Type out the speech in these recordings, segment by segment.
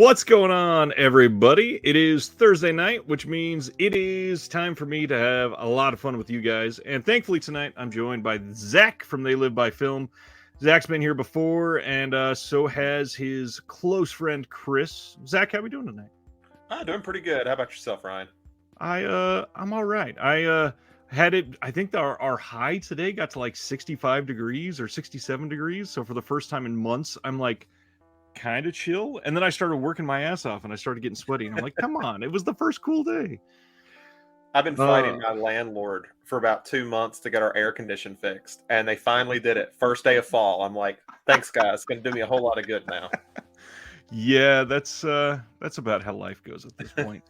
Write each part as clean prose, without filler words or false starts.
What's going on, everybody? It is Thursday night, which means it is time for me to have a lot of fun with you guys. And thankfully tonight, I'm joined by Zach from They Live by Film. Zach's been here before, and so has his close friend Chris. Zach, how we doing tonight? Doing pretty good. How about yourself, Ryan? I'm all right. Had it. I think our high today got to like 65 degrees or 67 degrees. So for the first time in months, I'm like kind of chill. And then I started working my ass off and I started getting sweaty. And I'm like, come on, it was the first cool day. I've been fighting my landlord for about 2 months to get our air condition fixed, and they finally did it. First day of fall. I'm like, thanks, guys. It's going to do me a whole lot of good now. Yeah, that's about how life goes at this point.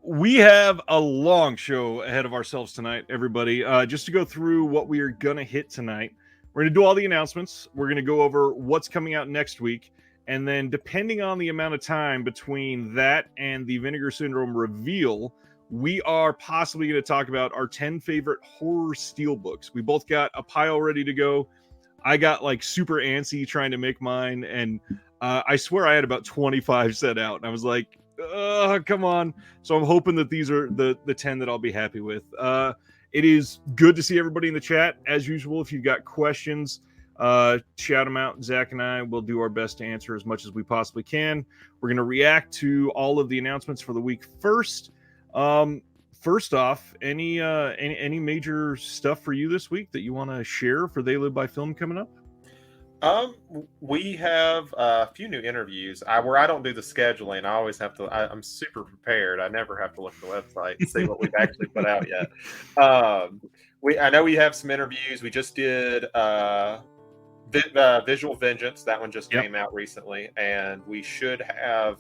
We have a long show ahead of ourselves tonight, everybody. Just to go through what we are going to hit tonight. We're going to do all the announcements. We're going to go over what's coming out next week. And then depending on the amount of time between that and the Vinegar Syndrome reveal, we are possibly going to talk about our 10 favorite horror steelbooks. We both got a pile ready to go. I got like super antsy trying to make mine. And I swear I had about 25 set out. And I was like, come on. So I'm hoping that these are the 10 that I'll be happy with. It is good to see everybody in the chat. As usual, if you've got questions, shout them out. Zach and I will do our best to answer as much as we possibly can. We're going to react to all of the announcements for the week first. First off, any major stuff for you this week that you want to share for They Live by Film coming up? We have a few new interviews. Where I don't do the scheduling, I always have to. I'm super prepared. I never have to look at the website and see what we've actually put out yet. I know we have some interviews. We just did Visual Vengeance. That one just came out recently, and we should have.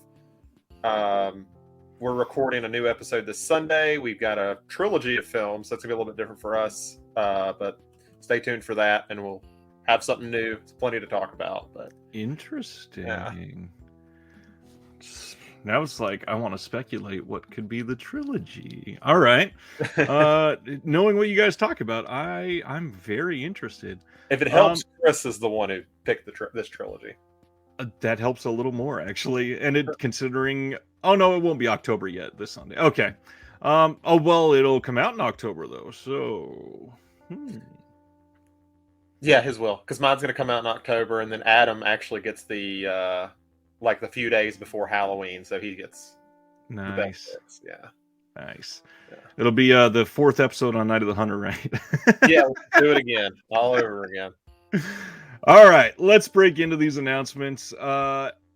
We're recording a new episode this Sunday. We've got a trilogy of films. That's gonna be a little bit different for us, but stay tuned for that, and we'll have something new. It's plenty to talk about. But interesting. Yeah. Now it's like I want to speculate what could be the trilogy. All right. Knowing what you guys talk about, I'm very interested. If it helps, Chris is the one who picked this trilogy. That helps a little more, actually. And considering, oh no, it won't be October yet this Sunday. Okay. Oh well, it'll come out in October though. So. Yeah, his will, because mine's going to come out in October, and then Adam actually gets the few days before Halloween, so he gets nice. The benefits. Yeah, nice. Yeah. It'll be the 4th episode on Night of the Hunter, right? Yeah, we'll do it again, all over again. All right, let's break into these announcements.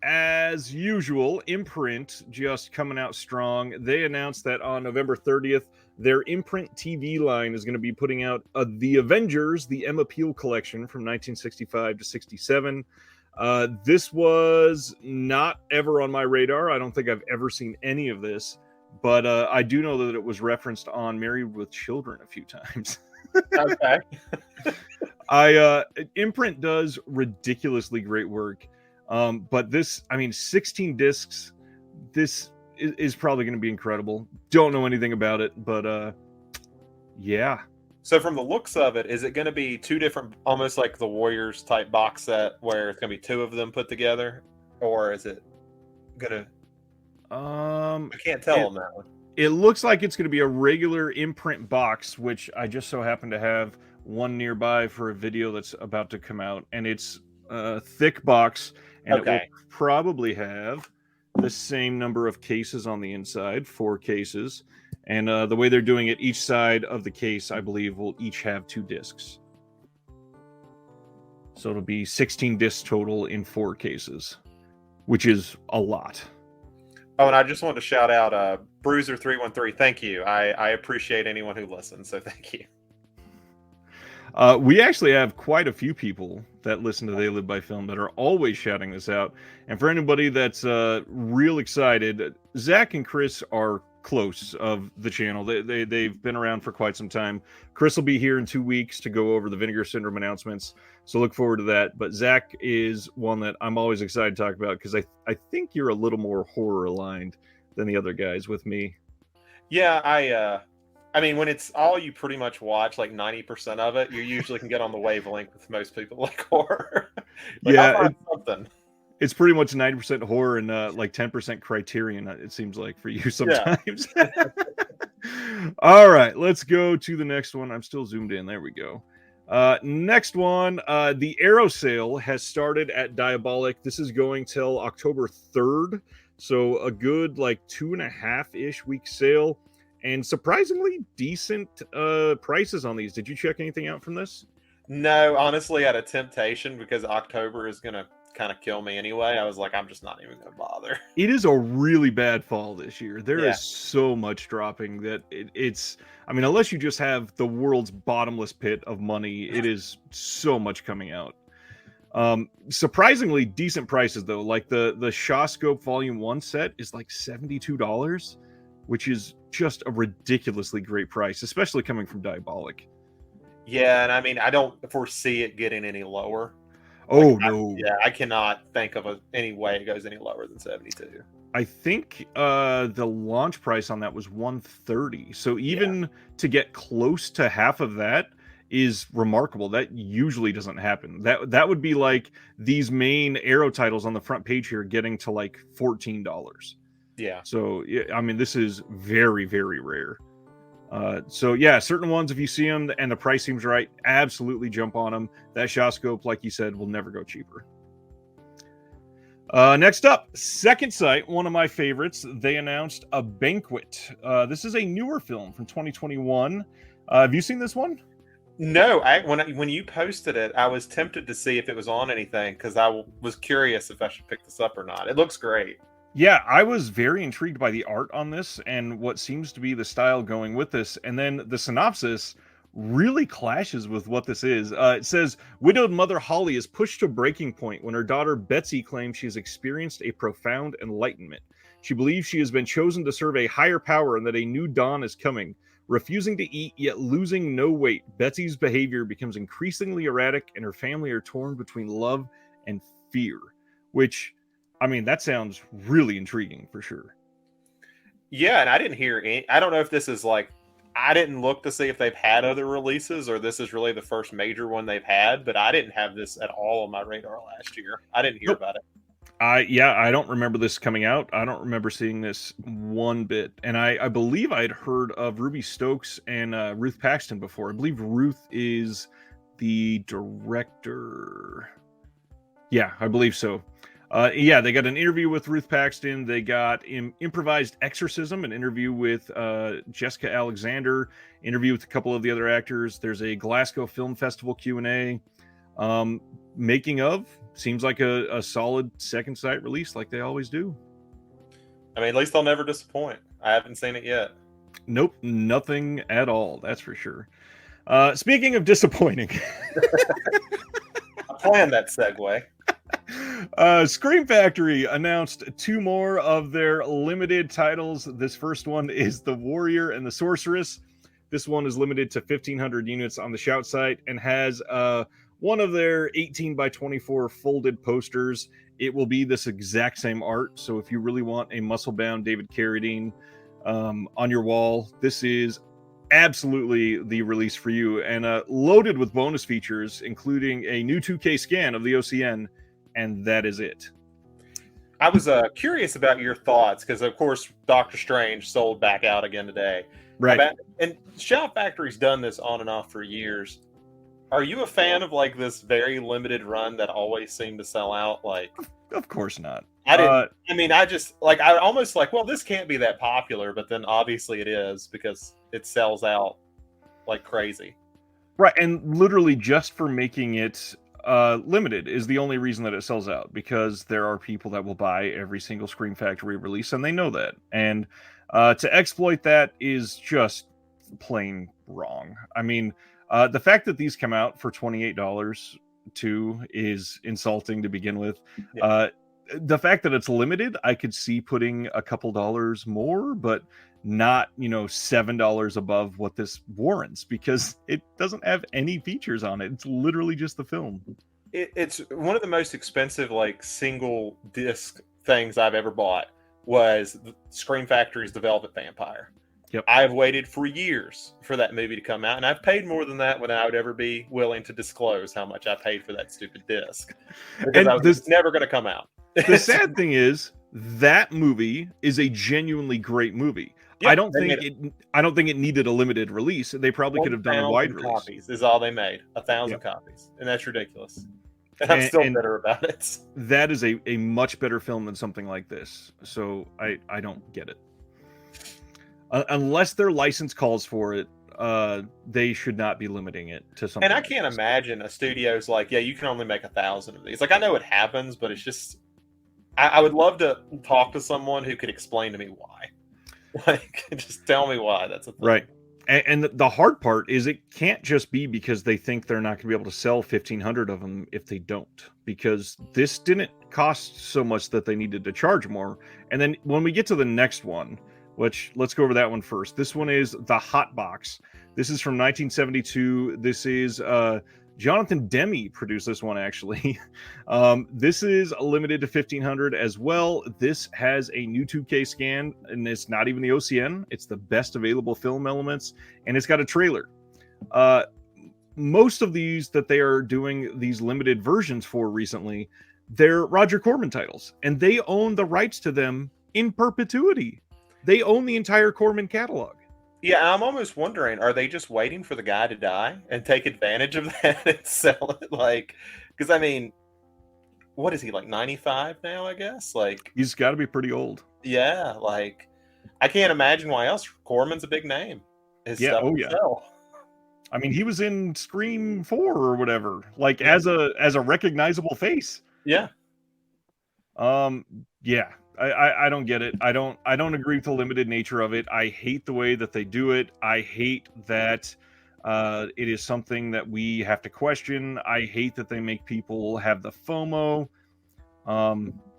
As usual, Imprint just coming out strong. They announced that on November 30th, their Imprint TV line is going to be putting out The Avengers, the Emma Peel collection from 1965 to 67. This was not ever on my radar. I don't think I've ever seen any of this, but I do know that it was referenced on Married with Children a few times. Okay. Imprint does ridiculously great work. But this, 16 discs, this is probably going to be incredible. Don't know anything about it, but yeah. So from the looks of it, is it going to be two different, almost like the Warriors type box set where it's going to be two of them put together? Or is it going to... I can't tell on that one. It looks like it's going to be a regular Imprint box, which I just so happen to have one nearby for a video that's about to come out. And it's a thick box, and it will probably have the same number of cases on the inside, 4 cases. And the way they're doing it, each side of the case, I believe, will each have 2 discs. So it'll be 16 discs total in 4 cases, which is a lot. Oh, and I just wanted to shout out Bruiser313. Thank you. I appreciate anyone who listens, so thank you. We actually have quite a few people that listen to They Live by Film that are always shouting this out. And for anybody that's real excited, Zach and Chris are close of the channel. They've been around for quite some time. Chris will be here in 2 weeks to go over the Vinegar Syndrome announcements, so look forward to that. But Zach is one that I'm always excited to talk about because I think you're a little more horror aligned than the other guys with me. Yeah, I mean, when it's all you pretty much watch, like 90% of it, you usually can get on the wavelength with most people like horror. Yeah, something. It's pretty much 90% horror and like 10% Criterion. It seems like for you Yeah. sometimes. All right, let's go to the next one. I'm still zoomed in. There we go. Next one, the Arrow sale has started at Diabolic. This is going till October 3rd, so a good like 2.5-ish week sale, and surprisingly decent prices on these. Did you check anything out from this? No, honestly, out of temptation, because October is gonna kind of kill me anyway. I was like, I'm just not even gonna bother. It is a really bad fall this year. There Yeah. is so much dropping that it's, I mean, unless you just have the world's bottomless pit of money, it is so much coming out. Surprisingly decent prices though. Like the Shawscope Volume 1 set is like $72, which is just a ridiculously great price, especially coming from Diabolic. Yeah, and I mean, I don't foresee it getting any lower. Oh Like, no. I cannot think of any way it goes any lower than 72. I think the launch price on that was $130. So even to get close to half of that is remarkable. That usually doesn't happen. That would be like these main Arrow titles on the front page here getting to like $14. Yeah. So I mean, this is very, very rare. So yeah, certain ones, if you see them and the price seems right, absolutely jump on them. That Shawscope, like you said, will never go cheaper. Next up, Second Sight, one of my favorites. They announced A Banquet. This is a newer film from 2021. Have you seen this one? No, when you posted it, I was tempted to see if it was on anything because I was curious if I should pick this up or not. It looks great. Yeah, I was very intrigued by the art on this and what seems to be the style going with this. And then the synopsis really clashes with what this is. It says, widowed mother Holly is pushed to breaking point when her daughter Betsy claims she has experienced a profound enlightenment. She believes she has been chosen to serve a higher power and that a new dawn is coming. Refusing to eat, yet losing no weight, Betsy's behavior becomes increasingly erratic and her family are torn between love and fear. Which, I mean, that sounds really intriguing for sure. Yeah, and I didn't hear any. I don't know if this is like, I didn't look to see if they've had other releases or this is really the first major one they've had, but I didn't have this at all on my radar last year. I didn't hear about it. I don't remember this coming out. I don't remember seeing this one bit. And I believe I'd heard of Ruby Stokes and Ruth Paxton before. I believe Ruth is the director. Yeah, I believe so. Yeah, they got an interview with Ruth Paxton. They got Improvised Exorcism, an interview with Jessica Alexander, interview with a couple of the other actors. There's a Glasgow Film Festival Q&A. Making of seems like a solid Second Sight release like they always do. I mean, at least they'll never disappoint. I haven't seen it yet. Nope, nothing at all. That's for sure. Speaking of disappointing. I planned that segue. Scream Factory announced 2 more of their limited titles. This first one is The Warrior and the Sorceress. This one is limited to 1,500 units on the Shout site and has one of their 18 by 24 folded posters. It will be this exact same art. So if you really want a muscle-bound David Carradine on your wall, this is absolutely the release for you, and loaded with bonus features, including a new 2K scan of the OCN, and that is it. I was curious about your thoughts because, of course, Doctor Strange sold back out again today. Right. And Shout Factory's done this on and off for years. Are you a fan of like this very limited run that always seemed to sell out? Like, of course not. I didn't. I mean, I just like I almost like, well, this can't be that popular, but then obviously it is because it sells out like crazy. Right, and literally just for making it limited is the only reason that it sells out, because there are people that will buy every single Scream Factory release, and they know that. And to exploit that is just plain wrong. I mean, the fact that these come out for $28 too is insulting to begin with. Yeah. The fact that it's limited, I could see putting a couple dollars more, but not, $7 above what this warrants, because it doesn't have any features on it. It's literally just the film. It's one of the most expensive, like, single disc things I've ever bought was Scream Factory's The Velvet Vampire. Yep. I've waited for years for that movie to come out, and I've paid more than that when I would ever be willing to disclose how much I paid for that stupid disc, because I was never going to come out. The sad thing is that movie is a genuinely great movie. Yeah, I don't think it needed a limited release. They probably could have done a wide 1,000 release. copies is all they made. 1,000 Yep. copies, and that's ridiculous. And I'm still bitter about it. That is a much better film than something like this. So I don't get it. Unless their license calls for it, they should not be limiting it to something. And I like can't this. imagine a studio's like, yeah, you can only make 1,000 of these. Like, I know it happens, but it's just, I would love to talk to someone who could explain to me why. Like, just tell me why that's a thing. Right. And the hard part is it can't just be because they think they're not going to be able to sell 1,500 of them if they don't, because this didn't cost so much that they needed to charge more. And then when we get to the next one, which let's go over that one first. This one is the Hot Box. This is from 1972. This is Jonathan Demme produced this one, actually. This is limited to 1,500 as well. This has a new 2K scan, and it's not even the OCN. It's the best available film elements, and it's got a trailer. Most of these that they are doing these limited versions for recently, they're Roger Corman titles, and they own the rights to them in perpetuity. They own the entire Corman catalog. Yeah, I'm almost wondering, are they just waiting for the guy to die and take advantage of that and sell it? Like, because I mean, what is he, like 95 now, I guess? Like, He's got to be pretty old. yeah, like, I can't imagine why else. Corman's a big name. His stuff will sell. I mean, he was in Scream 4 or whatever, like as a recognizable face. Yeah. Yeah. I don't get it. I don't agree with the limited nature of it. I hate the way that they do it. I hate that it is something that we have to question. I hate that they make people have the FOMO.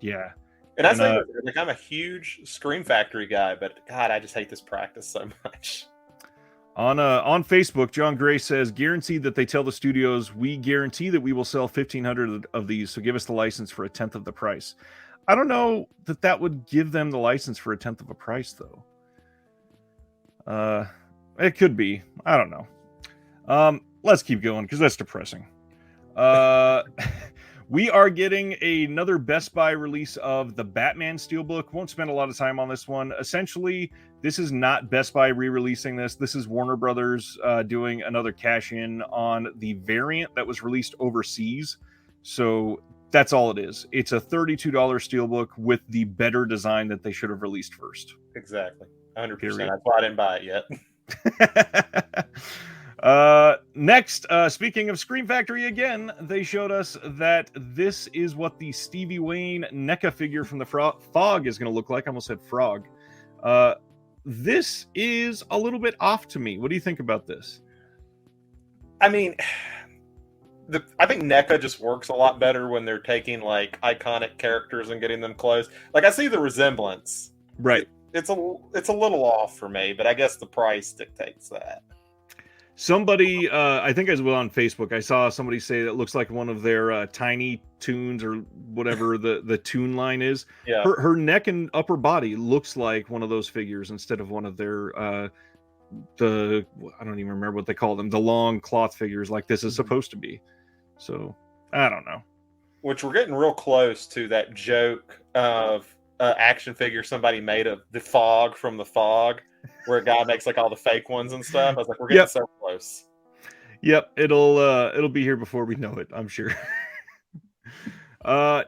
Yeah. And I say, like, I'm a huge Scream Factory guy, but God, I just hate this practice so much. On Facebook, John Gray says, guaranteed that they tell the studios, we guarantee that we will sell 1,500 of these, so give us the license for 1/10 of the price. I don't know that would give them the license for 1/10 of a price, though. It could be. I don't know. Let's keep going, because that's depressing. We are getting another Best Buy release of the Batman Steelbook. Won't spend a lot of time on this one. Essentially, this is not Best Buy re-releasing this. This is Warner Brothers doing another cash-in on the variant that was released overseas. So that's all it is. It's a $32 Steelbook with the better design that they should have released first. Exactly. 100%. That's why I didn't buy it yet. Next, speaking of Scream Factory again, they showed us that this is what the Stevie Wayne NECA figure from the Fog is going to look like. I almost said frog. This is a little bit off to me. What do you think about this? I mean, I think NECA just works a lot better when they're taking like iconic characters and getting them close. Like, I see the resemblance. Right. It's a little off for me, but I guess the price dictates that. Somebody, I think as well on Facebook, I saw somebody say that looks like one of their Tiny Toons or whatever the tune line is. Yeah. Her neck and upper body looks like one of those figures instead of one of their I don't even remember what they call them, the long cloth figures like this is supposed to be. So I don't know. Which we're getting real close to that joke of action figure somebody made of the Fog from the Fog, where a guy makes like all the fake ones and stuff. I was like, we're getting so close. Yep, it'll be here before we know it, I'm sure.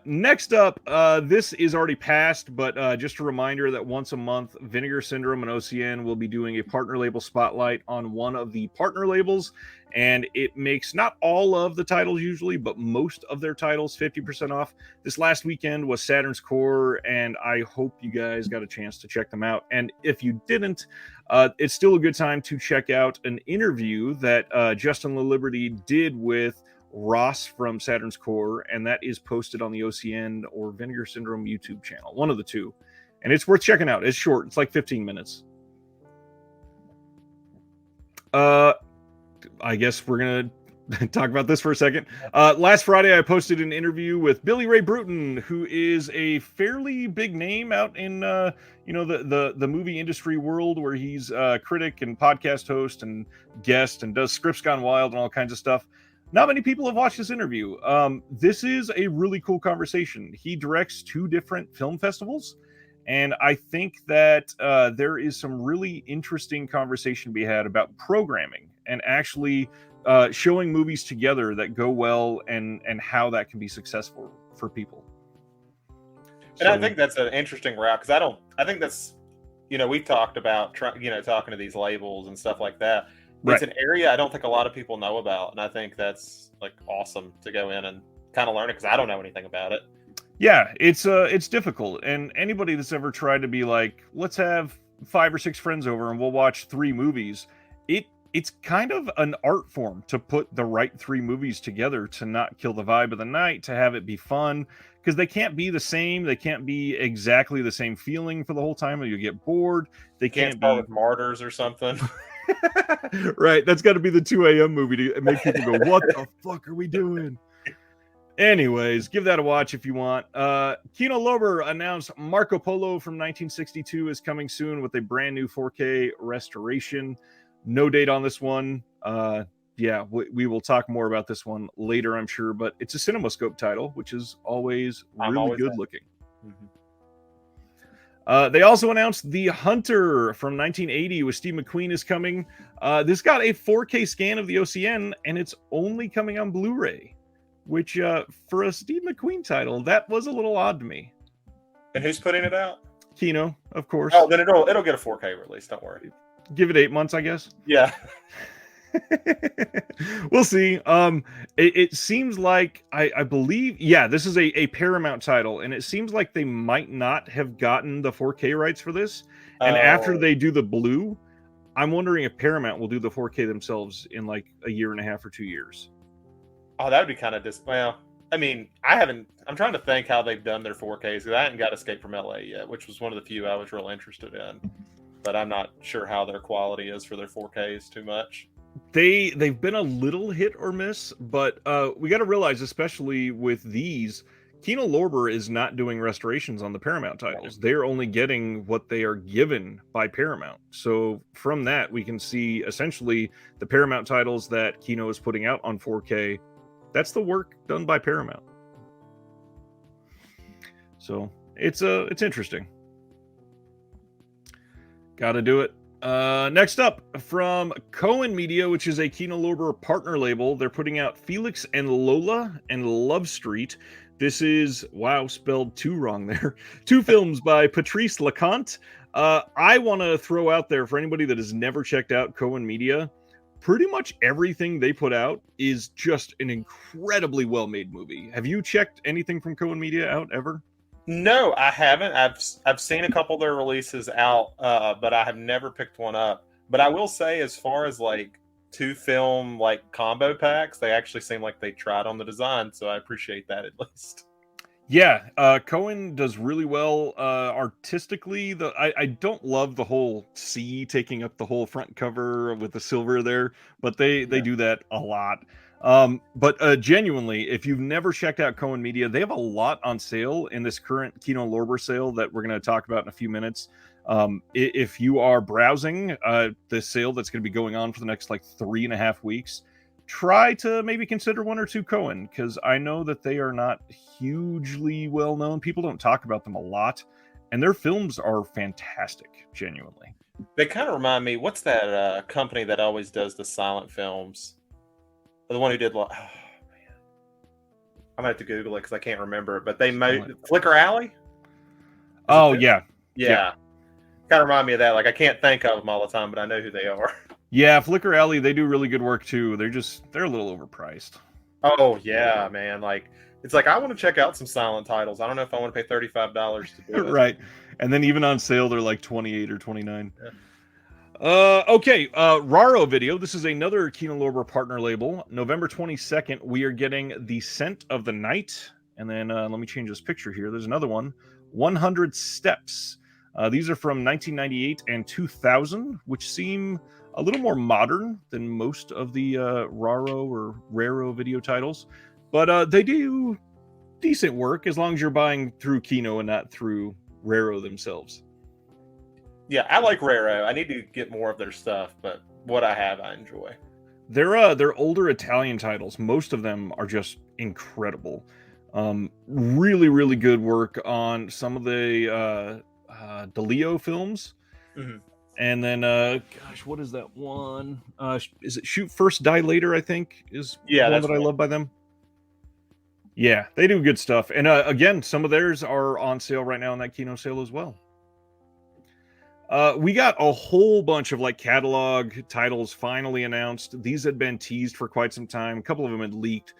Next up, this is already passed, but just a reminder that once a month, Vinegar Syndrome and OCN will be doing a partner label spotlight on one of the partner labels, and it makes not all of the titles usually, but most of their titles 50% off. This last weekend was Saturn's Core, and I hope you guys got a chance to check them out. And if you didn't, it's still a good time to check out an interview that Justin LaLiberty did with Ross from Saturn's Core, and that is posted on the OCN or Vinegar Syndrome YouTube channel, one of the two, and it's worth checking out. It's short, it's like 15 minutes. I guess we're gonna talk about this for a second. Last Friday I posted an interview with Billy Ray Bruton, who is a fairly big name out in the movie industry world, where he's a critic and podcast host and guest and does Scripts Gone Wild and all kinds of stuff. not many people have watched this interview. This is a really cool conversation. He directs 2 different film festivals, and I think that there is some really interesting conversation to be had about programming and actually showing movies together that go well, and how that can be successful for people. And I think that's an interesting route, because I think that's, we've talked about, talking to these labels and stuff like that. Right. It's an area I don't think a lot of people know about, and I think that's like awesome to go in and kind of learn it, because I don't know anything about it. Yeah, it's difficult, and anybody that's ever tried to be like, let's have 5 or 6 friends over and we'll watch 3 movies, it's kind of an art form to put the right 3 movies together to not kill the vibe of the night, to have it be fun, because they can't be the same. They can't be exactly the same feeling for the whole time, or you get bored. They can't start be with Martyrs or something. Right, that's got to be the 2 a.m. movie to make people go, what the fuck are we doing? Anyways, give that a watch if you want. Kino Lorber announced Marco Polo from 1962 is coming soon with a brand new 4K restoration. No date on this one. Yeah, we will talk more about this one later, I'm sure, but it's a CinemaScope title, which is always really good looking. Mm-hmm. They also announced The Hunter from 1980 with Steve McQueen is coming. This got a 4K scan of the OCN, and it's only coming on Blu-ray, which for a Steve McQueen title, that was a little odd to me. And who's putting it out? Kino, of course. Oh, then it'll get a 4K release. Don't worry. Give it 8 months, I guess. Yeah. We'll see. It seems like I believe, yeah, this is a Paramount title, and it seems like they might not have gotten the 4K rights for this. And after they do the blue, I'm wondering if Paramount will do the 4K themselves in like a year and a half or 2 years. Oh, that would be kind of well, I mean, I'm trying to think how they've done their 4Ks, because I haven't got Escape from LA yet, which was one of the few I was real interested in. But I'm not sure how their quality is for their 4Ks too much. They've been a little hit or miss, but we got to realize, especially with these, Kino Lorber is not doing restorations on the Paramount titles. They're only getting what they are given by Paramount. So from that, we can see essentially the Paramount titles that Kino is putting out on 4K. That's the work done by Paramount. So it's interesting. Got to do it. Next up, from Cohen Media, which is a Kino Lorber partner label, they're putting out Felix and Lola and Love Street. This is, wow, spelled 2 wrong there. 2 films by Patrice Leconte. I want to throw out there, for anybody that has never checked out Cohen Media, pretty much everything they put out is just an incredibly well-made movie. Have you checked anything from Cohen Media out ever? No, I haven't. I've seen a couple of their releases out, but I have never picked one up. But I will say, as far as like 2 film like combo packs, they actually seem like they tried on the design, so I appreciate that at least. Yeah, Cohen does really well artistically. I don't love the whole C taking up the whole front cover with the silver there, but they do that a lot. But genuinely, if you've never checked out Cohen Media, they have a lot on sale in this current Kino Lorber sale that we're going to talk about in a few minutes. If you are browsing the sale that's going to be going on for the next like 3.5 weeks, try to maybe consider 1 or 2 Cohen, because I know that they are not hugely well known. People don't talk about them a lot, and their films are fantastic, genuinely. They kind of remind me, what's that company that always does the silent films? The one who did, oh man, I'm gonna have to Google it because I can't remember it. But they made Flicker Alley. Oh yeah. Kind of remind me of that. Like, I can't think of them all the time, but I know who they are. Yeah, Flicker Alley, they do really good work too. They're a little overpriced. Oh yeah, man. Like, it's like, I want to check out some silent titles. I don't know if I want to pay $35 to do it. Right, and then even on sale, they're like 28 or 29. Yeah. Okay, Raro Video. This is another Kino Lorber partner label. November 22nd, we are getting The Scent of the Night. And then let me change this picture here. There's another one, 100 Steps. These are from 1998 and 2000, which seem a little more modern than most of the Raro or Raro video titles. But they do decent work as long as you're buying through Kino and not through Raro themselves. Yeah, I like Raro. I need to get more of their stuff, but what I have, I enjoy. They're older Italian titles. Most of them are just incredible. Really, really good work on some of the DeLeo films. Mm-hmm. And then, gosh, what is that one? Is it Shoot First, Die Later? I think is Yeah, one that's that I right. love by them. Yeah, they do good stuff. And again, some of theirs are on sale right now in that Kino sale as well. We got a whole bunch of like catalog titles finally announced. These had been teased for quite some time. A couple of them had leaked.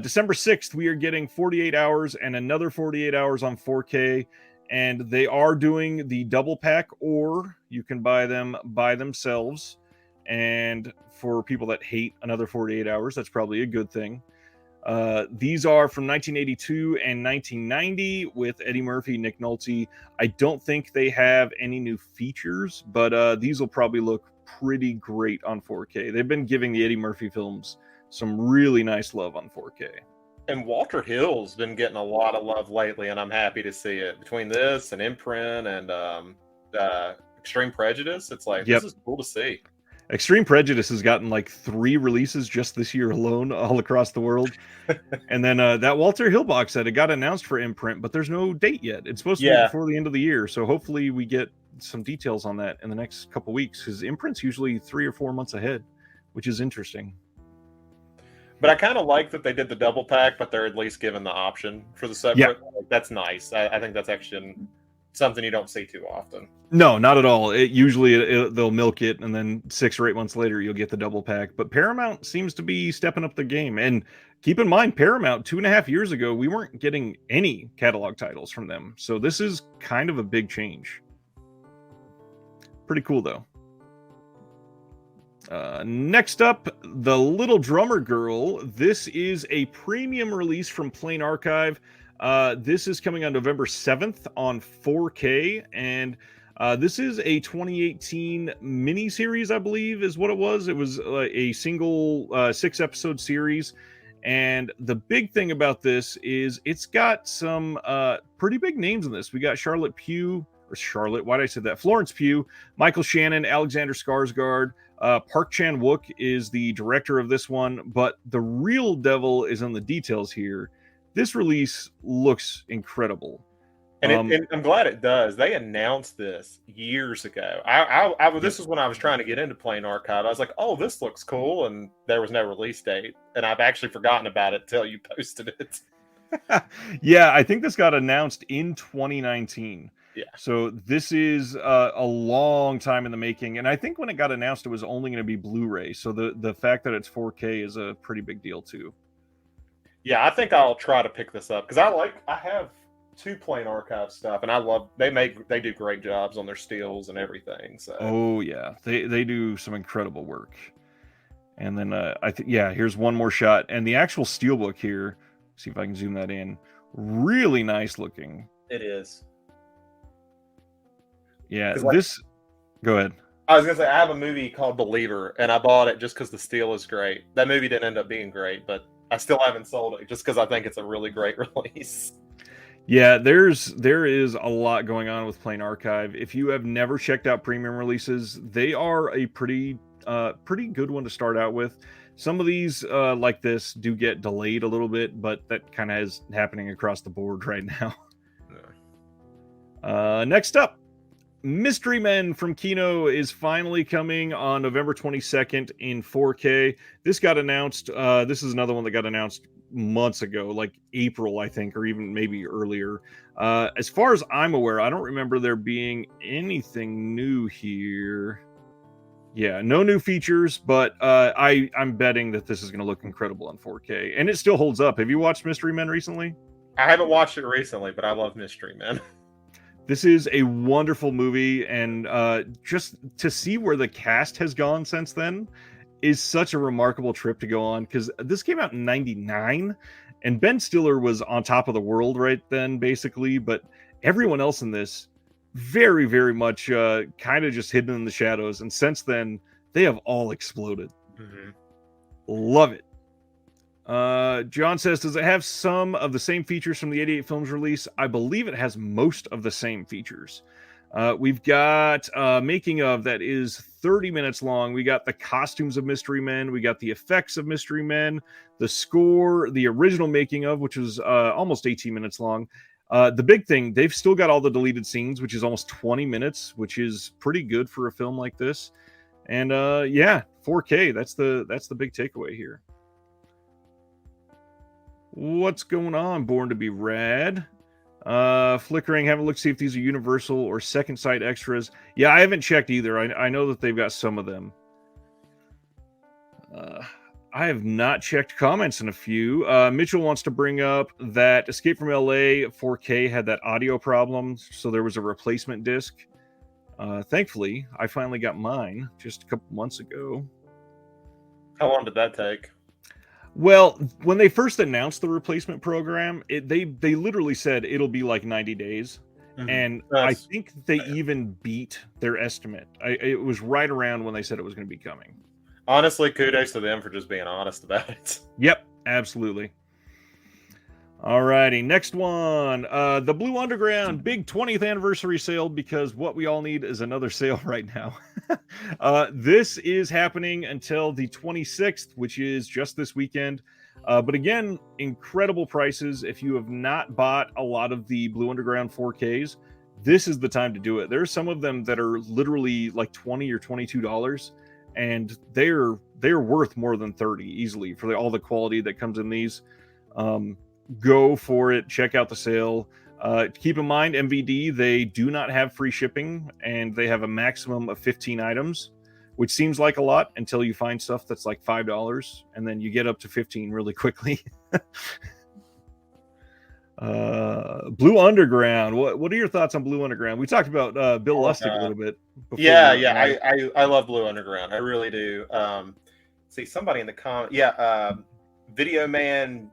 December 6th, we are getting 48 hours and another 48 hours on 4K. And they are doing the double pack, or you can buy them by themselves. And for people that hate another 48 hours, that's probably a good thing. These are from 1982 and 1990 with Eddie Murphy, Nick Nolte. I don't think they have any new features, but these will probably look pretty great on 4K. They've been giving the Eddie Murphy films some really nice love on 4K. And Walter Hill's been getting a lot of love lately, and I'm happy to see it. Between this and Imprint and Extreme Prejudice, it's like, Yep. This is cool to see. Extreme Prejudice has gotten like 3 releases just this year alone all across the world. And then that Walter Hill box set, it got announced for Imprint, but there's no date yet. It's supposed to be before the end of the year. So hopefully we get some details on that in the next couple weeks, because Imprint's usually 3 or 4 months ahead, which is interesting. But I kind of like that they did the double pack, but they're at least given the option for the separate. Yeah. Like, that's nice. I think that's actually something you don't see too often. No, not at all. They'll milk it, and then 6 or 8 months later you'll get the double pack. But Paramount seems to be stepping up the game. And keep in mind, Paramount 2.5 years ago, we weren't getting any catalog titles from them. So this is kind of a big change. Pretty cool, though. Next up, The Little Drummer Girl. This is a premium release from Plain Archive. This is coming on November 7th on 4K, and this is a 2018 miniseries, I believe, is what it was. It was a single 6-episode series, and the big thing about this is it's got some pretty big names in this. We got Florence Pugh, Michael Shannon, Alexander Skarsgård. Park Chan-wook is the director of this one, but the real devil is in the details here. This release looks incredible. And I'm glad it does. They announced this years ago. This is when I was trying to get into Plain Archive. I was like, oh, this looks cool. And there was no release date. And I've actually forgotten about it until you posted it. Yeah, I think this got announced in 2019. Yeah. So this is a long time in the making. And I think when it got announced, it was only going to be Blu-ray. So the fact that it's 4K is a pretty big deal too. Yeah, I think I'll try to pick this up because I have 2 Plain Archive stuff, and I love they do great jobs on their steels and everything. So oh yeah, they do some incredible work. And then here's one more shot, and the actual steelbook here. See if I can zoom that in. Really nice looking. It is. Yeah, this. Go ahead. I was gonna say I have a movie called Believer, and I bought it just because the steel is great. That movie didn't end up being great, but I still haven't sold it just because I think it's a really great release. Yeah, there is a lot going on with Plain Archive. If you have never checked out premium releases, they are a pretty good one to start out with. Some of these, like this, do get delayed a little bit, but that kind of is happening across the board right now. Next up, Mystery Men from Kino is finally coming on November 22nd in 4K. This got announced. This is another one that got announced months ago, like April, I think, or even maybe earlier. As far as I'm aware, I don't remember there being anything new here. Yeah, no new features, but I'm betting that this is going to look incredible on 4K, and it still holds up. Have you watched Mystery Men recently? I haven't watched it recently, but I love Mystery Men. This is a wonderful movie, and just to see where the cast has gone since then is such a remarkable trip to go on, because this came out in 99, and Ben Stiller was on top of the world right then, basically, but everyone else in this very, very much kind of just hidden in the shadows, and since then, they have all exploded. Mm-hmm. Love it. John says, does it have some of the same features from the 88 films release? I believe it has most of the same features. We've got making of that is 30 minutes long. We got the costumes of Mystery Men. We got the effects of Mystery Men, the score, the original making of, which was almost 18 minutes long. The big thing, they've still got all the deleted scenes, which is almost 20 minutes, which is pretty good for a film like this. And yeah, 4K. That's the big takeaway here. What's going on, Born to be Rad? Flickering, have a look, see if these are universal or second sight extras. Yeah, I haven't checked either. I know that they've got some of them. I have not checked comments in a few. Mitchell wants to bring up that Escape from LA 4K had that audio problem, so there was a replacement disc. Thankfully, I finally got mine just a couple months ago. How long did that take? Well, when they first announced the replacement program, they literally said it'll be like 90 days. Mm-hmm. And I think they even beat their estimate. It was right around when they said it was going to be coming. Honestly, kudos to them for just being honest about it. Yep, absolutely. All righty, next one. The Blue Underground big 20th anniversary sale, because what we all need is another sale right now. This is happening until the 26th, which is just this weekend. But again, incredible prices. If you have not bought a lot of the Blue Underground 4Ks, this is the time to do it. There are some of them that are literally like $20 or $22, and they're worth more than $30 easily for all the quality that comes in these. Go for it. Check out the sale. Keep in mind, MVD, they do not have free shipping, and they have a maximum of 15 items, which seems like a lot until you find stuff that's like $5, and then you get up to 15 really quickly. Blue Underground. What are your thoughts on Blue Underground? We talked about Bill Lustig a little bit before. Yeah. I love Blue Underground. I really do. See, somebody in the comment. Yeah, Video Man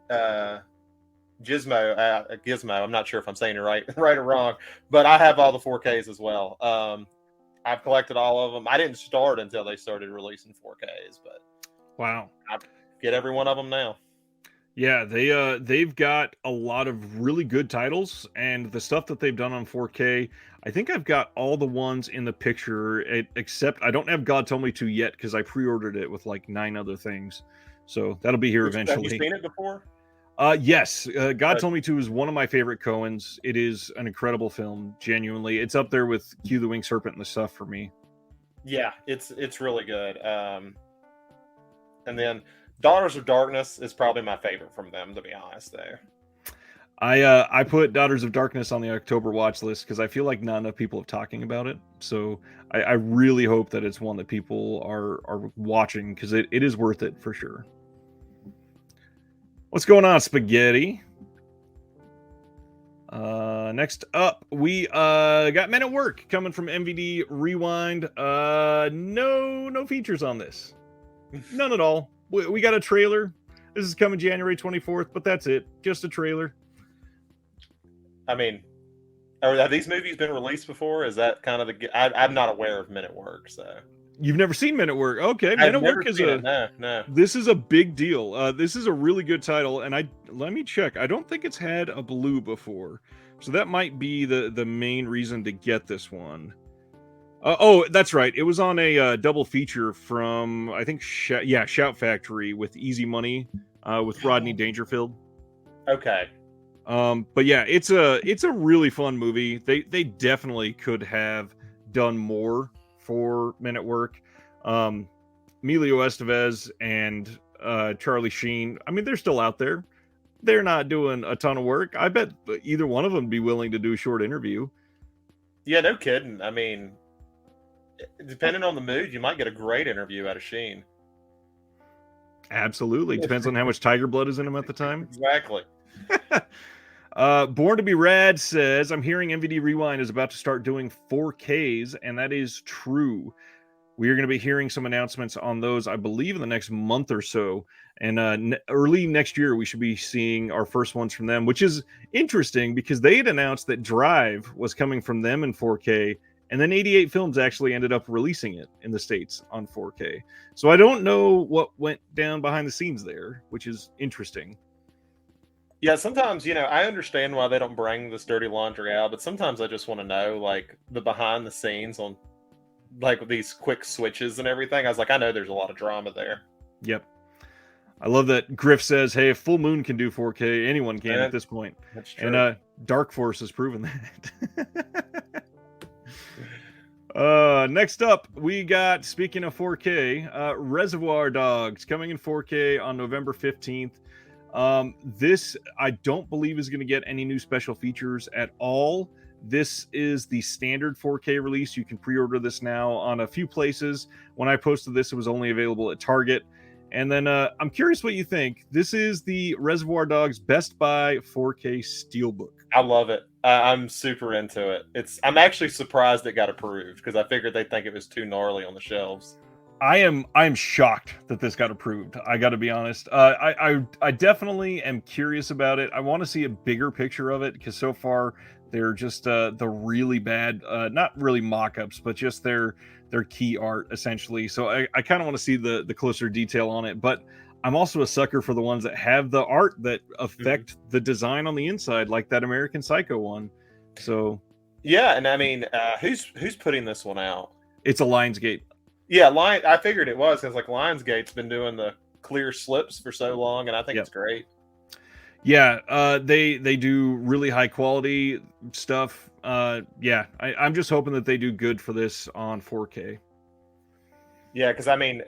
Gizmo. I'm not sure if I'm saying it right or wrong, but I have all the 4Ks as well. I've collected all of them. I didn't start until they started releasing 4Ks, but wow, I get every one of them now. Yeah, they've got a lot of really good titles, and the stuff that they've done on 4K, I think I've got all the ones in the picture, except I don't have God Told Me To yet, because I pre-ordered it with like 9 other things. So that'll be here eventually. Have you seen it before? Yes. God Told Me To is one of my favorite Coens. It is an incredible film, genuinely. It's up there with Q the Winged Serpent and the stuff for me. Yeah, it's really good. And then Daughters of Darkness is probably my favorite from them, to be honest. There, I put Daughters of Darkness on the October watch list because I feel like not enough people are talking about it. So I really hope that it's one that people are watching, because it is worth it for sure. What's going on, Spaghetti? Next up, we got Men at Work coming from MVD Rewind. No features on this. None at all. We got a trailer. This is coming January 24th, but that's it. Just a trailer. I mean, have these movies been released before? Is that kind of I'm not aware of Men at Work, so. You've never seen Men at Work? Okay, Men at Work is no. This is a big deal. This is a really good title, and let me check. I don't think it's had a blue before, so that might be the main reason to get this one. Oh, that's right. It was on a double feature from, I think, Shout Factory with Easy Money with Rodney Dangerfield. Okay. But yeah, it's a really fun movie. They definitely could have done more for Men at Work. Emilio Estevez and Charlie Sheen, I mean, they're still out there. They're not doing a ton of work. I bet either one of them would be willing to do a short interview. Yeah, no kidding. I mean, depending on the mood, you might get a great interview out of Sheen. Absolutely. Depends on how much tiger blood is in him at the time. Exactly. Born to be Rad says, I'm hearing MVD Rewind is about to start doing 4Ks, and that is true. We are going to be hearing some announcements on those, I believe, in the next month or so. And early next year, we should be seeing our first ones from them, which is interesting because they had announced that Drive was coming from them in 4K, and then 88 Films actually ended up releasing it in the States on 4K. So I don't know what went down behind the scenes there, which is interesting. Yeah, sometimes, I understand why they don't bring this dirty laundry out, but sometimes I just want to know, like, the behind the scenes on, like, these quick switches and everything. I was like, I know there's a lot of drama there. Yep. I love that Griff says, "Hey, if Full Moon can do 4K, anyone can at And this point." that's And true. Dark Force has proven that. Next up, we got, speaking of 4K, Reservoir Dogs coming in 4K on November 15th. This, I don't believe, is going to get any new special features at all. This is the standard 4K release. You can pre-order this now on a few places. When I posted this, it was only available at Target. And then I'm curious what you think. This is the Reservoir Dogs Best Buy 4K Steelbook. I love it. I'm super into it. I'm actually surprised it got approved because I figured they'd think it was too gnarly on the shelves. I'm shocked that this got approved. I got to be honest. I definitely am curious about it. I want to see a bigger picture of it because so far they're just the really bad, not really mock-ups, but just their key art essentially. So I kind of want to see the closer detail on it. But I'm also a sucker for the ones that have the art that affect the design on the inside, like that American Psycho one. So Yeah, and I mean, who's putting this one out? it's a Lionsgate. Yeah, I figured it was because like Lionsgate's been doing the clear slips for so long, and I think it's great. Yeah, they do really high quality stuff. Yeah, I'm just hoping that they do good for this on 4K. Yeah, because I mean,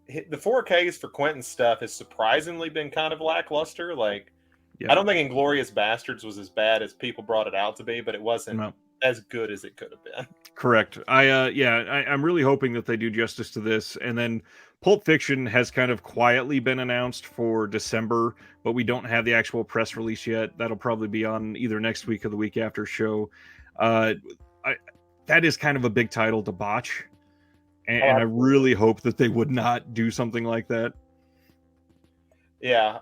the 4Ks for Quentin stuff has surprisingly been kind of lackluster. Like, I don't think Inglourious Bastards was as bad as people brought it out to be, but it wasn't as good as it could have been. Correct. I'm really hoping that they do justice to this. And then Pulp Fiction has kind of quietly been announced for December, but we don't have the actual press release yet. That'll probably be on either next week or the week after show. That is kind of a big title to botch. And I really hope that they would not do something like that. Yeah.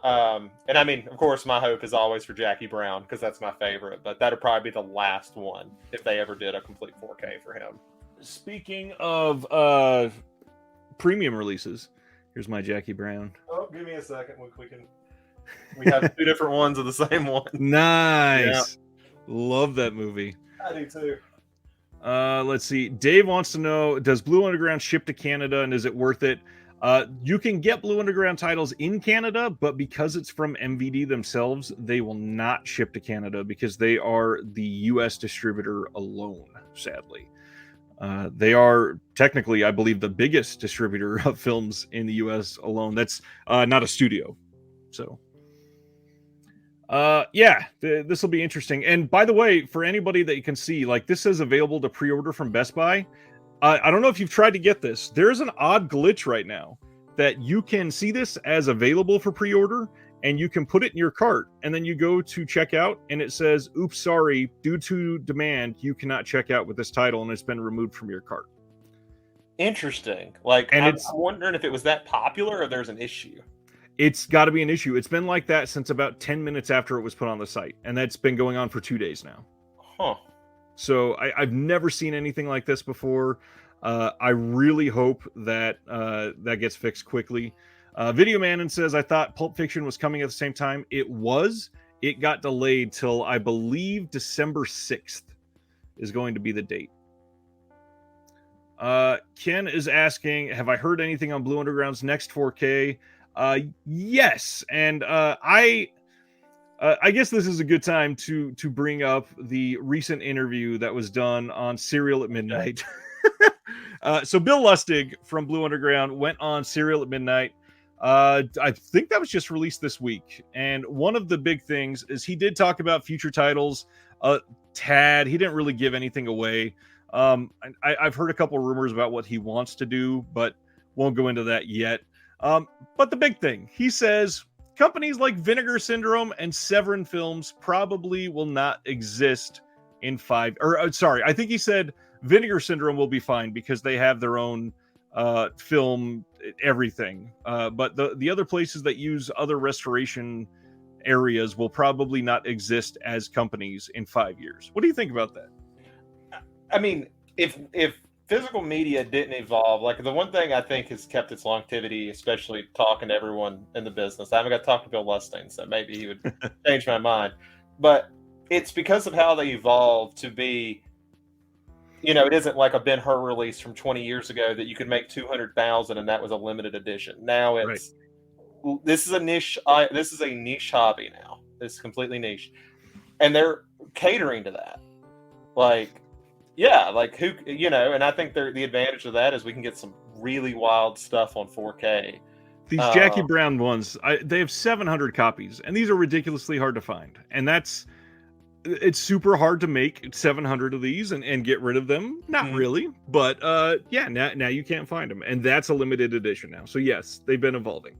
And I mean, of course, my hope is always for Jackie Brown because that's my favorite, but that'd probably be the last one if they ever did a complete 4K for him. Speaking of premium releases, here's my Jackie Brown. Oh, give me a second. We have two different ones of the same one. Nice. Yeah. Love that movie. I do too. Let's see. Dave wants to know, does Blue Underground ship to Canada and is it worth it? You can get Blue Underground titles in Canada, but because it's from MVD themselves, they will not ship to Canada because they are the US distributor alone, sadly. They are technically, I believe, the biggest distributor of films in the US alone. That's not a studio. So, this will be interesting. And by the way, for anybody that you can see, like this is available to pre-order from Best Buy. I don't know if you've tried to get this. There's an odd glitch right now that you can see this as available for pre-order and you can put it in your cart and then you go to check out and it says, oops, sorry, due to demand, you cannot check out with this title and it's been removed from your cart. Interesting. Like, and I'm wondering if it was that popular or there's an issue. It's got to be an issue. It's been like that since about 10 minutes after it was put on the site. And that's been going on for 2 days now. Huh. So I've never seen anything like this before. I really hope that that gets fixed quickly. Video Manon says, I thought Pulp Fiction was coming at the same time. It was. It got delayed till, I believe, December 6th is going to be the date. Ken is asking, have I heard anything on Blue Underground's next 4K? Yes. And I guess this is a good time to bring up the recent interview that was done on Serial at Midnight. So Bill Lustig from Blue Underground went on Serial at Midnight. I think that was just released this week. And one of the big things is he did talk about future titles. Tad, he didn't really give anything away. I've heard a couple rumors about what he wants to do, but won't go into that yet. But the big thing, he says, companies like Vinegar Syndrome and Severin Films probably will not exist in I think he said Vinegar Syndrome will be fine because they have their own film, everything. But the other places that use other restoration areas will probably not exist as companies in 5 years. What do you think about that? I mean, if physical media didn't evolve. Like the one thing I think has kept its longevity, especially talking to everyone in the business. I haven't got to talk to Bill Lusting, so maybe he would change my mind. But it's because of how they evolved to be. It isn't like a Ben-Hur release from 20 years ago that you could make 200,000 and that was a limited edition. Now this is a niche. This is a niche hobby now. It's completely niche, and they're catering to that. Like, yeah, like who, and I think the advantage of that is we can get some really wild stuff on 4K. These Jackie Brown ones, they have 700 copies, and these are ridiculously hard to find. And it's super hard to make 700 of these and get rid of them. Not really, but now you can't find them, and that's a limited edition now. So yes, they've been evolving.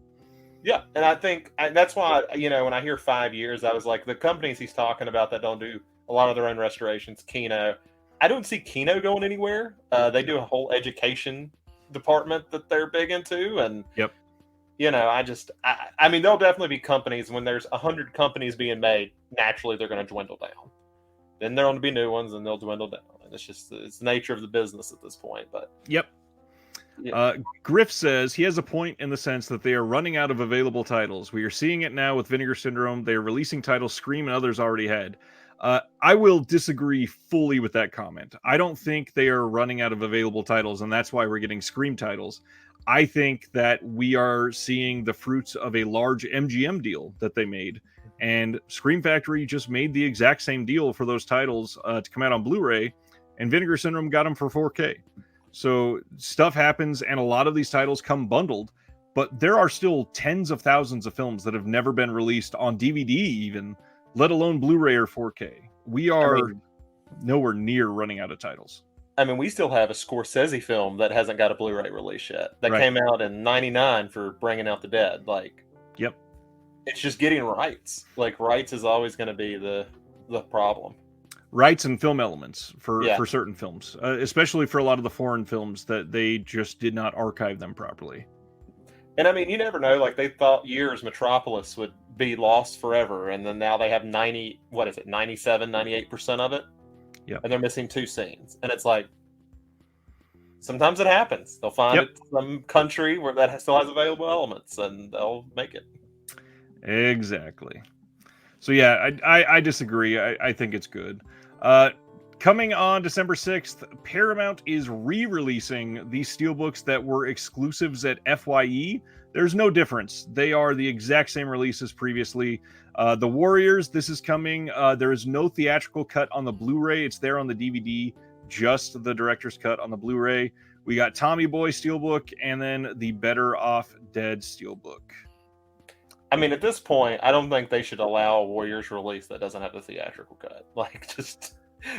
Yeah, and I think that's why, when I hear 5 years, I was like, the companies he's talking about that don't do a lot of their own restorations, Kino. I don't see Kino going anywhere. They do a whole education department that they're big into, and yep. I mean, there'll definitely be companies when there's 100 companies being made. Naturally, they're going to dwindle down. Then there'll be new ones, and they'll dwindle down. And it's the nature of the business at this point. But yep. Yeah. Griff says he has a point in the sense that they are running out of available titles. We are seeing it now with Vinegar Syndrome. They are releasing titles Scream and others already had. I will disagree fully with that comment. I don't think they are running out of available titles, and that's why we're getting Scream titles. I think that we are seeing the fruits of a large MGM deal that they made, and Scream Factory just made the exact same deal for those titles to come out on Blu-ray, and Vinegar Syndrome got them for 4K. So stuff happens, and a lot of these titles come bundled, but there are still tens of thousands of films that have never been released on DVD even, let alone Blu-ray or 4K. We are nowhere near running out of titles. I mean, we still have a Scorsese film that hasn't got a Blu-ray release yet. That came out in '99 for Bringing Out the Dead. Like, yep, it's just getting rights. Like, rights is always going to be the problem. Rights and film elements for certain films, especially for a lot of the foreign films that they just did not archive them properly. And I mean, you never know. Like, they thought years Metropolis would be lost forever, and then now they have 97, 98% of it. Yeah, and they're missing 2 scenes, and it's like sometimes it happens. They'll find it some country where that still has available elements, and they'll make it. Exactly. So yeah, I disagree. I think it's good. Coming on December 6th, Paramount is re-releasing these Steelbooks that were exclusives at FYE. There's no difference. They are the exact same release as previously. The Warriors, this is coming. There is no theatrical cut on the Blu-ray. It's there on the DVD, just the director's cut on the Blu-ray. We got Tommy Boy Steelbook, and then the Better Off Dead Steelbook. I mean, at this point, I don't think they should allow a Warriors release that doesn't have the theatrical cut. Like, just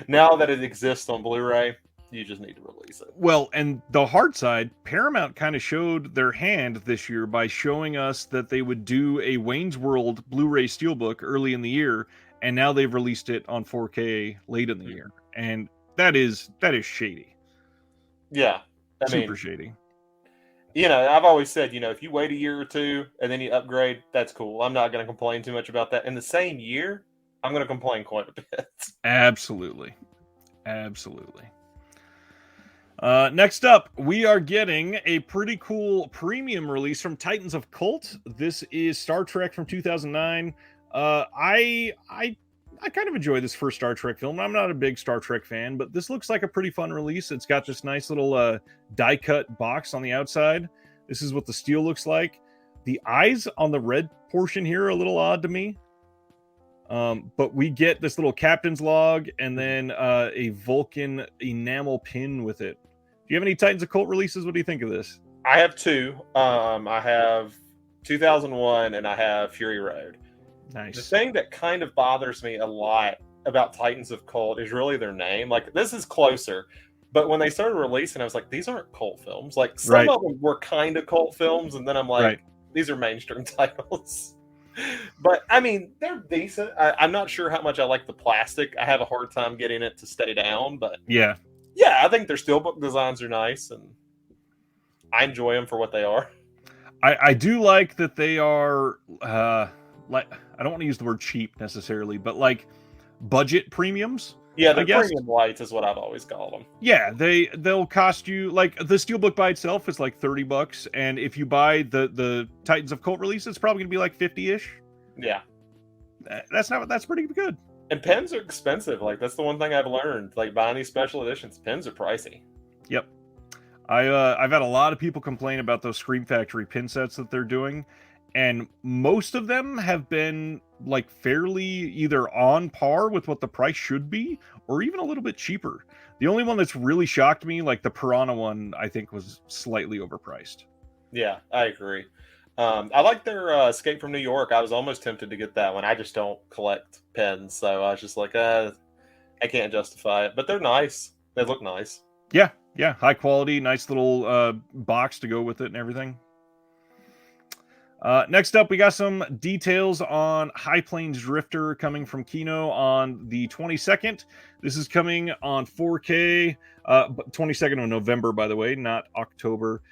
now that it exists on Blu-ray, you just need to release it. Well, and the hard side, Paramount kind of showed their hand this year by showing us that they would do a Wayne's World Blu-ray Steelbook early in the year, and now they've released it on 4K late in the year. And that is shady. Yeah. Super shady. I've always said, if you wait a year or two and then you upgrade, that's cool. I'm not going to complain too much about that. In the same year, I'm going to complain quite a bit. Absolutely. Next up, we are getting a pretty cool premium release from Titans of Cult. This is Star Trek from 2009. I kind of enjoy this first Star Trek film. I'm not a big Star Trek fan, but this looks like a pretty fun release. It's got this nice little die-cut box on the outside. This is what the steel looks like. The eyes on the red portion here are a little odd to me. But we get this little captain's log and then a Vulcan enamel pin with it. Do you have any Titans of Cult releases? What do you think of this? I have 2. I have 2001 and I have Fury Road. Nice. The thing that kind of bothers me a lot about Titans of Cult is really their name. Like, this is closer, but when they started releasing, I was like, these aren't cult films. Like, some of them were kind of cult films, and then I'm like, these are mainstream titles. But I mean, they're decent. I'm not sure how much I like the plastic. I have a hard time getting it to stay down, but yeah, I think their steelbook designs are nice, and I enjoy them for what they are. I do like that they are like, I don't want to use the word cheap necessarily, but like budget premiums. Yeah, I they're guess. premium lights is what I've always called them. Yeah, they'll cost you, like, the Steelbook by itself is like $30, and if you buy the Titans of Cult release, it's probably gonna be like 50-ish. Yeah. That's pretty good. And pens are expensive. Like, that's the one thing I've learned. Like, buying these special editions, pens are pricey. Yep. I've had a lot of people complain about those Scream Factory pin sets that they're doing, and most of them have been like fairly either on par with what the price should be, or even a little bit cheaper. The only one that's really shocked me, like the Piranha one, I think was slightly overpriced. Yeah, I agree. I like their Escape from New York. I was almost tempted to get that one. I just don't collect pens, so I was just like, I can't justify it. But they're nice. They look nice. Yeah, high quality, nice little box to go with it and everything. Next up, we got some details on High Plains Drifter coming from Kino on the 22nd. This is coming on 4K, 22nd of November, by the way, not October.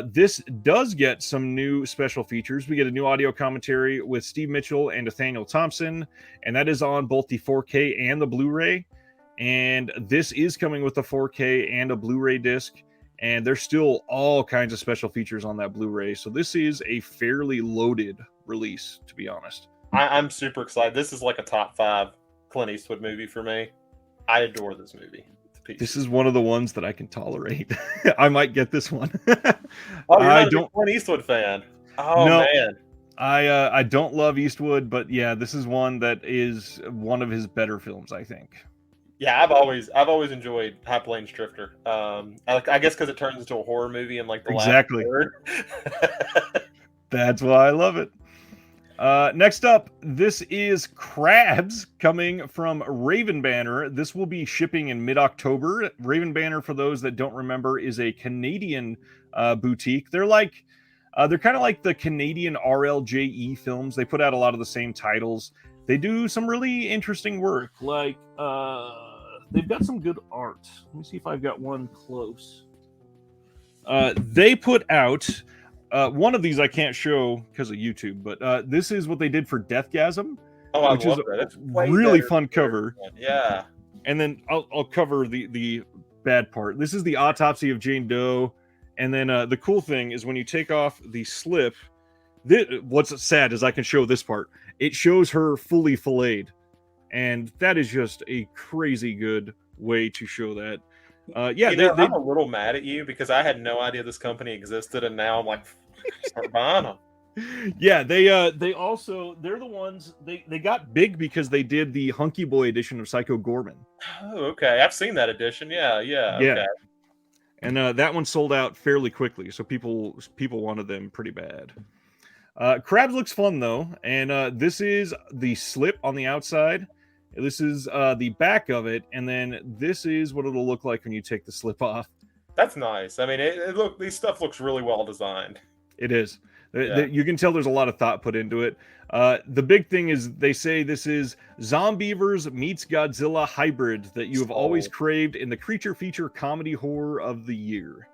This does get some new special features. We get a new audio commentary with Steve Mitchell and Nathaniel Thompson, and that is on both the 4K and the Blu-ray. And this is coming with a 4K and a Blu-ray disc, and there's still all kinds of special features on that Blu-ray. So this is a fairly loaded release, to be honest. I'm super excited. This is like a top 5 Clint Eastwood movie for me. I adore this movie. This is one of the ones that I can tolerate. I might get this one. Oh, you're not a Clint Eastwood fan? Oh, no, man. I don't love Eastwood, but yeah, this is one that is one of his better films, I think. Yeah, I've always enjoyed High Plains Drifter. I guess because it turns into a horror movie in like the last third. That's why I love it. Next up, this is Crabs coming from Raven Banner. This will be shipping in mid-October. Raven Banner, for those that don't remember, is a Canadian boutique. They're kind of like the Canadian RLJE films. They put out a lot of the same titles. They do some really interesting work. Like, they've got some good art. Let me see if I've got one close. They put out one of these I can't show because of YouTube, but this is what they did for Deathgasm, which is a really fun cover. Yeah. And then I'll cover the bad part. This is the autopsy of Jane Doe, and then the cool thing is when you take off the slip. What's sad is I can show this part. It shows her fully filleted, and that is just a crazy good way to show that. I'm a little mad at you because I had no idea this company existed, and now I'm like, start buying them. Yeah, they're the ones they got big because they did the Hunky Boy edition of Psycho Gorman. Oh, okay, I've seen that edition. Yeah. Okay. And that one sold out fairly quickly, so people wanted them pretty bad. Crabs looks fun though, and this is the slip on the outside. This is the back of it, and then this is what it'll look like when you take the slip off. That's nice. I mean, these stuff looks really well designed. It is. Yeah. You can tell there's a lot of thought put into it. The big thing is they say this is Zombievers meets Godzilla hybrid that you have always craved in the creature feature comedy horror of the year.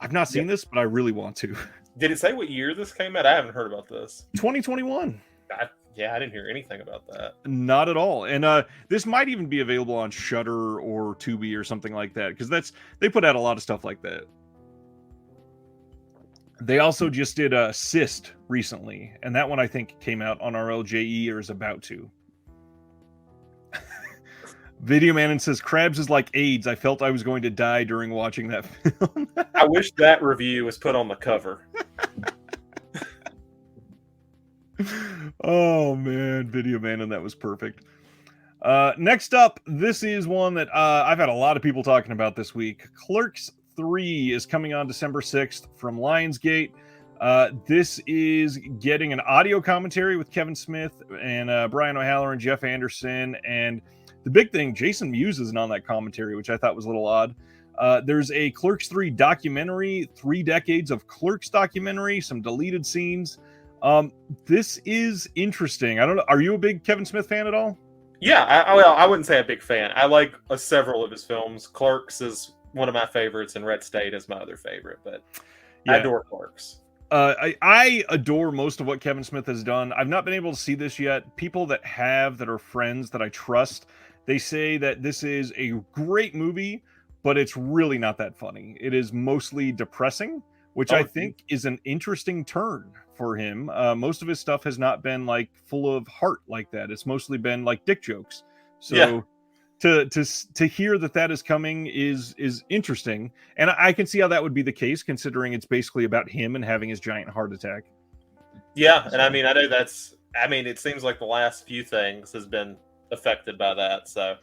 I've not seen this, but I really want to. Did it say what year this came out? I haven't heard about this. 2021. I didn't hear anything about that. Not at all. And this might even be available on Shudder or Tubi or something like that, because they put out a lot of stuff like that. They also just did Cyst recently, and that one I think came out on RLJE or is about to. Video Man says Crabs is like AIDS. I felt I was going to die during watching that film. I wish that review was put on the cover. Oh man, Video Man, and that was perfect. Next up, this is one that I've had a lot of people talking about this week. Clerks 3 is coming on December 6th from Lionsgate. This is getting an audio commentary with Kevin Smith and Brian O'Halloran, Jeff Anderson, and the big thing, Jason Mewes isn't on that commentary, which I thought was a little odd. There's a Clerks 3 documentary, 3 decades of Clerks documentary, some deleted scenes. This is interesting. I don't know. Are you a big Kevin Smith fan at all? Yeah, I wouldn't say a big fan. I like several of his films. Clerks is one of my favorites, and Red State is my other favorite. But yeah. I adore Clerks. I adore most of what Kevin Smith has done. I've not been able to see this yet. People that are friends that I trust, They say that this is a great movie, but it's really not that funny. It is mostly depressing, which I think is an interesting turn for him. Most of his stuff has not been like full of heart like that. It's mostly been like dick jokes. So to hear that is coming is interesting, and I can see how that would be the case, considering it's basically about him and having his giant heart attack. Yeah, and I mean, I know that's. I mean, it seems like the last few things has been affected by that. So,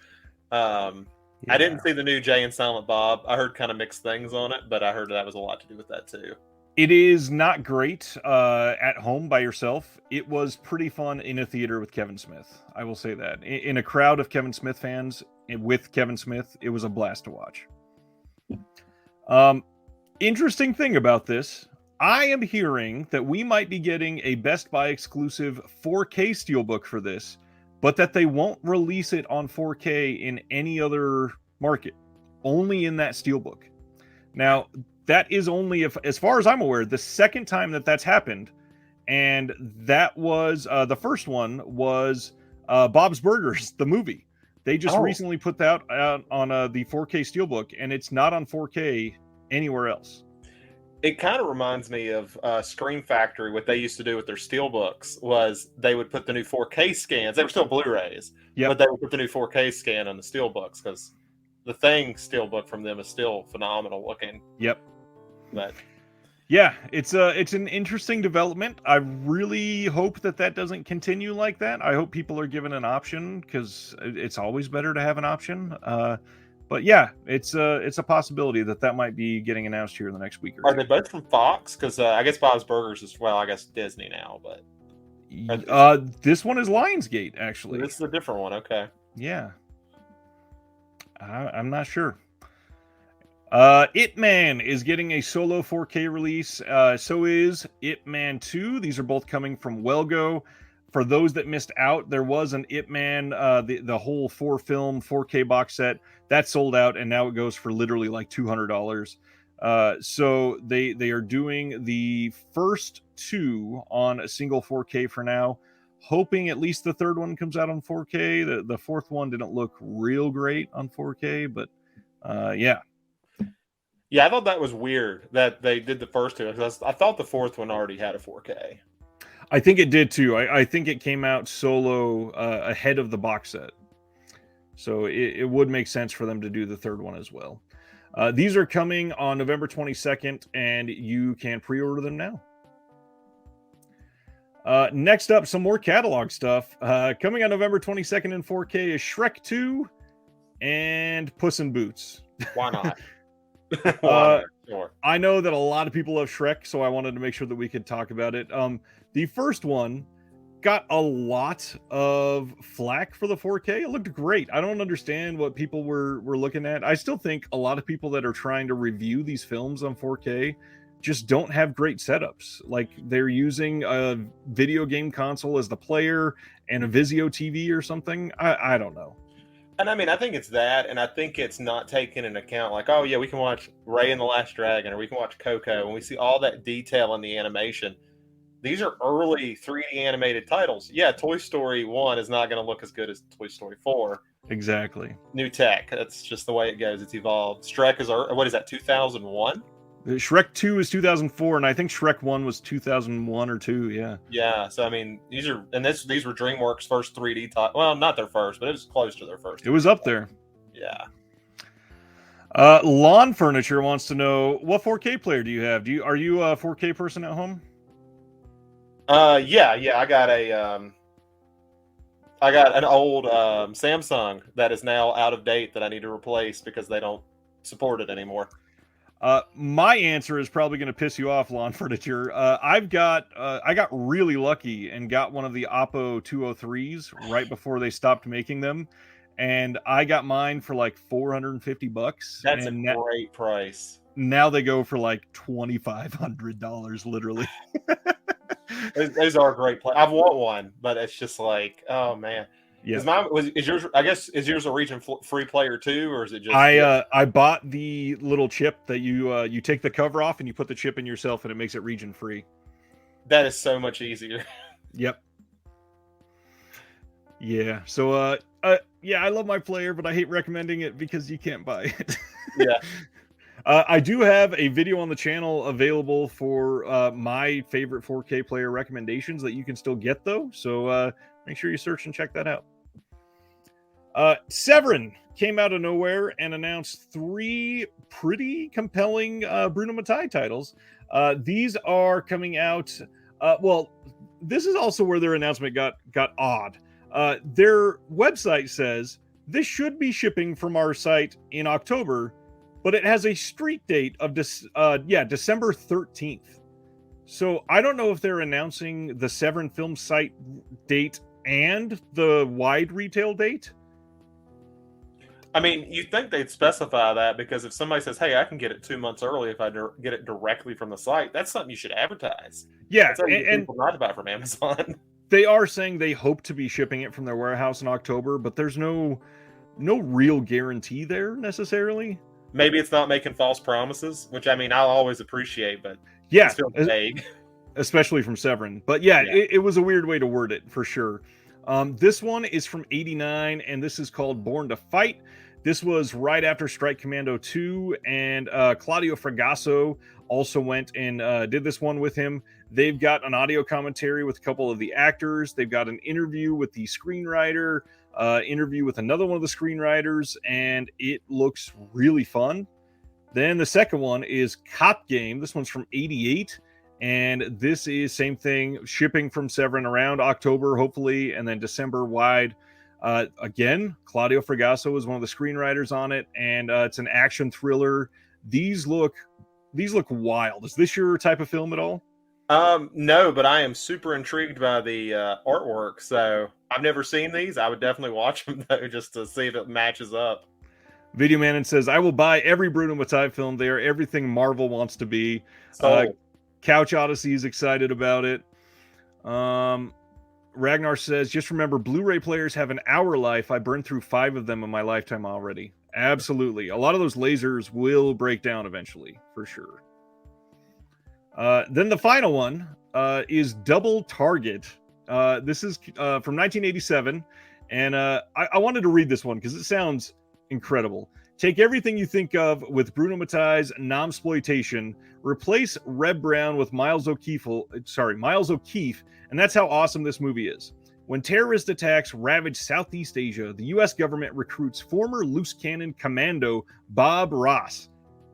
I didn't see the new Jay and Silent Bob. I heard kind of mixed things on it, but I heard that was a lot to do with that too. It is not great at home by yourself. It was pretty fun in a theater with Kevin Smith. I will say that. In a crowd of Kevin Smith fans with Kevin Smith, it was a blast to watch. Interesting thing about this, I am hearing that we might be getting a Best Buy exclusive 4K Steelbook for this, but that they won't release it on 4K in any other market, only in that Steelbook. Now, that is only, as far as I'm aware, the second time that's happened, and that was the first one was Bob's Burgers, the movie. They just recently put that out on the 4K Steelbook, and it's not on 4K anywhere else. It kind of reminds me of Scream Factory. What they used to do with their Steelbooks was they would put the new 4K scans. They were still Blu-rays, but they would put the new 4K scan on the Steelbooks because the Thing Steelbook from them is still phenomenal looking. Yep. But yeah, it's an interesting development. I really hope that doesn't continue like that. I hope people are given an option, because it's always better to have an option. But yeah, it's a possibility that might be getting announced here in the next week or two. Are they both from Fox? Because I guess Bob's Burgers is, well, I guess Disney now, but this one is Lionsgate, actually. This is a different one. Okay. Yeah. I'm not sure. Ip Man is getting a solo 4K release. So is Ip Man 2. These are both coming from Welgo. For those that missed out, there was an Ip Man, the whole 4-film 4K box set that sold out, and now it goes for literally like $200. So they are doing the first two on a single 4K for now, hoping at least the third one comes out on 4K. The fourth one didn't look real great on 4K, but yeah. Yeah, I thought that was weird that they did the first two. I thought the fourth one already had a 4K. I think it did too. I think it came out solo ahead of the box set. So it would make sense for them to do the third one as well. These are coming on November 22nd, and you can pre-order them now. Next up, some more catalog stuff. Coming on November 22nd in 4K is Shrek 2 and Puss in Boots. Why not? Sure. I know that a lot of people love Shrek, so I wanted to make sure that we could talk about it. The first one got a lot of flack for the 4K. It looked great. I don't understand what people were looking at. I still think a lot of people that are trying to review these films on 4K just don't have great setups. Like, they're using a video game console as the player and a Vizio TV or something. I don't know. And I mean, I think it's that, and I think it's not taking into account, like, oh yeah, we can watch Ray and the Last Dragon, or we can watch Coco, and we see all that detail in the animation. These are early 3D animated titles. Yeah, Toy Story 1 is not going to look as good as Toy Story 4. Exactly. New tech. That's just the way it goes. It's evolved. Shrek is, what is that, 2001? Shrek 2 is 2004, and I think Shrek 1 was 2001 or 2, yeah. Yeah, so I mean, these were DreamWorks' first 3D title. Well, not their first, but it was close to their first. It was up there. Yeah. Lawn Furniture wants to know, what 4K player do you have? Are you a 4K person at home? Yeah, I got an old Samsung that is now out of date that I need to replace because they don't support it anymore. My answer is probably going to piss you off, Lawn Furniture. I got really lucky and got one of the Oppo 203s right before they stopped making them, and I got mine for like $450. That's a great price. Now they go for like $2,500, literally. Those are a great play. I've want one, but it's just like, oh man. Yeah. Is yours a region free player too, or is it just? I bought the little chip that you take the cover off and you put the chip in yourself, and it makes it region free. That is so much easier. Yep. Yeah. So yeah, I love my player, but I hate recommending it because you can't buy it. Yeah. I do have a video on the channel available for my favorite 4K player recommendations that you can still get, though. So make sure you search and check that out. Severin came out of nowhere and announced 3 pretty compelling Bruno Mattei titles. These are coming out. Well, this is also where their announcement got odd. Their website says this should be shipping from our site in October, but it has a street date of December 13th. So I don't know if they're announcing the Severin Film site date and the wide retail date. I mean, you'd think they'd specify that, because if somebody says, hey, I can get it 2 months early if I get it directly from the site, that's something you should advertise. Yeah, that's how you get people not to buy from Amazon. They are saying they hope to be shipping it from their warehouse in October, but there's no real guarantee there necessarily. Maybe it's not making false promises, which, I mean, I'll always appreciate, but yeah, it's still vague. Especially from Severin. But yeah. It was a weird way to word it, for sure. This one is from 89, and this is called Born to Fight. This was right after Strike Commando 2, and Claudio Fragasso also went and did this one with him. They've got an audio commentary with a couple of the actors. They've got an interview with the screenwriter, interview with another one of the screenwriters, and it looks really fun. Then the second one is Cop Game. This one's from 88, and this is same thing, shipping from Severin around October, hopefully, and then December wide. Again, Claudio Fragasso is one of the screenwriters on it, and it's an action thriller. These look wild. Is this your type of film at all? No, but I am super intrigued by the artwork. So I've never seen these. I would definitely watch them though, just to see if it matches up. Video Man says, I will buy every Bruno Mattei film. They are everything Marvel wants to be. Couch Odyssey is excited about it. Ragnar says, just remember, Blu-ray players have an hour life. I burned through 5 of them in my lifetime already. Absolutely. A lot of those lasers will break down eventually, for sure. Then the final one is Double Target. This is from 1987. And I wanted to read this one because it sounds incredible. Take everything you think of with Bruno Mattei's Nomsploitation, replace Reb Brown with Miles O'Keefe, and that's how awesome this movie is. When terrorist attacks ravage Southeast Asia, the U.S. government recruits former loose cannon commando Bob Ross,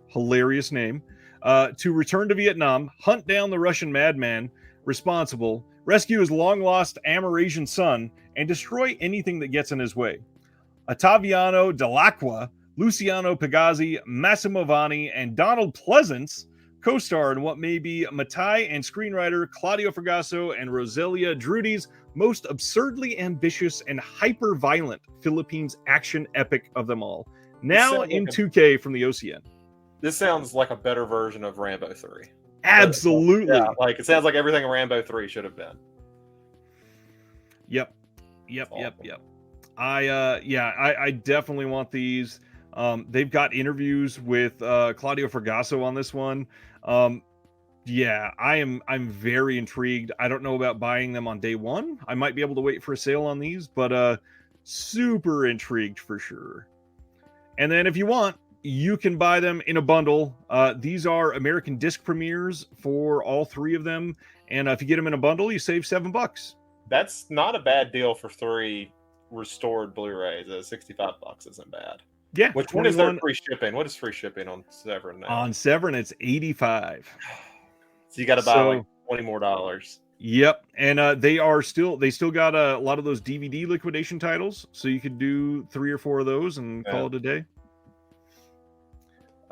hilarious name, to return to Vietnam, hunt down the Russian madman responsible, rescue his long-lost Amerasian son, and destroy anything that gets in his way. Ottaviano Dell'Acqua, Luciano Pagazzi, Massimo Vanni, and Donald Pleasance co-star in what may be Mattei and screenwriter Claudio Fragasso and Roselia Drudy's most absurdly ambitious and hyper-violent Philippines action epic of them all. Now in 2K from the OCN. This sounds like a better version of Rambo 3. Absolutely. Yeah, like it sounds like everything Rambo 3 should have been. Yep. I definitely want these. They've got interviews with Claudio Fragasso on this one. I'm very intrigued. I don't know about buying them on day one. I might be able to wait for a sale on these, but super intrigued for sure. And then if you want, you can buy them in a bundle. These are American disc premieres for all 3 of them, and if you get them in a bundle, you save $7. That's not a bad deal for 3 restored Blu-rays. $65 isn't bad. Yeah. Which one is their free shipping? What is free shipping on Severin now? On Severin, it's $85. So you got to buy like $20 more. Yep, and they still got a lot of those DVD liquidation titles, so you could do 3 or 4 of those and call it a day.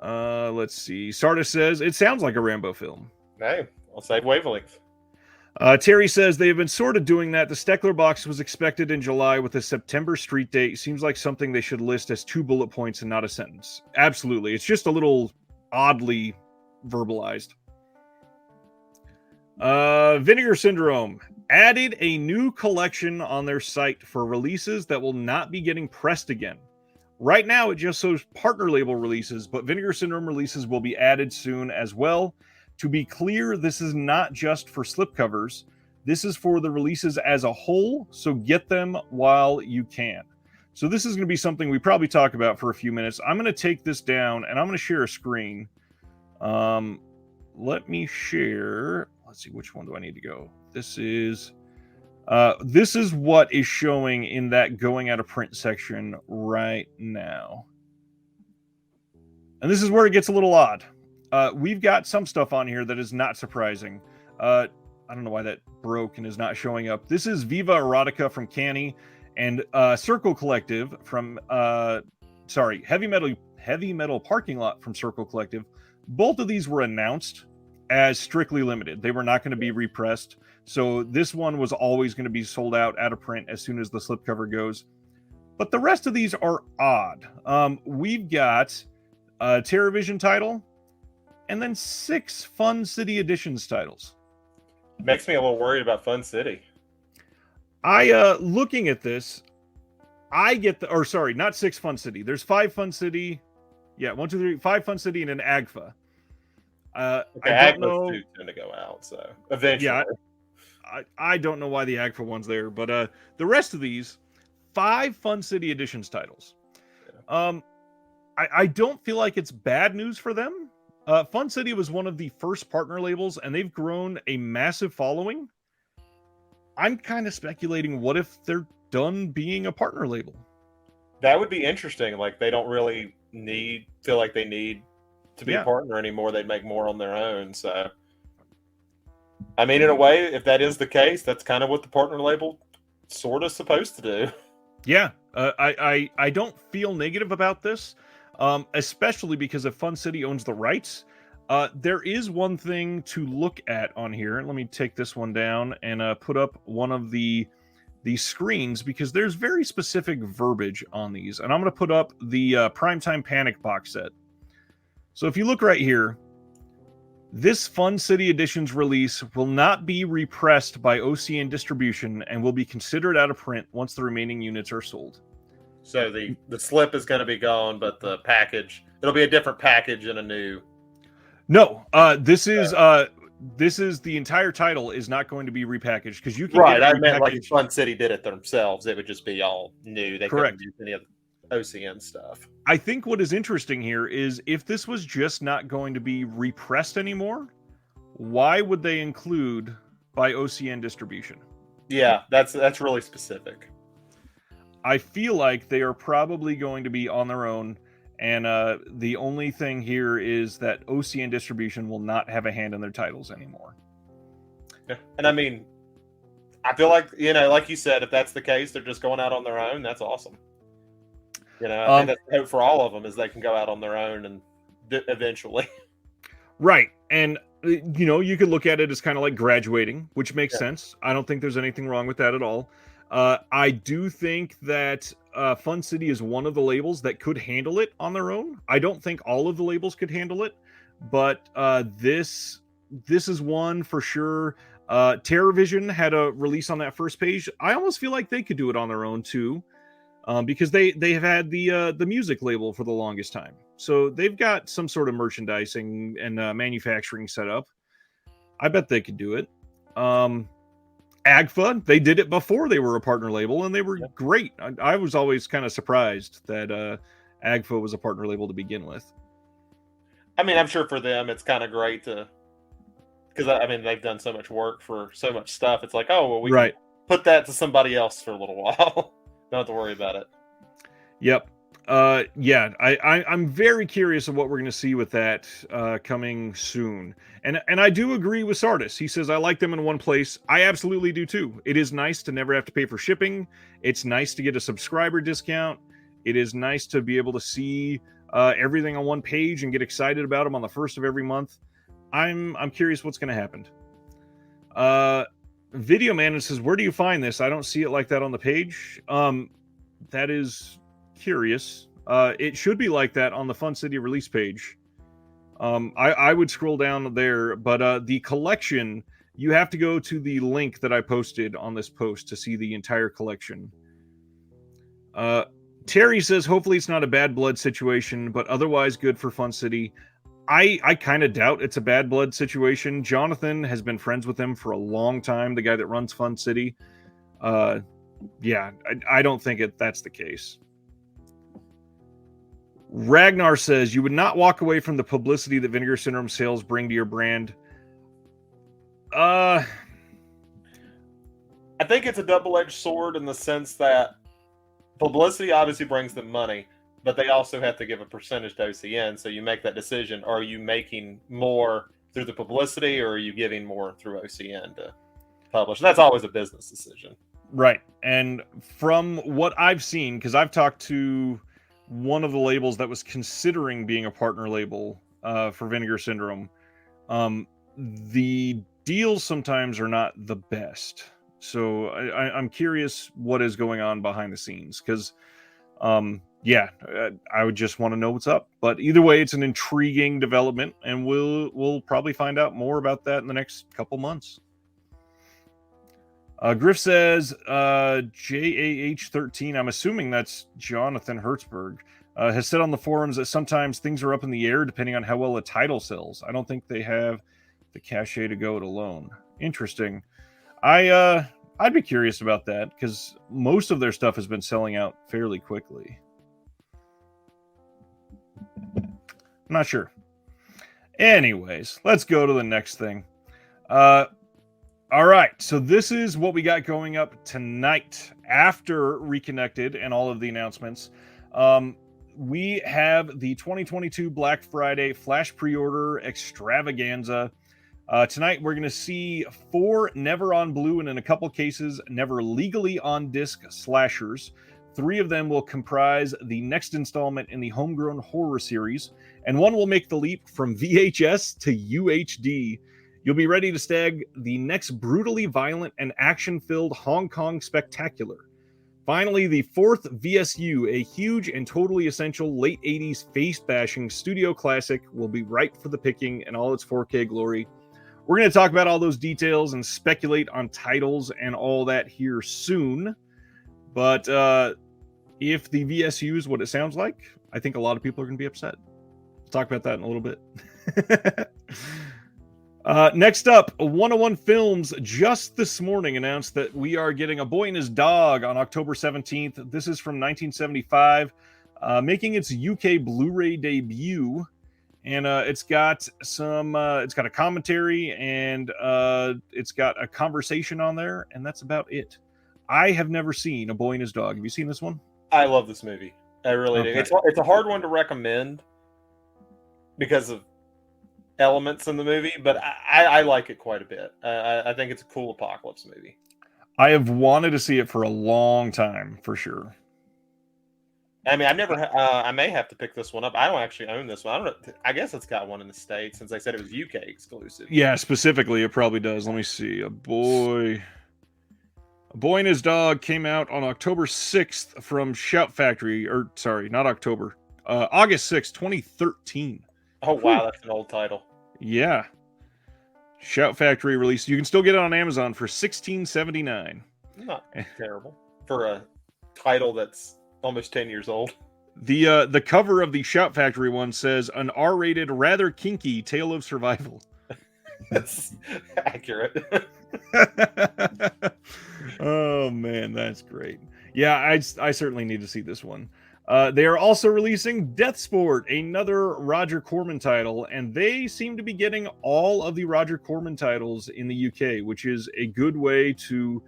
Let's see. Sardis says it sounds like a Rambo film. Hey, I'll save wavelength. Terry says they have been sort of doing that. The Steckler box was expected in July with a September street date. Seems like something they should list as 2 bullet points and not a sentence. Absolutely. It's just a little oddly verbalized. Vinegar Syndrome added a new collection on their site for releases that will not be getting pressed again. Right now, it just shows partner label releases, but Vinegar Syndrome releases will be added soon as well. To be clear, this is not just for slipcovers. This is for the releases as a whole, so get them while you can. So this is going to be something we probably talk about for a few minutes. I'm going to take this down and I'm going to share a screen. Let me share. Let's see, which one do I need to go? This is what is showing in that going out of print section right now. And this is where it gets a little odd. We've got some stuff on here that is not surprising. I don't know why that broke and is not showing up. This is Viva Erotica from Canny and Circle Collective from Heavy Metal Parking Lot from Circle Collective. Both of these were announced as strictly limited. They were not going to be repressed. So this one was always going to be sold out of print as soon as the slipcover goes. But the rest of these are odd. We've got a TerraVision title and then 6 Fun City Editions titles. Makes me a little worried about Fun City. Looking at this, I get not 6 Fun City. There's 5 Fun City. Yeah, 1, 2, 3, 5 Fun City and an AGFA. I don't know. Do tend to go out, so eventually. Yeah, I don't know why the AGFA one's there, but the rest of these 5 Fun City Editions titles. Yeah. I don't feel like it's bad news for them. Fun City was one of the first partner labels, and they've grown a massive following. I'm kind of speculating, what if they're done being a partner label? That would be interesting. Like, they don't really feel like they need to be a partner anymore. They'd make more on their own. So, I mean, in a way, if that is the case, that's kind of what the partner label sort of supposed to do. Yeah, I don't feel negative about this, especially because if Fun City owns the rights. There is one thing to look at on here. Let me take this one down and put up one of the screens, because there's very specific verbiage on these. And I'm going to put up the Primetime Panic box set. So if you look right here, this Fun City Editions release will not be repressed by OCN distribution and will be considered out of print once the remaining units are sold. So the slip is going to be gone, but the package, it'll be a different package and a new. No, this is the entire title is not going to be repackaged, because you can I meant like Fun City did it themselves. It would just be all new. They couldn't use any of the OCN stuff. I think what is interesting here is, if this was just not going to be repressed anymore, why would they include by OCN distribution? Yeah, that's really specific. I feel like they are probably going to be on their own. And the only thing here is that OCN distribution will not have a hand in their titles anymore. Yeah. And I mean, I feel like, like you said, if that's the case, they're just going out on their own. That's awesome. I think that's the hope for all of them, is they can go out on their own and eventually. Right. And, you could look at it as kind of like graduating, which makes sense. I don't think there's anything wrong with that at all. I do think that Fun City is one of the labels that could handle it on their own. I don't think all of the labels could handle it, but this is one for sure. TerraVision had a release on that first page. I almost feel like they could do it on their own too, because they have had the music label for the longest time. So they've got some sort of merchandising and manufacturing set up. I bet they could do it. AGFA, they did it before they were a partner label, and they were great. I was always kind of surprised that AGFA was a partner label to begin with. I mean, I'm sure for them it's kind of great because I mean, they've done so much work for so much stuff. It's like, oh, well, we can put that to somebody else for a little while. Don't have to worry about it. Yep. I'm very curious of what we're going to see with that coming soon. And I do agree with Sardis. He says, I like them in one place. I absolutely do too. It is nice to never have to pay for shipping. It's nice to get a subscriber discount. It is nice to be able to see everything on one page and get excited about them on the first of every month. I'm curious what's going to happen. Video Man says, where do you find this? I don't see it like that on the page. That is curious. It should be like that on the Fun City release page. I would scroll down there, but the collection, you have to go to the link that I posted on this post to see the entire collection. Terry says, hopefully it's not a bad blood situation, but otherwise good for Fun City. I kind of doubt it's a bad blood situation. Jonathan has been friends with him for a long time, the guy that runs Fun City. I don't think that's the case. Ragnar says, you would not walk away from the publicity that Vinegar Syndrome sales bring to your brand. I think it's a double-edged sword in the sense that publicity obviously brings them money, but they also have to give a percentage to OCN. So you make that decision. Are you making more through the publicity, or are you giving more through OCN to publish? That's always a business decision. Right. And from what I've seen, because I've talked to one of the labels that was considering being a partner label for Vinegar Syndrome, the deals sometimes are not the best. So I'm curious what is going on behind the scenes, because I would just want to know what's up. But either way, it's an intriguing development, and we'll probably find out more about that in the next couple months. Griff says JAH13, I'm assuming that's Jonathan Hertzberg, has said on the forums that sometimes things are up in the air depending on how well a title sells. I don't think they have the cachet to go it alone. Interesting. I'd be curious about that, because most of their stuff has been selling out fairly quickly. I'm not sure. Anyways, let's go to the next thing. All right, so this is what we got going up tonight after Reconnected and all of the announcements. We have the 2022 Black Friday Flash Pre-Order Extravaganza. Tonight, we're going to see 4 Never on Blue and in a couple cases, Never Legally on Disc slashers. 3 of them will comprise the next installment in the Homegrown Horror series, and 1 will make the leap from VHS to UHD. You'll be ready to stag the next brutally violent and action-filled Hong Kong spectacular. Finally, the 4th VSU, a huge and totally essential late 80s face-bashing studio classic, will be ripe for the picking in all its 4K glory. We're going to talk about all those details and speculate on titles and all that here soon. But if the VSU is what it sounds like, I think a lot of people are going to be upset. We'll talk about that in a little bit. Next up, 101 Films just this morning announced that we are getting A Boy and His Dog on October 17th. This is from 1975, making its UK Blu-ray debut. And it's got a commentary, and it's got a conversation on there, and that's about it. I have never seen A Boy and His Dog. Have you seen this one? I love this movie. I really do. It's a hard one to recommend because of elements in the movie, but I like it quite a bit. I think it's a cool apocalypse movie. I have wanted to see it for a long time, for sure. I mean, I may have to pick this one up. I don't actually own this one. I don't know. I guess it's got one in the States, since they said it was UK exclusive. Yeah, specifically, it probably does. Let me see. A Boy and His Dog came out on October 6th from Shout Factory. Or, sorry, not October. August 6th, 2013. Oh, wow. That's an old title. Yeah. Shout Factory released. You can still get it on Amazon for $16.79. Not terrible for a title that's almost 10 years old. The cover of the Shout Factory one says, an R-rated, rather kinky tale of survival. That's accurate. Oh, man, that's great. Yeah, I certainly need to see this one. They are also releasing Death Sport, another Roger Corman title, and they seem to be getting all of the Roger Corman titles in the UK, which is a good way to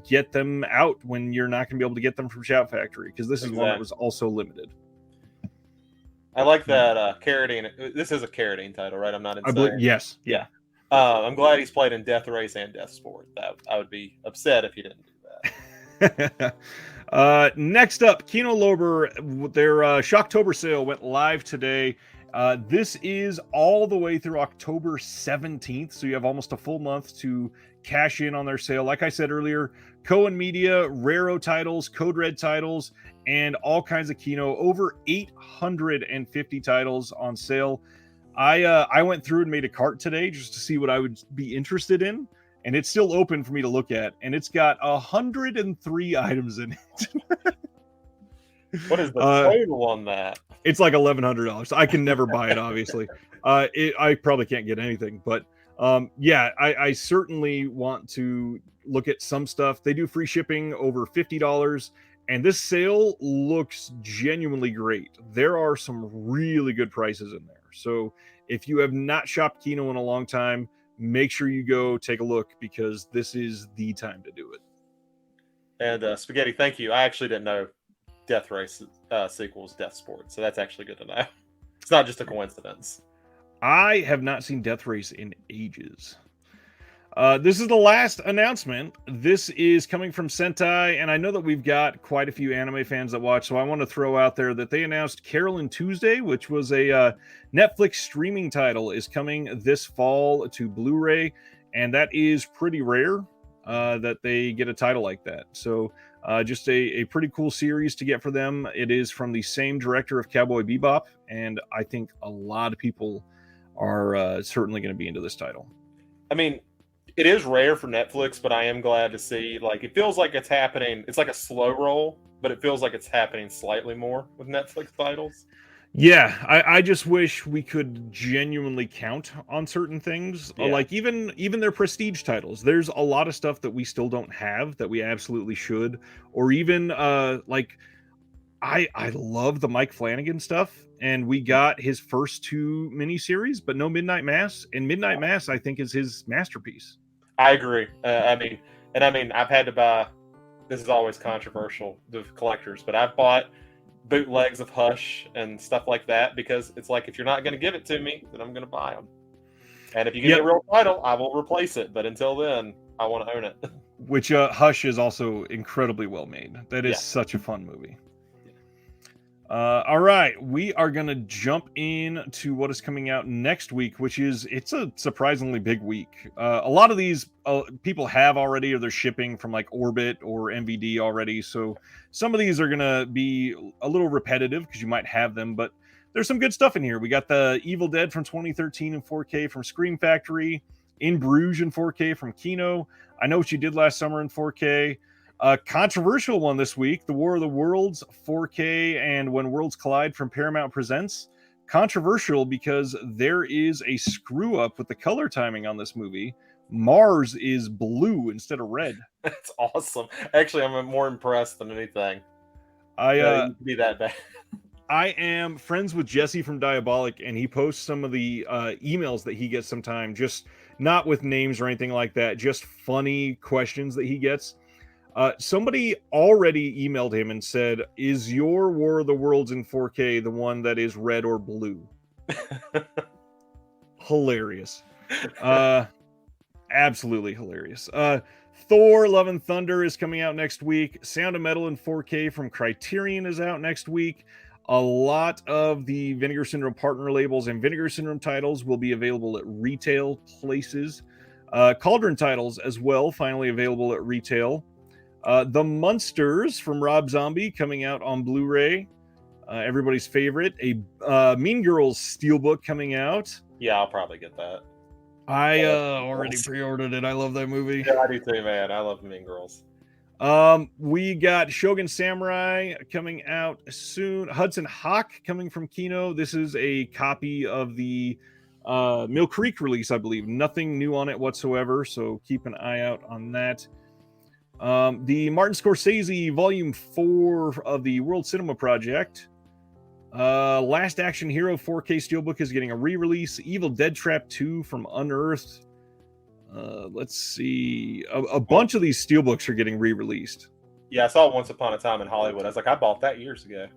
get them out when you're not going to be able to get them from Shout Factory, because this is one that was also limited. I like that Carradine. This is a Carradine title, right? I'm not insane. Yes. Yeah. I'm glad he's played in Death Race and Death Sport. I would be upset if he didn't do that. Next up, Kino Lorber, their Shocktober sale went live today. This is all the way through October 17th, so you have almost a full month to cash in on their sale. Like I said earlier, Cohen Media, Raro titles, Code Red titles, and all kinds of Kino. Over 850 titles on sale. I went through and made a cart today just to see what I would be interested in, and it's still open for me to look at, and it's got 103 items in it. What is the total on that? It's like $1,100. I can never buy it, obviously. I probably can't get anything, but I certainly want to look at some stuff. They do free shipping over $50, And this sale looks genuinely great. There are some really good prices in there. So if you have not shopped Kino in a long time, make sure you go take a look, because this is the time to do it. And Spaghetti, thank you. I actually didn't know Death Race sequels Death Sport, so that's actually good to know. It's not just a coincidence. I have not seen Death Race in ages. This is the last announcement. This is coming from Sentai, and I know that we've got quite a few anime fans that watch, so I want to throw out there that they announced Carolyn Tuesday, which was a Netflix streaming title, is coming this fall to Blu-ray, and that is pretty rare that they get a title like that. So just a pretty cool series to get for them. It is from the same director of Cowboy Bebop, and I think a lot of people are certainly going to be into this title. I mean, it is rare for Netflix, but I am glad to see, like, it feels like it's happening. It's like a slow roll, but it feels like it's happening slightly more with Netflix titles. Yeah, I just wish we could genuinely count on certain things. Yeah. Like even their prestige titles. There's a lot of stuff that we still don't have that we absolutely should. Or even like I love the Mike Flanagan stuff, and we got his first 2 miniseries, but no Midnight Mass. And Midnight Mass, I think, is his masterpiece. I agree. I mean, I've had to buy. This is always controversial to collectors, but I've bought bootlegs of Hush and stuff like that, because it's like, if you're not going to give it to me, then I'm going to buy them. And if you get a real title, I will replace it. But until then, I want to own it. Which Hush is also incredibly well made. That is such a fun movie. All right, we are going to jump into what is coming out next week, which is, it's a surprisingly big week. A lot of these people have already, or they're shipping from like Orbit or MVD already. So some of these are going to be a little repetitive because you might have them, but there's some good stuff in here. We got the Evil Dead from 2013 in 4K from Scream Factory, In Bruges in 4K from Kino, I Know What You Did Last Summer in 4K. A controversial one this week, The War of the Worlds 4K and When Worlds Collide from Paramount Presents. Controversial because there is a screw up with the color timing on this movie. Mars is blue instead of red. That's awesome. Actually, I'm more impressed than anything. It be that bad. I am friends with Jesse from Diabolic, and he posts some of the emails that he gets sometime, just not with names or anything like that, just funny questions that he gets. Somebody already emailed him and said, is your War of the Worlds in 4K the one that is red or blue? Hilarious. Absolutely hilarious. Thor Love and Thunder is coming out next week. Sound of Metal in 4K from Criterion is out next week. A lot of the Vinegar Syndrome partner labels and Vinegar Syndrome titles will be available at retail places. Cauldron titles as well, finally available at retail. The Munsters from Rob Zombie coming out on Blu-ray. Everybody's favorite. A Mean Girls Steelbook coming out. Yeah, I'll probably get that. I already pre-ordered it. I love that movie. Yeah, I do too, man. I love Mean Girls. We got Shogun Samurai coming out soon. Hudson Hawk coming from Kino. This is a copy of the Mill Creek release, I believe. Nothing new on it whatsoever, so keep an eye out on that. The Martin Scorsese Volume 4 of the World Cinema Project. Last Action Hero 4K Steelbook is getting a re-release. Evil Dead Trap 2 from Unearthed. Let's see. A bunch of these Steelbooks are getting re-released. Yeah, I saw Once Upon a Time in Hollywood. I was like, I bought that years ago.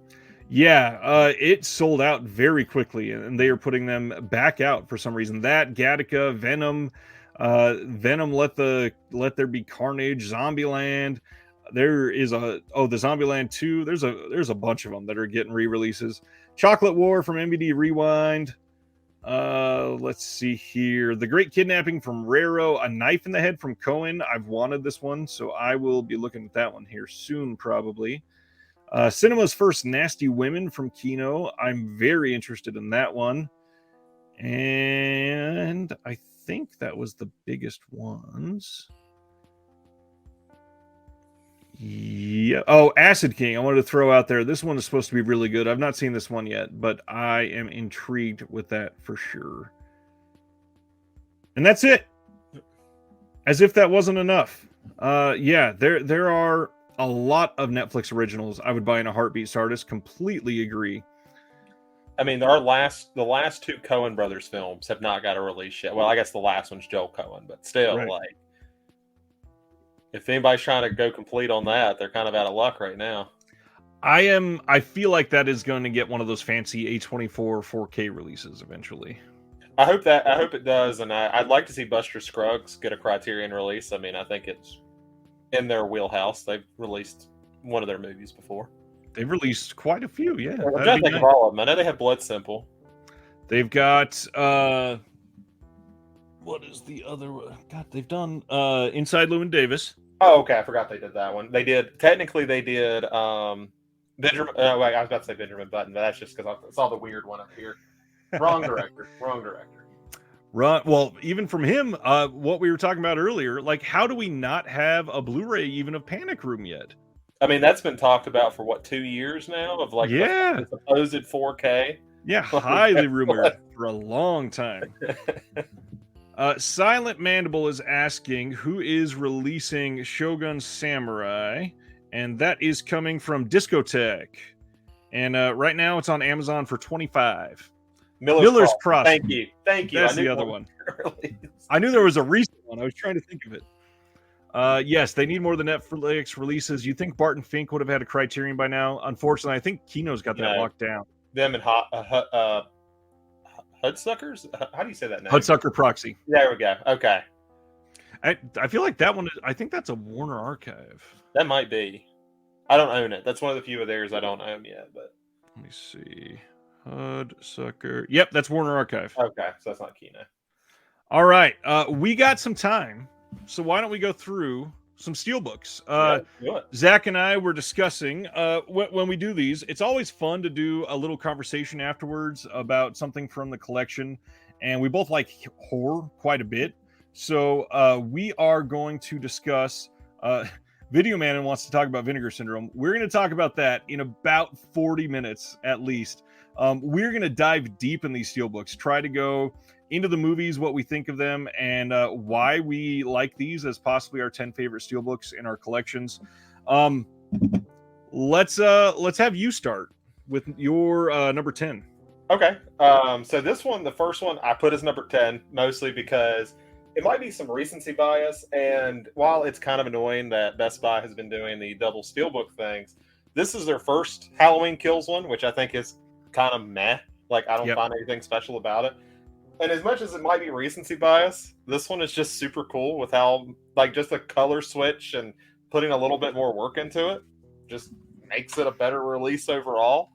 Yeah, it sold out very quickly, and they are putting them back out for some reason. That, Gattaca, Venom... Venom, Let There Be Carnage, Zombieland. There is the Zombieland 2. There's a bunch of them that are getting re-releases. Chocolate War from MVD Rewind. Let's see here. The Great Kidnapping from Raro. A Knife in the Head from Cohen. I've wanted this one, so I will be looking at that one here soon, probably. Cinema's First Nasty Women from Kino. I'm very interested in that one. And I think that was the biggest ones. Yeah. Oh, Acid King. I wanted to throw out there. This one is supposed to be really good. I've not seen this one yet, but I am intrigued with that for sure. And that's it. As if that wasn't enough. Yeah, there are a lot of Netflix originals I would buy in a heartbeat. Sardis, completely agree. I mean, the last two Coen brothers films have not got a release yet. Well, I guess the last one's Joel Coen, but still, Right. like, if anybody's trying to go complete on that, they're kind of out of luck right now. I feel like that is going to get one of those fancy A24 4K releases eventually. I hope it does, and I'd like to see Buster Scruggs get a Criterion release. I mean, I think it's in their wheelhouse. They've released one of their movies before. They've released quite a few, yeah. I'm trying to think of all of them. I know they have Blood Simple. They've got what is the other one? God, they've done Inside Llewyn Davis. Oh, okay. I forgot they did that one. They did Benjamin. Wait, I was about to say Benjamin Button, but that's just because I saw the weird one up here. Wrong director. Right. Well, even from him, what we were talking about earlier, like, how do we not have a Blu-ray even of Panic Room yet? I mean, that's been talked about for what, 2 years now, of like the supposed 4K. Yeah, highly rumored for a long time. Silent Mandible is asking who is releasing Shogun Samurai, and that is coming from Discotheque. And right now it's on Amazon for $25. Miller's Crossing. Thank you. That's the other one. I knew there was a recent one. I was trying to think of it. Yes, they need more than Netflix releases. You think Barton Fink would have had a Criterion by now? Unfortunately, I think Kino's got that locked down. Them and Hudsuckers? How do you say that name? Hudsucker Proxy. There we go. Okay. I feel like that one, I think that's a Warner Archive. That might be. I don't own it. That's one of the few of theirs I don't own yet. But let me see. Hudsucker. Yep, that's Warner Archive. Okay, so that's not Kino. All right. We got some time, so why don't we go through some Steelbooks? Zach and I were discussing when we do these, it's always fun to do a little conversation afterwards about something from the collection, and we both like horror quite a bit. So we are going to discuss Video Man wants to talk about Vinegar Syndrome. We're going to talk about that in about 40 minutes at least. We're going to dive deep in these Steelbooks, try to go into the movies, what we think of them, and why we like these as possibly our 10 favorite Steelbooks in our collections. Let's have you start with your number 10. Okay. So this one, the first one, I put as number 10, mostly because it might be some recency bias, and while it's kind of annoying that Best Buy has been doing the double Steelbook things, this is their first Halloween Kills one, which I think is kind of meh. Like, I don't find anything special about it. And as much as it might be recency bias, this one is just super cool with how, like, just the color switch and putting a little bit more work into it just makes it a better release overall.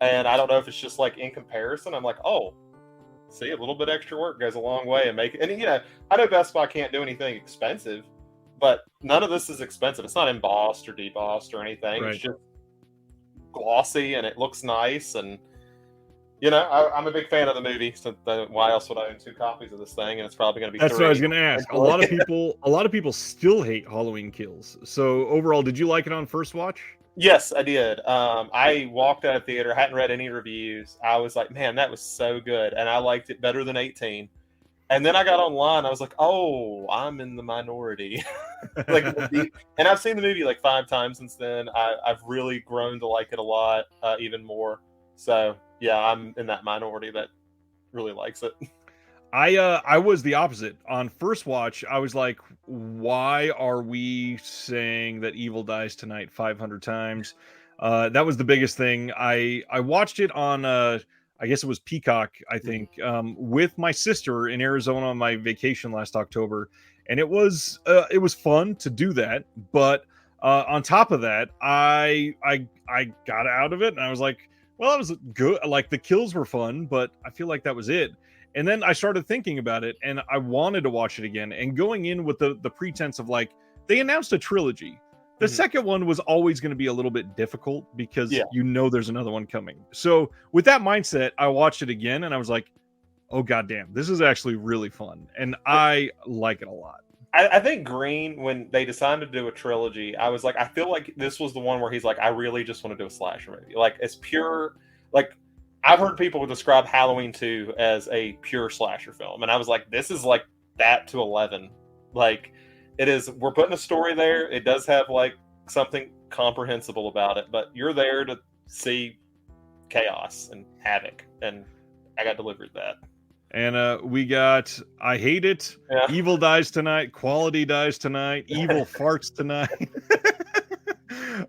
And I don't know if it's just, like, in comparison, I'm like, oh, see, a little bit extra work goes a long way and make it. And, you know, I know Best Buy can't do anything expensive, but none of this is expensive. It's not embossed or debossed or anything. Right. It's just glossy and it looks nice. And, you know, I'm a big fan of the movie. So why else would I own 2 copies of this thing? And it's probably going to be. That's 3. what I was going to ask. A lot of people still hate Halloween Kills. So overall, did you like it on first watch? Yes, I did. I walked out of theater, hadn't read any reviews. I was like, man, that was so good. And I liked it better than 18. And then I got online. I was like, oh, I'm in the minority. And I've seen the movie like 5 times since then. I've really grown to like it a lot, even more. So, yeah, I'm in that minority that really likes it. I was the opposite. On first watch, I was like, why are we saying that evil dies tonight 500 times? That was the biggest thing. I watched it on, I guess it was Peacock, I think, with my sister in Arizona on my vacation last October. And it was fun to do that. But on top of that, I got out of it and I was like, well, that was good. Like, the kills were fun, but I feel like that was it. And then I started thinking about it, and I wanted to watch it again. And going in with the pretense of, like, they announced a trilogy. The second one was always going to be a little bit difficult because you know there's another one coming. So with that mindset, I watched it again, and I was like, oh, goddamn, this is actually really fun. And I like it a lot. I think Green, when they decided to do a trilogy, I was like, I feel like this was the one where he's like, I really just want to do a slasher movie. Like, it's pure, like, I've heard people describe Halloween 2 as a pure slasher film. And I was like, this is like that to 11. Like, it is, we're putting a story there. It does have, like, something comprehensible about it, but you're there to see chaos and havoc, and I got delivered that. And we got I hate it. Yeah. Evil dies tonight. Quality dies tonight. Evil farts tonight.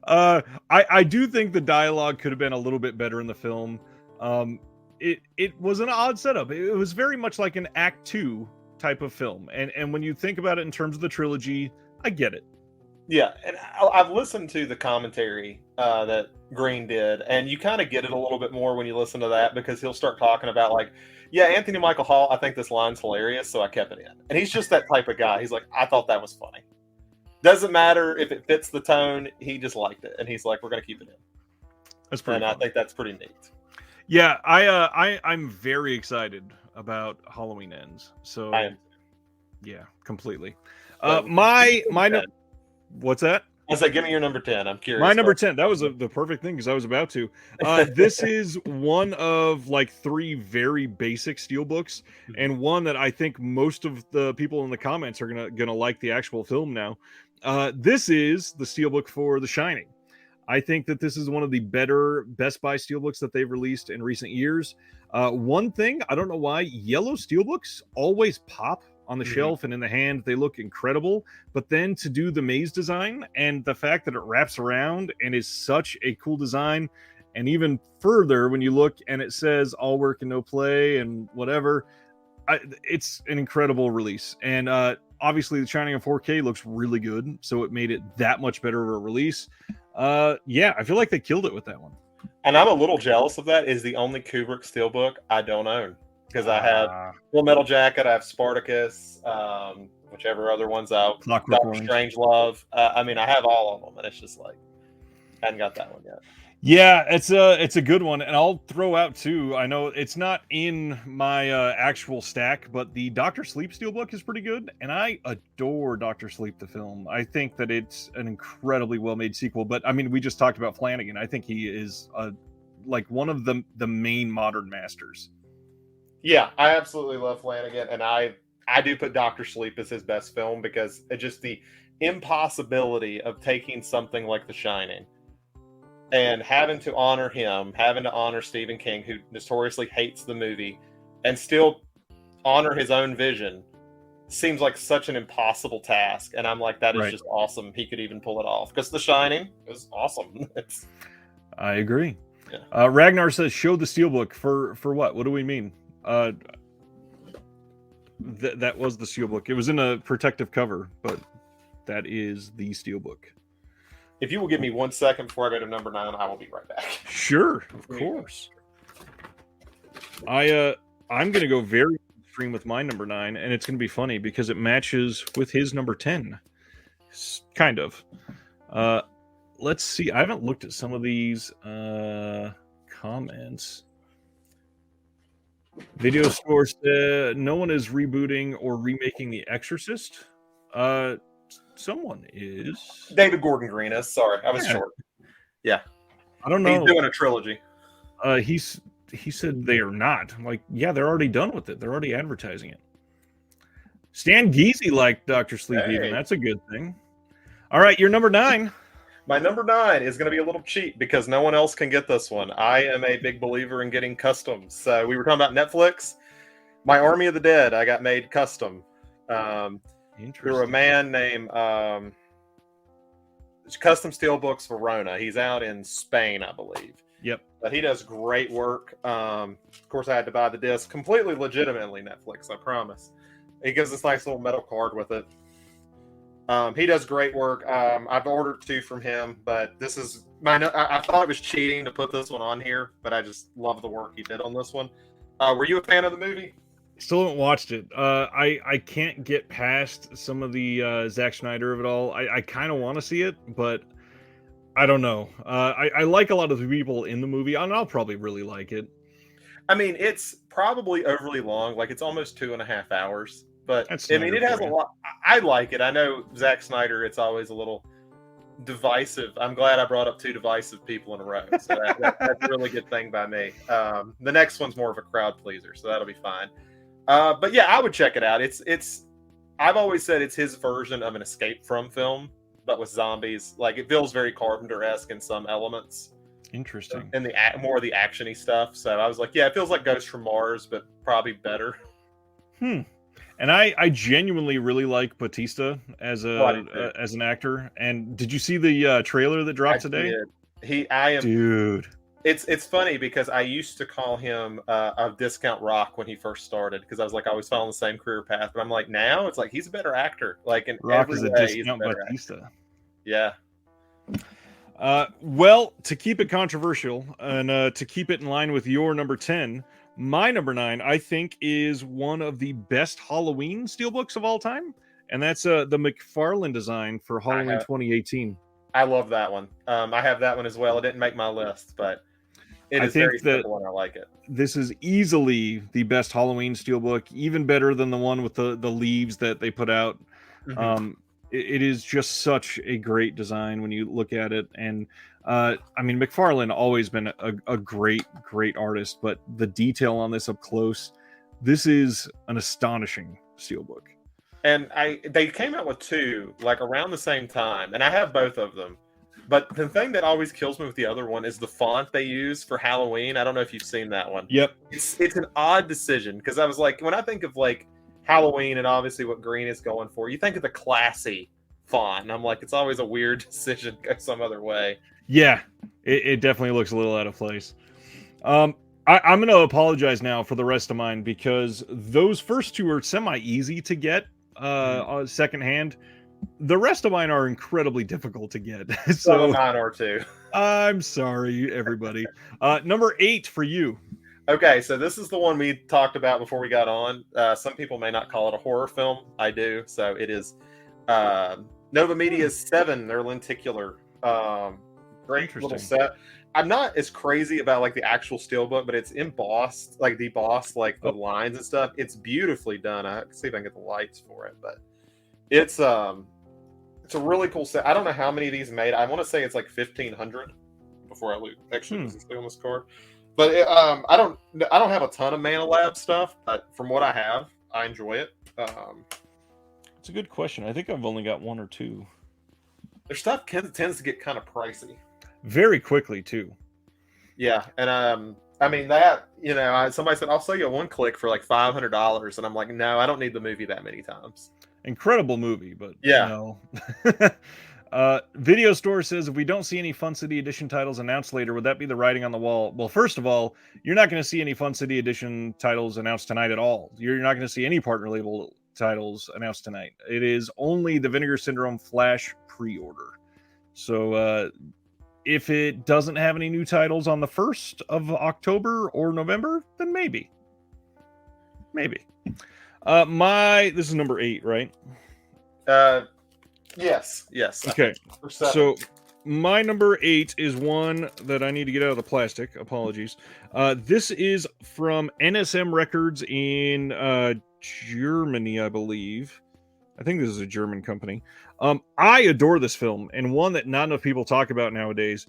I do think the dialogue could have been a little bit better in the film. It was an odd setup. It was very much like an Act 2 type of film. And when you think about it in terms of the trilogy, I get it. Yeah, and I've listened to the commentary that Green did, and you kind of get it a little bit more when you listen to that, because he'll start talking about like, yeah, Anthony Michael Hall, I think this line's hilarious, so I kept it in. And he's just that type of guy. He's like, I thought that was funny. Doesn't matter if it fits the tone. He just liked it, and he's like, we're going to keep it in. That's pretty. And I think that's pretty neat. Yeah, I'm very excited about Halloween Ends. So yeah, completely. My what's that? I said, give me your number 10. I'm curious. My number 10. That was the perfect thing, because I was about to. This is one of like 3 very basic Steelbooks, and one that I think most of the people in the comments are gonna like the actual film now. This is the Steelbook for The Shining. I think that this is one of the better Best Buy Steelbooks that they've released in recent years. One thing, I don't know why, yellow Steelbooks always pop on the shelf and in the hand. They look incredible. But then to do the maze design and the fact that it wraps around and is such a cool design, and even further when you look and it says all work and no play and whatever, it's an incredible release. And obviously The Shining in 4K looks really good, so it made it that much better of a release. Yeah, I feel like they killed it with that one. And I'm a little jealous of that. Is the only Kubrick Steelbook I don't own, because I have Full Metal Jacket, I have Spartacus, whichever other ones out, Doctor Strangelove. I mean, I have all of them, and it's just like, I hadn't got that one yet. Yeah, it's a good one, and I'll throw out too. I know it's not in my actual stack, but the Dr. Sleep Steelbook is pretty good, and I adore Dr. Sleep the film. I think that it's an incredibly well-made sequel. But I mean, we just talked about Flanagan. I think he is like one of the main modern masters. Yeah, I absolutely love Flanagan, and I do put Dr. Sleep as his best film, because it's just the impossibility of taking something like The Shining and having to honor him, having to honor Stephen King, who notoriously hates the movie, and still honor his own vision, seems like such an impossible task. And I'm like, that is just awesome. He could even pull it off, because The Shining is awesome. I agree. Yeah. Ragnar says, show the Steelbook for what? What do we mean? That was the Steelbook. It was in a protective cover, but that is the Steelbook. If you will give me 1 second before I go to number 9, I will be right back. Sure, of course. I'm gonna go very extreme with my number 9, and it's gonna be funny because it matches with his number 10. Kind of. Let's see. I haven't looked at some of these comments. Video Store said no one is rebooting or remaking The Exorcist. Someone is. David Gordon Green is. Sorry, I was short. Yeah. I don't know. He's doing a trilogy. He said they are not. I'm like, yeah, they're already done with it. They're already advertising it. Stan Geezy liked Dr. Sleep even. That's a good thing. All right, your number 9. My number 9 is going to be a little cheap because no one else can get this one. I am a big believer in getting customs. So we were talking about Netflix. My Army of the Dead, I got made custom. Through a man named Custom Steelbooks Verona. He's out in Spain, I believe. Yep. But he does great work. Of course, I had to buy the disc completely legitimately, Netflix, I promise. He gives this nice little metal card with it. He does great work. I've ordered 2 from him, but this is I thought it was cheating to put this one on here, but I just love the work he did on this one. Were you a fan of the movie? Still haven't watched it. I can't get past some of the Zack Snyder of it all. I kind of want to see it, but I don't know. I like a lot of the people in the movie, and I'll probably really like it. I mean, it's probably overly long. Like, it's almost 2.5 hours. But, I mean, it has a lot. I like it. I know Zack Snyder, it's always a little divisive. I'm glad I brought up 2 divisive people in a row. So that's a really good thing by me. The next one's more of a crowd pleaser, so that'll be fine. But yeah, I would check it out. It's I've always said it's his version of an Escape From film. but with zombies. Like it feels very Carpenter-esque in some elements. Interesting. And the more of the actiony stuff. So I was like, yeah, it feels like Ghost from Mars, but probably better. And I genuinely really like Batista as as an actor. And did you see the trailer that dropped today? Dude. It's funny because I used to call him a discount Rock when he first started because I was like I was following the same career path, but I'm like now it's like he's a better actor. Like in Rock every is a way, discount Batista. Actor. Yeah. Well, to keep it controversial and to keep it in line with your number 10, my number 9, I think, is one of the best Halloween steelbooks of all time, and that's the McFarlane design for Halloween 2018. I love that one. I have that one as well. It didn't make my list, but it is very simple and I like it. This is easily the best Halloween steelbook, even better than the one with the leaves that they put out. Mm-hmm. It is just such a great design when you look at it. And I mean, McFarlane always been a great artist, but the detail on this up close, this is an astonishing steelbook. And they came out with 2 like around the same time, and I have both of them. But the thing that always kills me with the other one is the font they use for Halloween. I don't know if you've seen that one. Yep. It's an odd decision because I was like, when I think of like Halloween and obviously what green is going for, you think of the classy font, and I'm like, it's always a weird decision to go some other way. Yeah, it definitely looks a little out of place. I'm going to apologize now for the rest of mine because those first 2 are semi-easy to get secondhand. The rest of mine are incredibly difficult to get. So mine are too. I'm sorry, everybody. Number 8 for you. Okay, so this is the one we talked about before we got on. Some people may not call it a horror film. I do. So it is Nova Media's 7, their lenticular. Great little set. I'm not as crazy about like the actual steelbook, but it's embossed, like debossed, like the lines and stuff. It's beautifully done. I can see if I can get the lights for it, but it's a really cool set. I don't know how many of these made. I want to say it's like 1,500 before I look. Actually, doesn't say on this card. But I don't have a ton of Mana Lab stuff, but from what I have, I enjoy it. It's a good question. I think I've only got 1 or 2. Their stuff tends to get kind of pricey. Very quickly too. Yeah, and I mean that, somebody said I'll sell you a 1-click for like $500, and I'm like, no, I don't need the movie that many times. Incredible movie, but yeah. Video Store says, if we don't see any Fun City Edition titles announced later, would that be the writing on the wall? Well, first of all, you're not going to see any Fun City Edition titles announced tonight at all. You're not going to see any partner label titles announced tonight. It is only the Vinegar Syndrome Flash pre-order. So if it doesn't have any new titles on the 1st of October or November, then maybe. This is number 8, right? Yes. Okay. So my number 8 is one that I need to get out of the plastic. Apologies. This is from NSM Records in Germany, I believe. I think this is a German company. I adore this film, and one that not enough people talk about nowadays.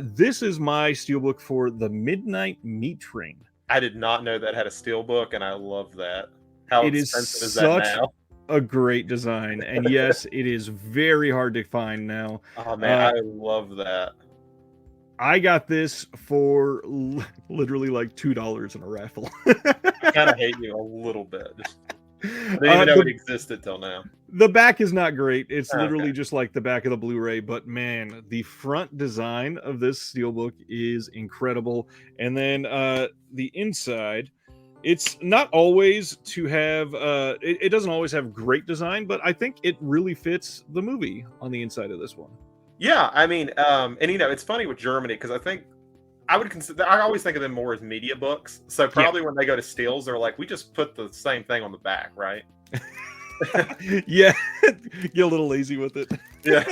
This is my steelbook for The Midnight Meat Train. I did not know that had a steelbook, and I love that. How expensive is that now? A great design, and yes, it is very hard to find now. Oh man, I love that. I got this for literally like $2 in a raffle. I kind of hate you a little bit. I didn't even know it existed till now. The back is not great. It's literally just like the back of the Blu-ray, but man, the front design of this steelbook is incredible. And then the inside, it's not always to have it doesn't always have great design, but I think it really fits the movie on the inside of this one. Yeah, I mean, and it's funny with Germany because I think I always think of them more as media books. So probably when they go to Steels, they're like, we just put the same thing on the back, right? Yeah, get a little lazy with it. Yeah.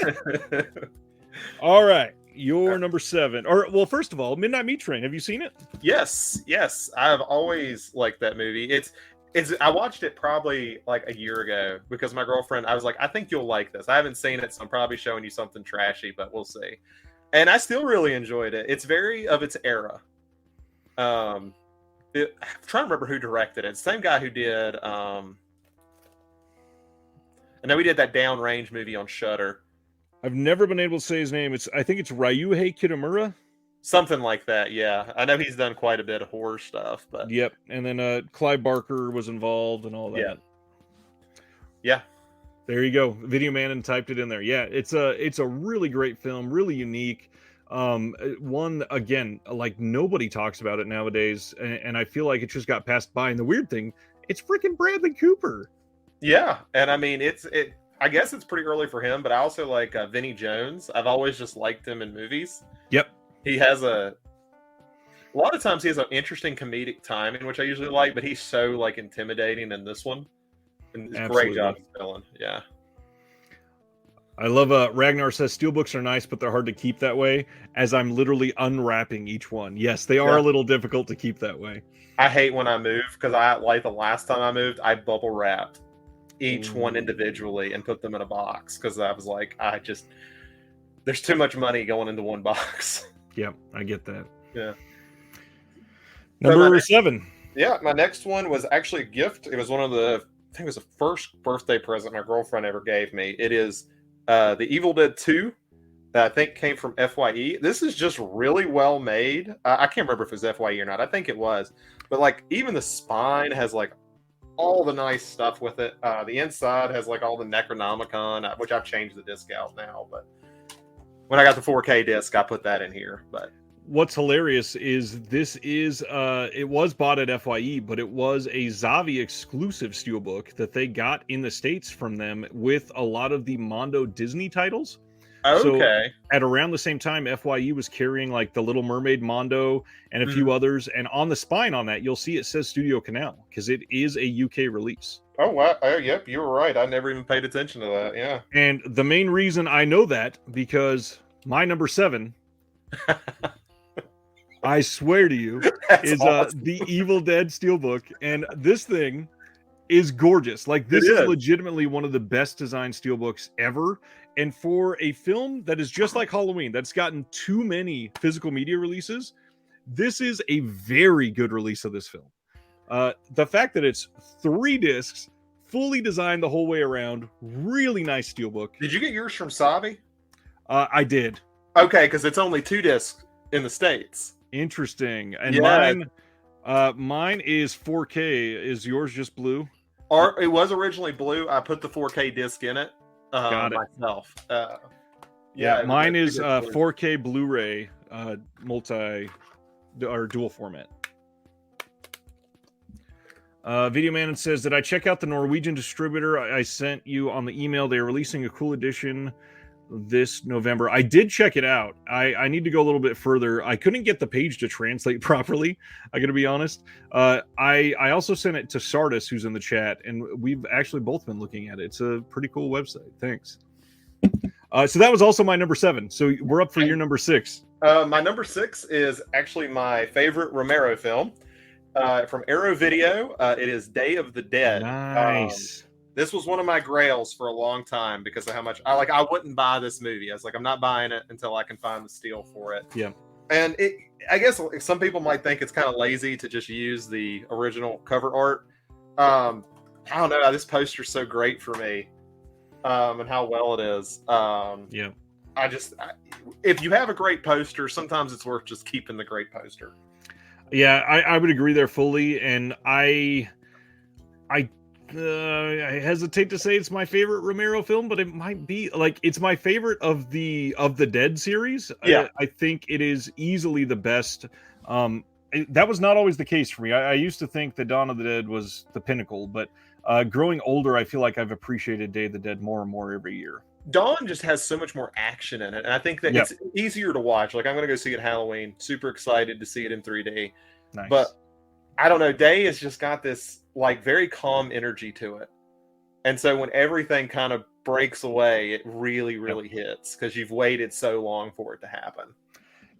All right, your number 7. Well, first of all, Midnight Meat Train. Have you seen it? Yes. I've always liked that movie. I watched it probably like a year ago because my girlfriend, I was like, I think you'll like this. I haven't seen it, so I'm probably showing you something trashy, but we'll see. And I still really enjoyed it. It's very of its era. I'm trying to remember who directed it. It's the same guy who did. I know he did that Downrange movie on Shudder. I've never been able to say his name. I think it's Ryuhei Kitamura. Something like that, yeah. I know he's done quite a bit of horror stuff, but Yep. And then Clive Barker was involved and all that. yeah. Yeah. There you go. Video Man and typed it in there. Yeah, it's a really great film, really unique. One again, like nobody talks about it nowadays, and I feel like it just got passed by. And the weird thing, it's freaking Bradley Cooper. Yeah, and I mean I guess it's pretty early for him, but I also like Vinnie Jones. I've always just liked him in movies. Yep. He has a lot of times he has an interesting comedic timing, which I usually like, but he's so like intimidating in this one. And it's a great job as villain. Yeah. I love Ragnar says Steelbooks are nice, but they're hard to keep that way, as I'm literally unwrapping each one. Yes, they are a little difficult to keep that way. I hate when I move because like the last time I moved, I bubble wrapped each one individually and put them in a box because I was like, there's too much money going into one box. Yep, I get that. Yeah. Number 7. Yeah, my next one was actually a gift. It was one of I think it was the first birthday present my girlfriend ever gave me. It is The Evil Dead 2 that I think came from FYE. This is just really well made. I can't remember if it was FYE or not. I think it was. But like even the spine has like all the nice stuff with it. The inside has like all the Necronomicon, which I've changed the disc out now. But when I got the 4K disc, I put that in here. But what's hilarious is this is it was bought at FYE, but it was a Zavi exclusive steelbook that they got in the States from them with a lot of the Mondo Disney titles. Okay. So at around the same time, FYE was carrying like the Little Mermaid Mondo and a few others, and on the spine on that, you'll see it says Studio Canal because it is a UK release. Oh wow! Oh, yep, you were right. I never even paid attention to that. Yeah. And the main reason I know that because my number 7. I swear to you, is awesome. The Evil Dead Steelbook. And this thing is gorgeous. Like, this is legitimately one of the best designed Steelbooks ever. And for a film that is just like Halloween, that's gotten too many physical media releases, this is a very good release of this film. The fact that it's 3 discs, fully designed the whole way around, really nice Steelbook. Did you get yours from Savi? I did. Okay, because it's only 2 discs in the States. Interesting. And mine is 4K. Is yours just blue? Or it was originally blue. I put the 4K disc in it, myself. Yeah, mine is 4K Blu-ray, multi or dual format. Video Man says, did I check out the Norwegian distributor I sent you on the email? They're releasing a cool edition this November. I did check it out. I need to go a little bit further. I couldn't get the page to translate properly. I gotta be honest. I also sent it to Sardis, who's in the chat, and we've actually both been looking at it. It's a pretty cool website. Thanks. So that was also my number 7. So we're up for your number 6. My number 6 is actually my favorite Romero film from Arrow Video. It is Day of the Dead. Nice. This was one of my grails for a long time because of how much I wouldn't buy this movie. I was like, I'm not buying it until I can find the steel for it. Yeah. And I guess some people might think it's kind of lazy to just use the original cover art. I don't know. This poster's so great for me, and how well it is. Yeah. If you have a great poster, sometimes it's worth just keeping the great poster. Yeah, I would agree there fully, and I hesitate to say it's my favorite Romero film, but it might be like it's my favorite of the Dead series. Yeah, I think it is easily the best. That was not always the case for me. I used to think that Dawn of the Dead was the pinnacle, but growing older, I feel like I've appreciated Day of the Dead more and more every year. Dawn just has so much more action in it, and I think that it's easier to watch. Like I'm going to go see it Halloween. Super excited to see it in 3D. Nice. But I don't know. Day has just got this like very calm energy to it, and so when everything kind of breaks away, it really, really hits because you've waited so long for it to happen.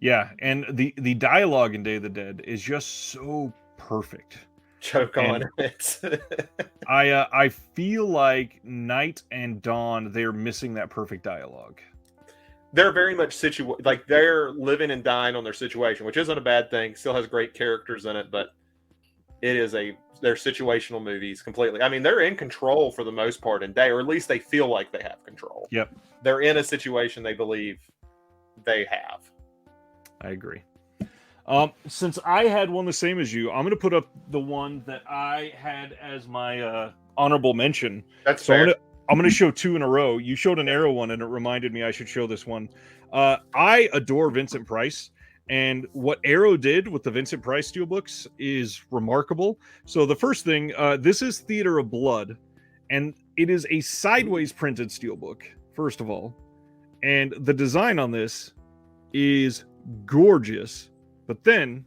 Yeah, and the dialogue in Day of the Dead is just so perfect. Choke on it. I feel like Night and Dawn, they're missing that perfect dialogue. They're very much like they're living and dying on their situation, which isn't a bad thing. Still has great characters in it, but they're situational movies completely. I mean, they're in control for the most part in day, or at least they feel like they have control. Yep. They're in a situation they believe they have. I agree. Since I had one the same as you, I'm going to put up the one that I had as my honorable mention. That's so fair. I'm going to show two in a row. You showed an Arrow one, and it reminded me I should show this one. I adore Vincent Price, and what Arrow did with the Vincent Price Steelbooks is remarkable. So the first thing, this is Theater of Blood, and it is a sideways printed Steelbook, first of all. And the design on this is gorgeous, but then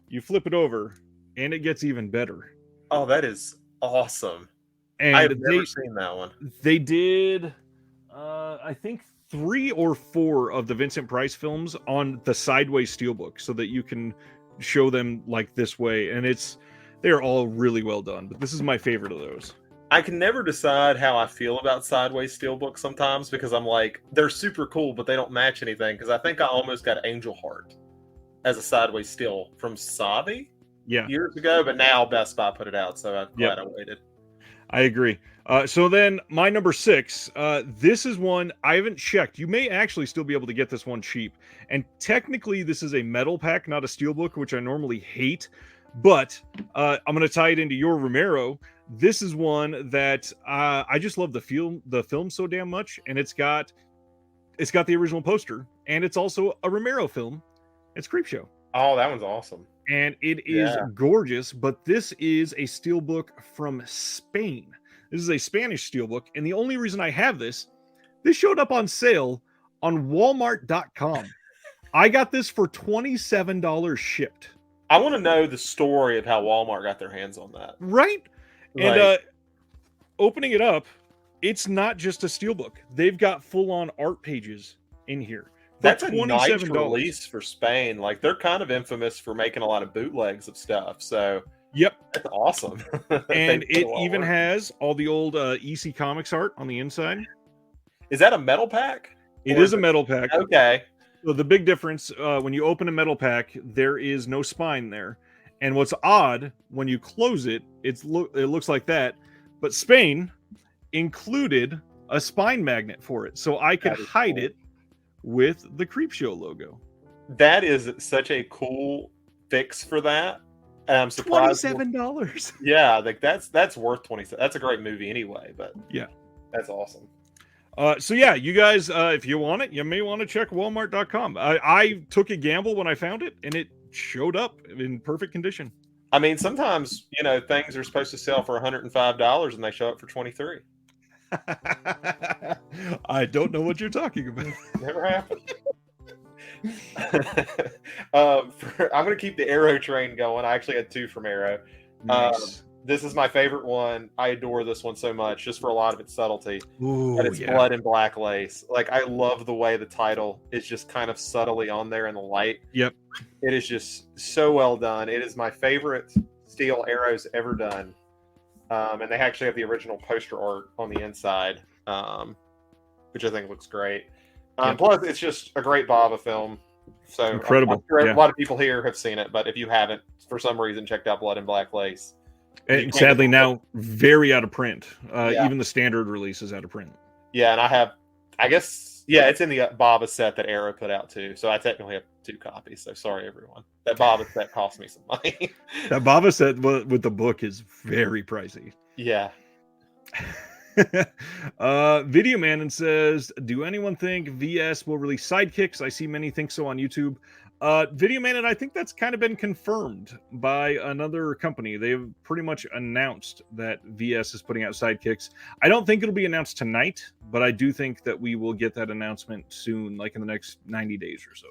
you flip it over, and it gets even better. Oh, that is awesome. And I have never seen that one. They did, I think, 3 or 4 of the Vincent Price films on the sideways Steelbook, so that you can show them like this way, and they're all really well done. But this is my favorite of those. I can never decide how I feel about sideways Steelbooks sometimes, because I'm like, they're super cool, but they don't match anything. Because I think I almost got Angel Heart as a sideways steel from Savi years ago, but now Best Buy put it out, so I'm glad I waited. I agree. So then my number 6, this is one I haven't checked. You may actually still be able to get this one cheap. And technically this is a metal pack, not a Steelbook, which I normally hate. But I'm going to tie it into your Romero. This is one that I just love the film so damn much. And it's got the original poster. And it's also a Romero film. It's Creepshow. Oh, that one's awesome. And it is gorgeous, but this is a Steelbook from Spain. This is a Spanish Steelbook, and the only reason I have this showed up on sale on Walmart.com. I got this for $27 shipped. I want to know the story of how Walmart got their hands on that. Right? And opening it up, it's not just a Steelbook. They've got full-on art pages in here. That's a nice release for Spain. Like, they're kind of infamous for making a lot of bootlegs of stuff. So, that's awesome. And it even has all the old EC Comics art on the inside. Is that a metal pack? It is a metal pack. Okay. So the big difference, when you open a metal pack, there is no spine there. And what's odd, when you close it, it looks like that. But Spain included a spine magnet for it, so I could hide it with the Creepshow logo. That is such a cool fix for that. And I'm surprised. $27. Yeah, like that's worth 27. That's a great movie anyway, but that's awesome. So yeah, you guys, if you want it, you may want to check Walmart.com. I took a gamble when I found it, and it showed up in perfect condition. I mean, sometimes things are supposed to sell for $105 and they show up for $23. I don't know what you're talking about. Never happened. I'm going to keep the Arrow train going. I actually had 2 from Arrow. Nice. This is my favorite one. I adore this one so much, just for a lot of its subtlety. Ooh, and it's Blood and Black Lace. Like, I love the way the title is just kind of subtly on there in the light. Yep. It is just so well done. It is my favorite Steel Arrows ever done. And they actually have the original poster art on the inside, which I think looks great. Plus, it's just a great Bava film. So incredible. I'm sure a lot of people here have seen it, but if you haven't, for some reason, checked out Blood and Black Lace. And sadly, now very out of print. Even the standard release is out of print. Yeah, and I guess, it's in the Bava set that Arrow put out too. So I technically have 2 copies. So sorry, everyone. That Bava set cost me some money. That Bava set with the book is very pricey. Yeah. Video Man says, do anyone think VS will release sidekicks? I see many think so on YouTube. Video Man, and I think that's kind of been confirmed by another company. They've pretty much announced that VS is putting out sidekicks. I don't think it'll be announced tonight, but I do think that we will get that announcement soon, like in the next 90 days or so.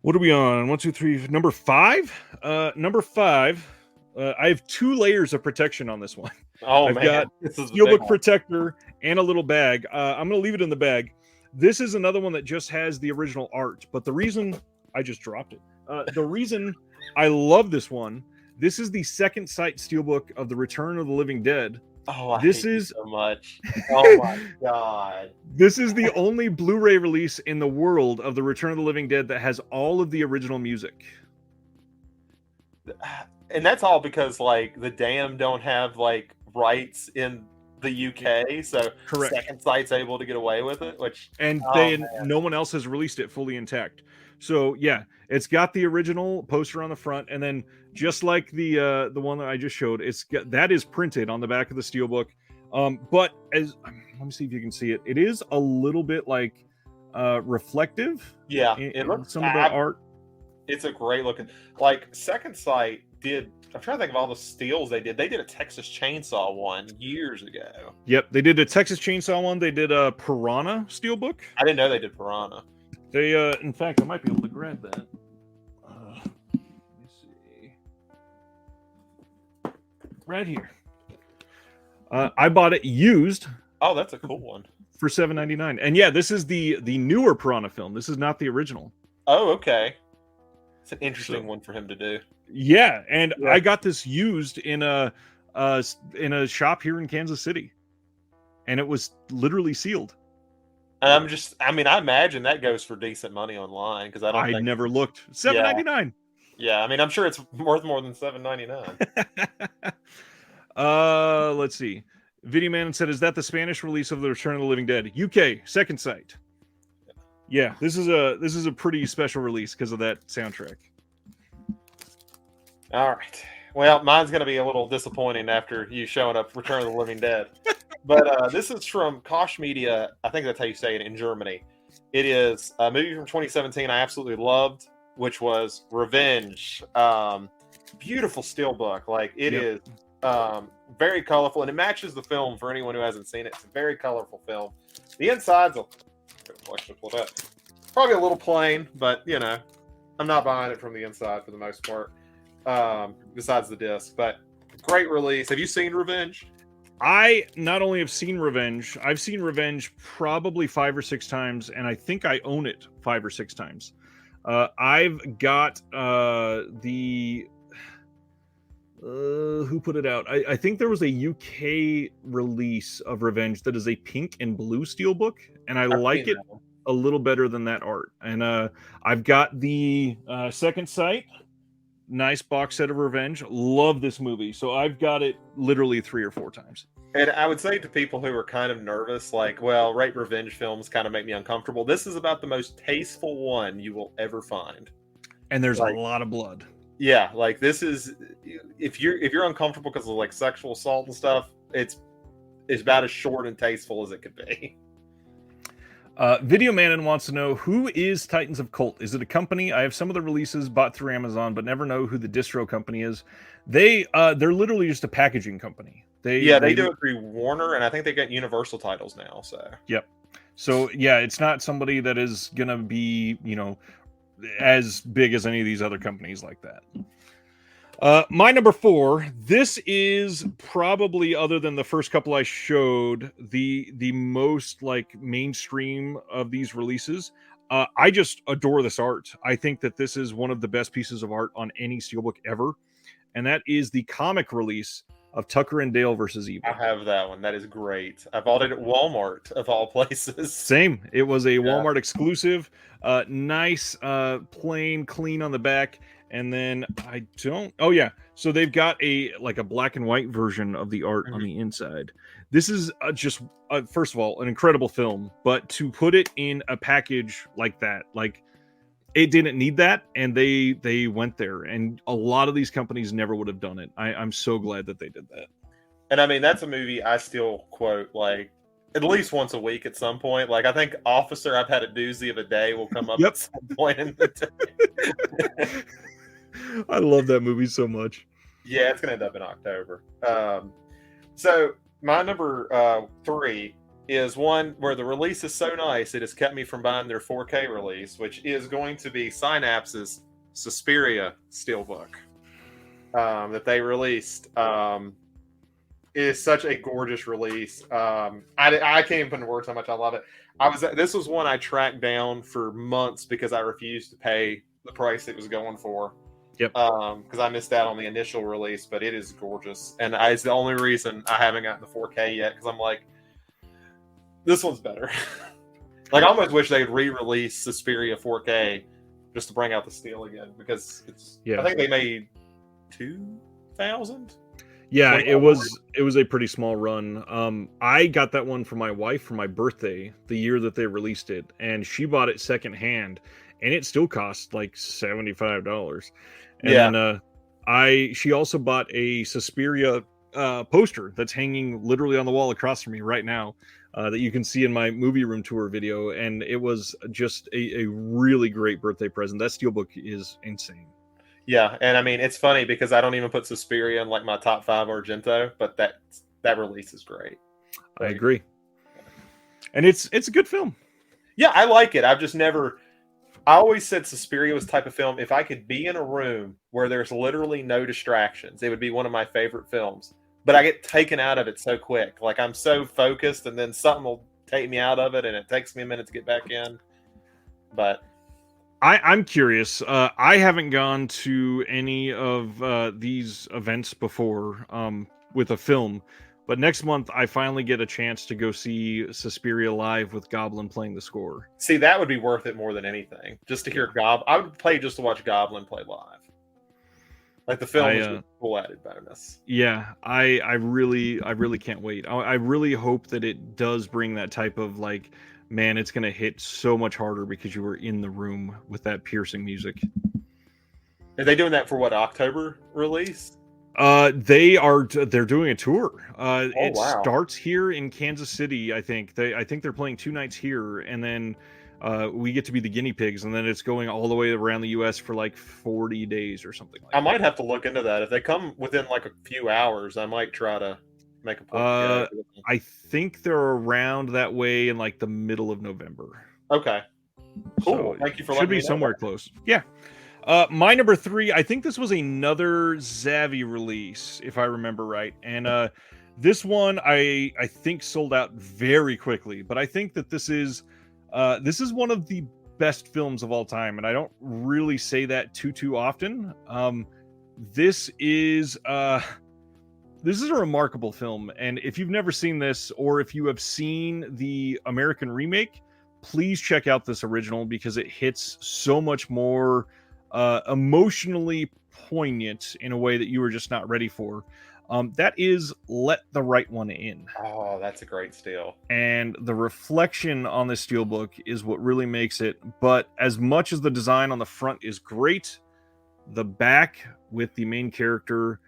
What are we on? 1, 2, 3. Number 5. Number 5. I have 2 layers of protection on this one. Oh, I've man. got Steelbook protector and a little bag. I'm going to leave it in the bag. This is another one that just has the original art, but the reason I just dropped it, the reason I love this one, this is the second sight Steelbook of the Return of the Living Dead. Oh, I hate you so much. Oh my God. This is the only Blu-ray release in the world of the Return of the Living Dead that has all of the original music. and that's all because like the Dam don't have like rights in the UK, so Correct. Second Sight's able to get away with it, which And oh, no one else has released it fully intact. So yeah, it's got the original poster on the front, and then just like the one that I just showed, that is printed on the back of the steelbook. But as let me see if you can see it. It is a little bit like reflective. yeah, in looks some of the art. It's a great looking. Like Second Sight did. I'm trying to think of all the steals they did. They did a Texas Chainsaw one years ago. Yep, they did a Texas Chainsaw one. They did a Piranha steelbook. I didn't know they did Piranha. They, in fact, I might be able to grab that. Let me see. Right here. I bought it used. Oh, that's a cool one. For $7.99. And yeah, this is the newer Piranha film. This is not the original. Oh, okay. It's an interesting one for him to do. Yeah, and I got this used in a shop here in Kansas City, and it was literally sealed. And I imagine that goes for decent money online because I never looked. $7.99. Yeah, I mean, I'm sure it's worth more than $7.99. Let's see. Video Man said, "Is that the Spanish release of the Return of the Living Dead? UK, Second Sight." Yeah, this is a pretty special release because of that soundtrack. All right. Well, mine's going to be a little disappointing after you showing up Return of the Living Dead. But this is from Koch Media. I think that's how you say it in Germany. It is a movie from 2017 I absolutely loved, which was Revenge. Beautiful steelbook. Like, it is very colorful, and it matches the film for anyone who hasn't seen it. It's a very colorful film. The inside's probably a little plain, but, you know, I'm not buying it from the inside for the most part. Besides the disc, but great release. Have you seen Revenge? I not only have seen Revenge, I've seen Revenge probably 5 or 6 times, and I think I own it 5 or 6 times. I've got who put it out? I think there was a UK release of Revenge that is a pink and blue steelbook, and I like it a little better than that art. And I've got the Second Sight. Nice box set of Revenge. Love this movie. So I've got it literally 3 or 4 times. And I would say to people who are kind of nervous, like, well, revenge films kind of make me uncomfortable. This is about the most tasteful one you will ever find. And there's a lot of blood. Yeah, like this is if you're uncomfortable because of like sexual assault and stuff, it's about as short and tasteful as it could be. Video Manon wants to know, who is Titans of Cult? Is it a company? I have some of the releases bought through Amazon, but never know who the distro company is. They're literally just a packaging company. They do it through Warner, and I think they get Universal titles now. So yep. So yeah, it's not somebody that is gonna be, you know, as big as any of these other companies like that. My number 4, this is probably, other than the first couple I showed, the most like mainstream of these releases. I just adore this art. I think that this is one of the best pieces of art on any steelbook ever, and that is the comic release of Tucker and Dale versus Evil. I have that one. That is great. I bought it at Walmart of all places. Same. It was a Walmart exclusive. Nice, plain, clean on the back. And then so they've got a black and white version of the art on the inside. This is just first of all an incredible film, but to put it in a package like that, like, it didn't need that, and they went there, and a lot of these companies never would have done it. I'm so glad that they did that. And I mean, that's a movie I still quote like at least once a week at some point. Like, I think Officer, I've had a doozy of a day, will come up at some point in the day. I love that movie so much. Yeah, it's gonna end up in October. So my number 3 is one where the release is so nice it has kept me from buying their 4K release, which is going to be Synapse's Suspiria steelbook that they released. It is such a gorgeous release. I can't even put in words how much I love it. This was one I tracked down for months because I refused to pay the price it was going for. Yep. Because I missed out on the initial release, but it is gorgeous, and it's the only reason I haven't gotten the 4K yet, because I'm like, this one's better. Like, I almost wish they'd re-release Suspiria 4K just to bring out the steel again, because it's. Yeah. I think they made 22,000. Yeah, it was a pretty small run. I got that one for my wife for my birthday, the year that they released it, and she bought it secondhand, and it still cost like $75. And then she also bought a Suspiria poster that's hanging literally on the wall across from me right now, that you can see in my movie room tour video, and it was just a really great birthday present. That Steelbook is insane. Yeah, and I mean it's funny because I don't even put Suspiria in like my top 5 Argento, but that release is great. I agree, and it's a good film. Yeah, I like it. I've just never. I always said Suspiria was the type of film. If I could be in a room where there's literally no distractions, it would be one of my favorite films. But I get taken out of it so quick. Like I'm so focused, and then something will take me out of it, and it takes me a minute to get back in. But I'm curious. I haven't gone to any of these events before with a film, but next month I finally get a chance to go see Suspiria live with Goblin playing the score. See, that would be worth it more than anything. Just to hear Goblin. I would play just to watch Goblin play live. Like the film is a cool added bonus. Yeah, I really can't wait. I really hope that it does bring that type of like, man, it's gonna hit so much harder because you were in the room with that piercing music. Are they doing that for what, October release? They're doing a tour. It wow. starts here in Kansas City, I think. They're playing 2 nights here, and then we get to be the guinea pigs, and then it's going all the way around the US for like 40 days or something like that. I might have to look into that. If they come within like a few hours, I might try to make a point. I think they're around that way in like the middle of November. Okay. Cool. So thank you for should be somewhere close. Yeah. My number 3, I think this was another Zavvi release, if I remember right. And this one I think sold out very quickly, but I think that this is one of the best films of all time, and I don't really say that too often. This is a remarkable film, and if you've never seen this, or if you have seen the American remake, please check out this original because it hits so much more emotionally poignant in a way that you were just not ready for. That is Let the Right One In. Oh, that's a great steal. And the reflection on this steelbook is what really makes it. But as much as the design on the front is great, the back with the main character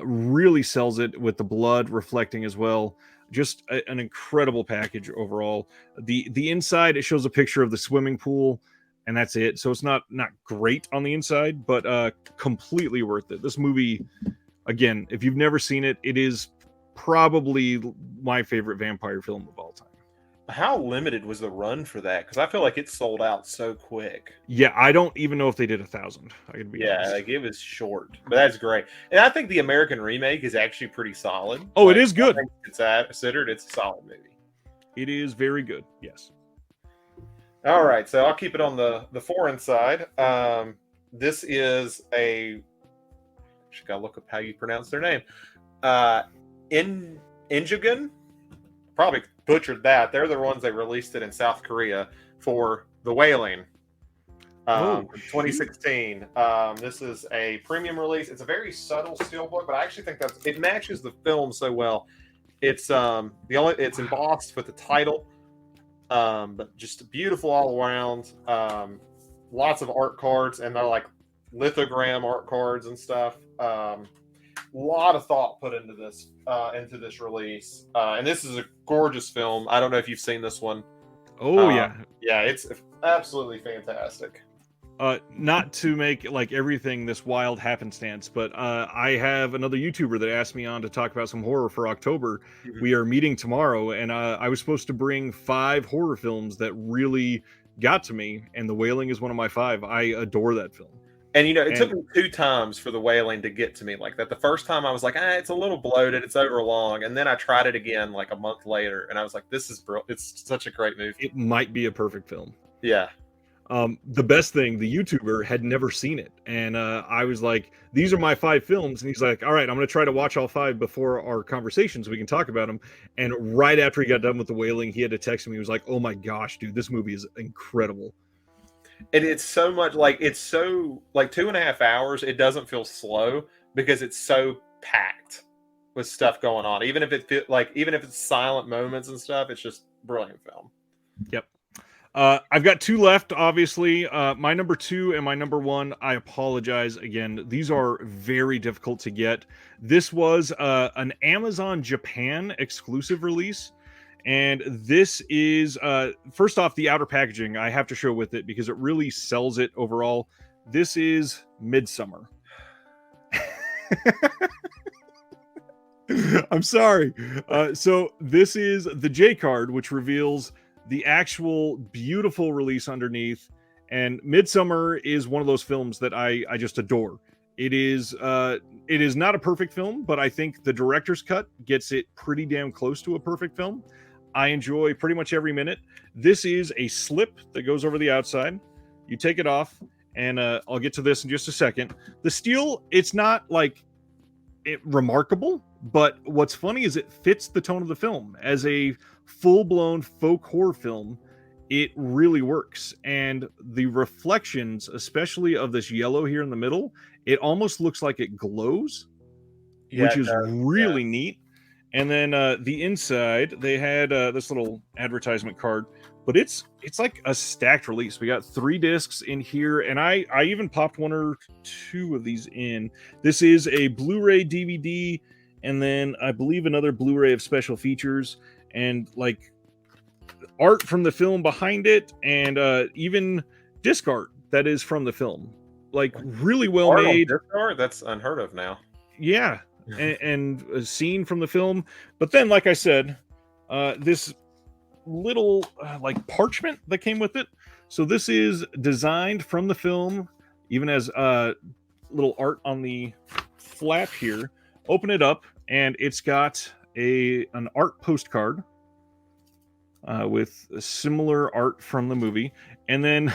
really sells it, with the blood reflecting as well. Just an incredible package overall. The inside, it shows a picture of the swimming pool, and that's it. So it's not great on the inside, but completely worth it. This movie, again, if you've never seen it, it is probably my favorite vampire film of all time. How limited was the run for that? Because I feel like it sold out so quick. Yeah, I don't even know if they did 1,000. I could be honest. Like it was short, but that's great. And I think the American remake is actually pretty solid. Oh, like, it is good. I think it's considered it's a solid movie. It is very good. Yes. All right, so I'll keep it on the foreign side. This is a. Just gotta look up how you pronounce their name. Injugun. Probably butchered that. They're the ones that released it in South Korea for The Wailing. 2016. This is a premium release. It's a very subtle steelbook, but I actually think it matches the film so well. It's it's embossed with the title, but just beautiful all around. Lots of art cards, and they're like lithogram art cards and stuff. Lot of thought put into this release, and this is a gorgeous film. I don't know if you've seen this one. Oh yeah, it's absolutely fantastic. Not to make like everything this wild happenstance, but I have another YouTuber that asked me on to talk about some horror for October. Mm-hmm. We are meeting tomorrow, and I was supposed to bring 5 horror films that really got to me, and The Wailing is one of my 5. I adore that film. And it took me 2 times for The Wailing to get to me like that. The first time I was like, it's a little bloated, it's over long, and then I tried it again like a month later, and I was like, this is brilliant. It's such a great movie. It might be a perfect film. Yeah. The best thing, the YouTuber had never seen it, and I was like, these are my 5 films, and he's like, all right, I'm going to try to watch all 5 before our conversation so we can talk about them. And right after he got done with The Wailing, he had to text me. He was like, oh my gosh, dude, this movie is incredible. And it's so much like, it's so like 2.5 hours. It doesn't feel slow, because it's so packed with stuff going on. Even if it's silent moments and stuff, it's just brilliant film. Yep. I've got two left, obviously. My number 2 and my number 1, I apologize again. These are very difficult to get. This was an Amazon Japan exclusive release. And this is, first off, the outer packaging I have to show with it because it really sells it overall. This is Midsummer. I'm sorry. So this is the J card, which reveals the actual beautiful release underneath. And Midsummer is one of those films that I just adore. It is not a perfect film, but I think the director's cut gets it pretty damn close to a perfect film. I enjoy pretty much every minute. This is a slip that goes over the outside. You take it off, and I'll get to this in just a second. The steel, it's not like remarkable, but what's funny is it fits the tone of the film. As a full-blown folk horror film, it really works. And the reflections, especially of this yellow here in the middle, it almost looks like it glows, which is really neat. And then the inside, they had this little advertisement card, but it's like a stacked release. We got 3 discs in here, and I even popped 1 or 2 of these in. This is a Blu-ray DVD, and then I believe another Blu-ray of special features, and like art from the film behind it, and even disc art that is from the film. Like really well made. Disc art? That's unheard of now. Yeah. And a scene from the film, but then, like I said, this little like parchment that came with it. So this is designed from the film, even as little art on the flap here. Open it up, and it's got an art postcard with similar art from the movie, and then.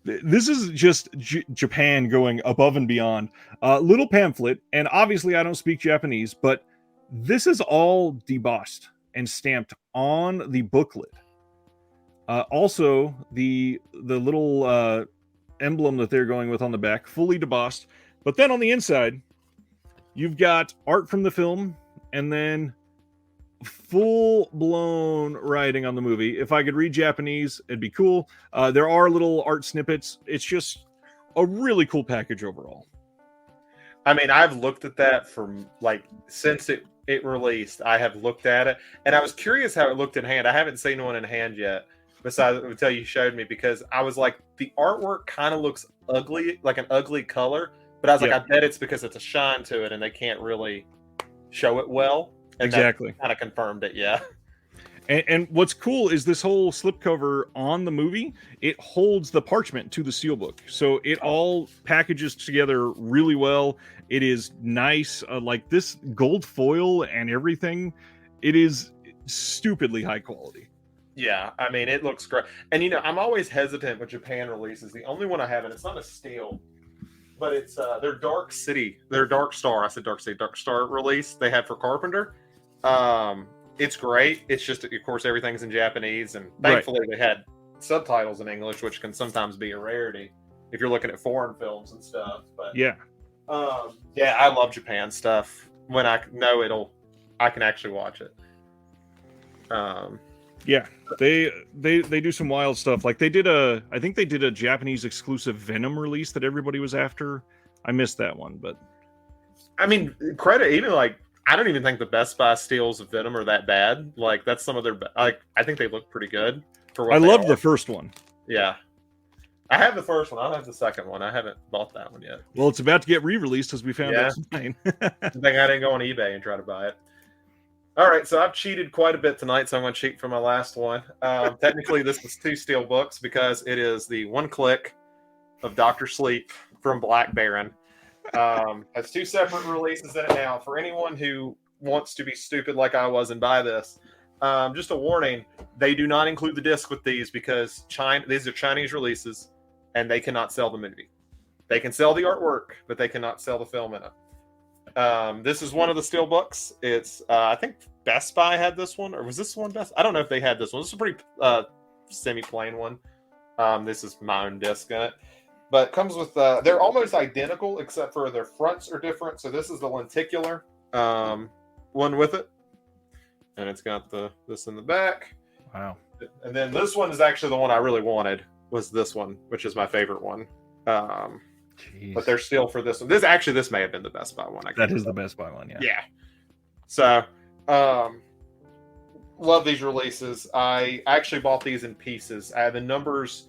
This is just Japan going above and beyond. Little pamphlet, and obviously I don't speak Japanese, but this is all debossed and stamped on the booklet. Also, the little emblem that they're going with on the back, fully debossed. But then on the inside, you've got art from the film, and then full-blown writing on the movie. If I could read Japanese, it'd be cool. There are little art snippets. It's just a really cool package overall. I mean, I've looked at that from since it released. I have looked at it, and I was curious how it looked in hand. I haven't seen one in hand yet, besides until you showed me, because I was like, the artwork kind of looks ugly, like an ugly color. But I was like, I bet it's because it's a shine to it, and they can't really show it well. And exactly. Kind of confirmed it, yeah. And what's cool is this whole slipcover on the movie, it holds the parchment to the steelbook. So it all packages together really well. It is nice. Like this gold foil and everything, it is stupidly high quality. Yeah, I mean, it looks great. And, I'm always hesitant with Japan releases. The only one I have, and it's not a steel, but it's their Dark Star release they had for Carpenter. It's great. It's just, of course, everything's in Japanese, and thankfully they had subtitles in English, which can sometimes be a rarity if you're looking at foreign films and stuff. But yeah, I love Japan stuff when I know I can actually watch it. Yeah, they do some wild stuff. Like I think they did a Japanese exclusive Venom release that everybody was after. I missed that one, but I mean, credit even I don't even think the Best Buy steals of Venom are that bad. Like that's some of their I think they look pretty good for what I love the first one. Yeah. I have the first one. I don't have the second one. I haven't bought that one yet. Well, it's about to get re-released as we found out tonight. I think I didn't go on eBay and try to buy it. All right, so I've cheated quite a bit tonight, so I'm going to cheat for my last one. Technically, this is 2 Steelbooks because it is the one click of Dr. Sleep from Black Baron. Has 2 separate releases in it now. For anyone who wants to be stupid like I was and buy this, just a warning, they do not include the disc with these because these are Chinese releases and they cannot sell the movie. They can sell the artwork, but they cannot sell the film in it. This is one of the Steelbooks. It's I think Best Buy had this one, or was this one Best? I don't know if they had this one. This is a pretty semi-plain one. This is my own disc in it. But comes with they're almost identical except for their fronts are different. So this is the lenticular one with it, and it's got this in the back. Wow. And then this one is actually the one I really wanted, was this one, which is my favorite one. But they're still for this one. This may have been the Best Buy one. That is the Best Buy one, yeah. Yeah. So, love these releases. I actually bought these in pieces. I had the numbers.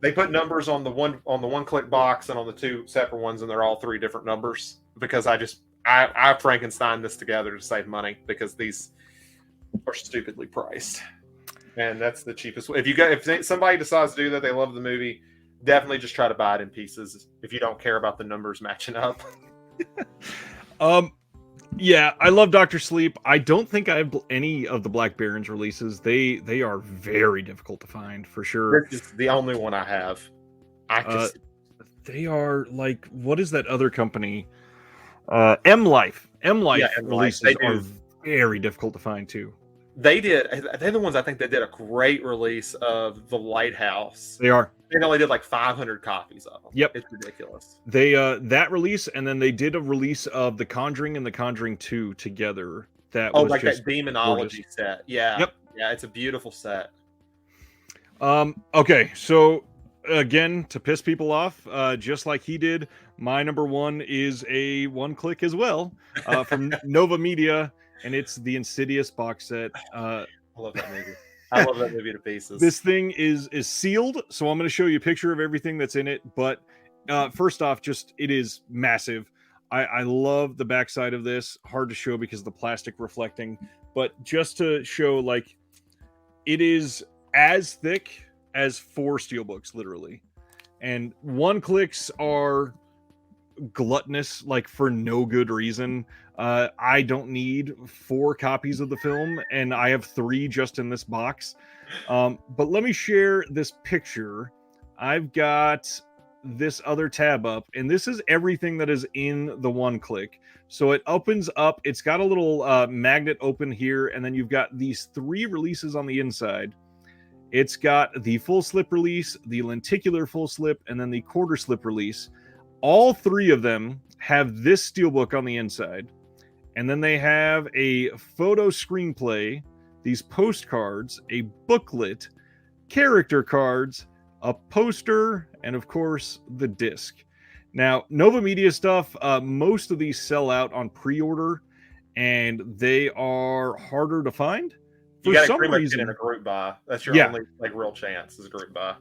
They put numbers on the one click box and on the two separate ones, and they're all 3 different numbers because I Frankenstein this together to save money because these are stupidly priced. And that's the cheapest way. If somebody decides to do that, they love the movie, definitely just try to buy it in pieces if you don't care about the numbers matching up. Yeah, I love Dr. Sleep. I don't think I have any of the Black Barons releases. They are very difficult to find for sure. This is the only one I have. They are like, what is that other company? M Life. Releases are very difficult to find too. They're the ones I think that did a great release of The Lighthouse. They are. They only did like 500 copies of them. Yep. It's ridiculous. They that release, and then they did a release of The Conjuring and The Conjuring 2 together. That was like just that demonology set. Yeah. Yep. Yeah, it's a beautiful set. Okay, so again, to piss people off, just like he did, my number one is a one click as well, from Nova Media, and it's the Insidious box set. I love that movie. I love that movie to pieces. This thing is sealed, so I'm going to show you a picture of everything that's in it. But first off, it is massive. I love the backside of this. Hard to show because of the plastic reflecting, but just to show, like, it is as thick as 4 Steelbooks, literally. And one clicks are gluttonous, like, for no good reason. I don't need 4 copies of the film, and I have 3 just in this box. But let me share this picture. I've got this other tab up, and this is everything that is in the one click. So it opens up. It's got a little magnet open here, and then you've got these 3 releases on the inside. It's got the full slip release, the lenticular full slip, and then the quarter slip release. All 3 of them have this steelbook on the inside. And then they have a photo screenplay, these postcards, a booklet, character cards, a poster, and of course, the disc. Now, Nova Media stuff, most of these sell out on pre-order, and they are harder to find. You got to pretty much get in a group buy. That's your only real chance is a group buy.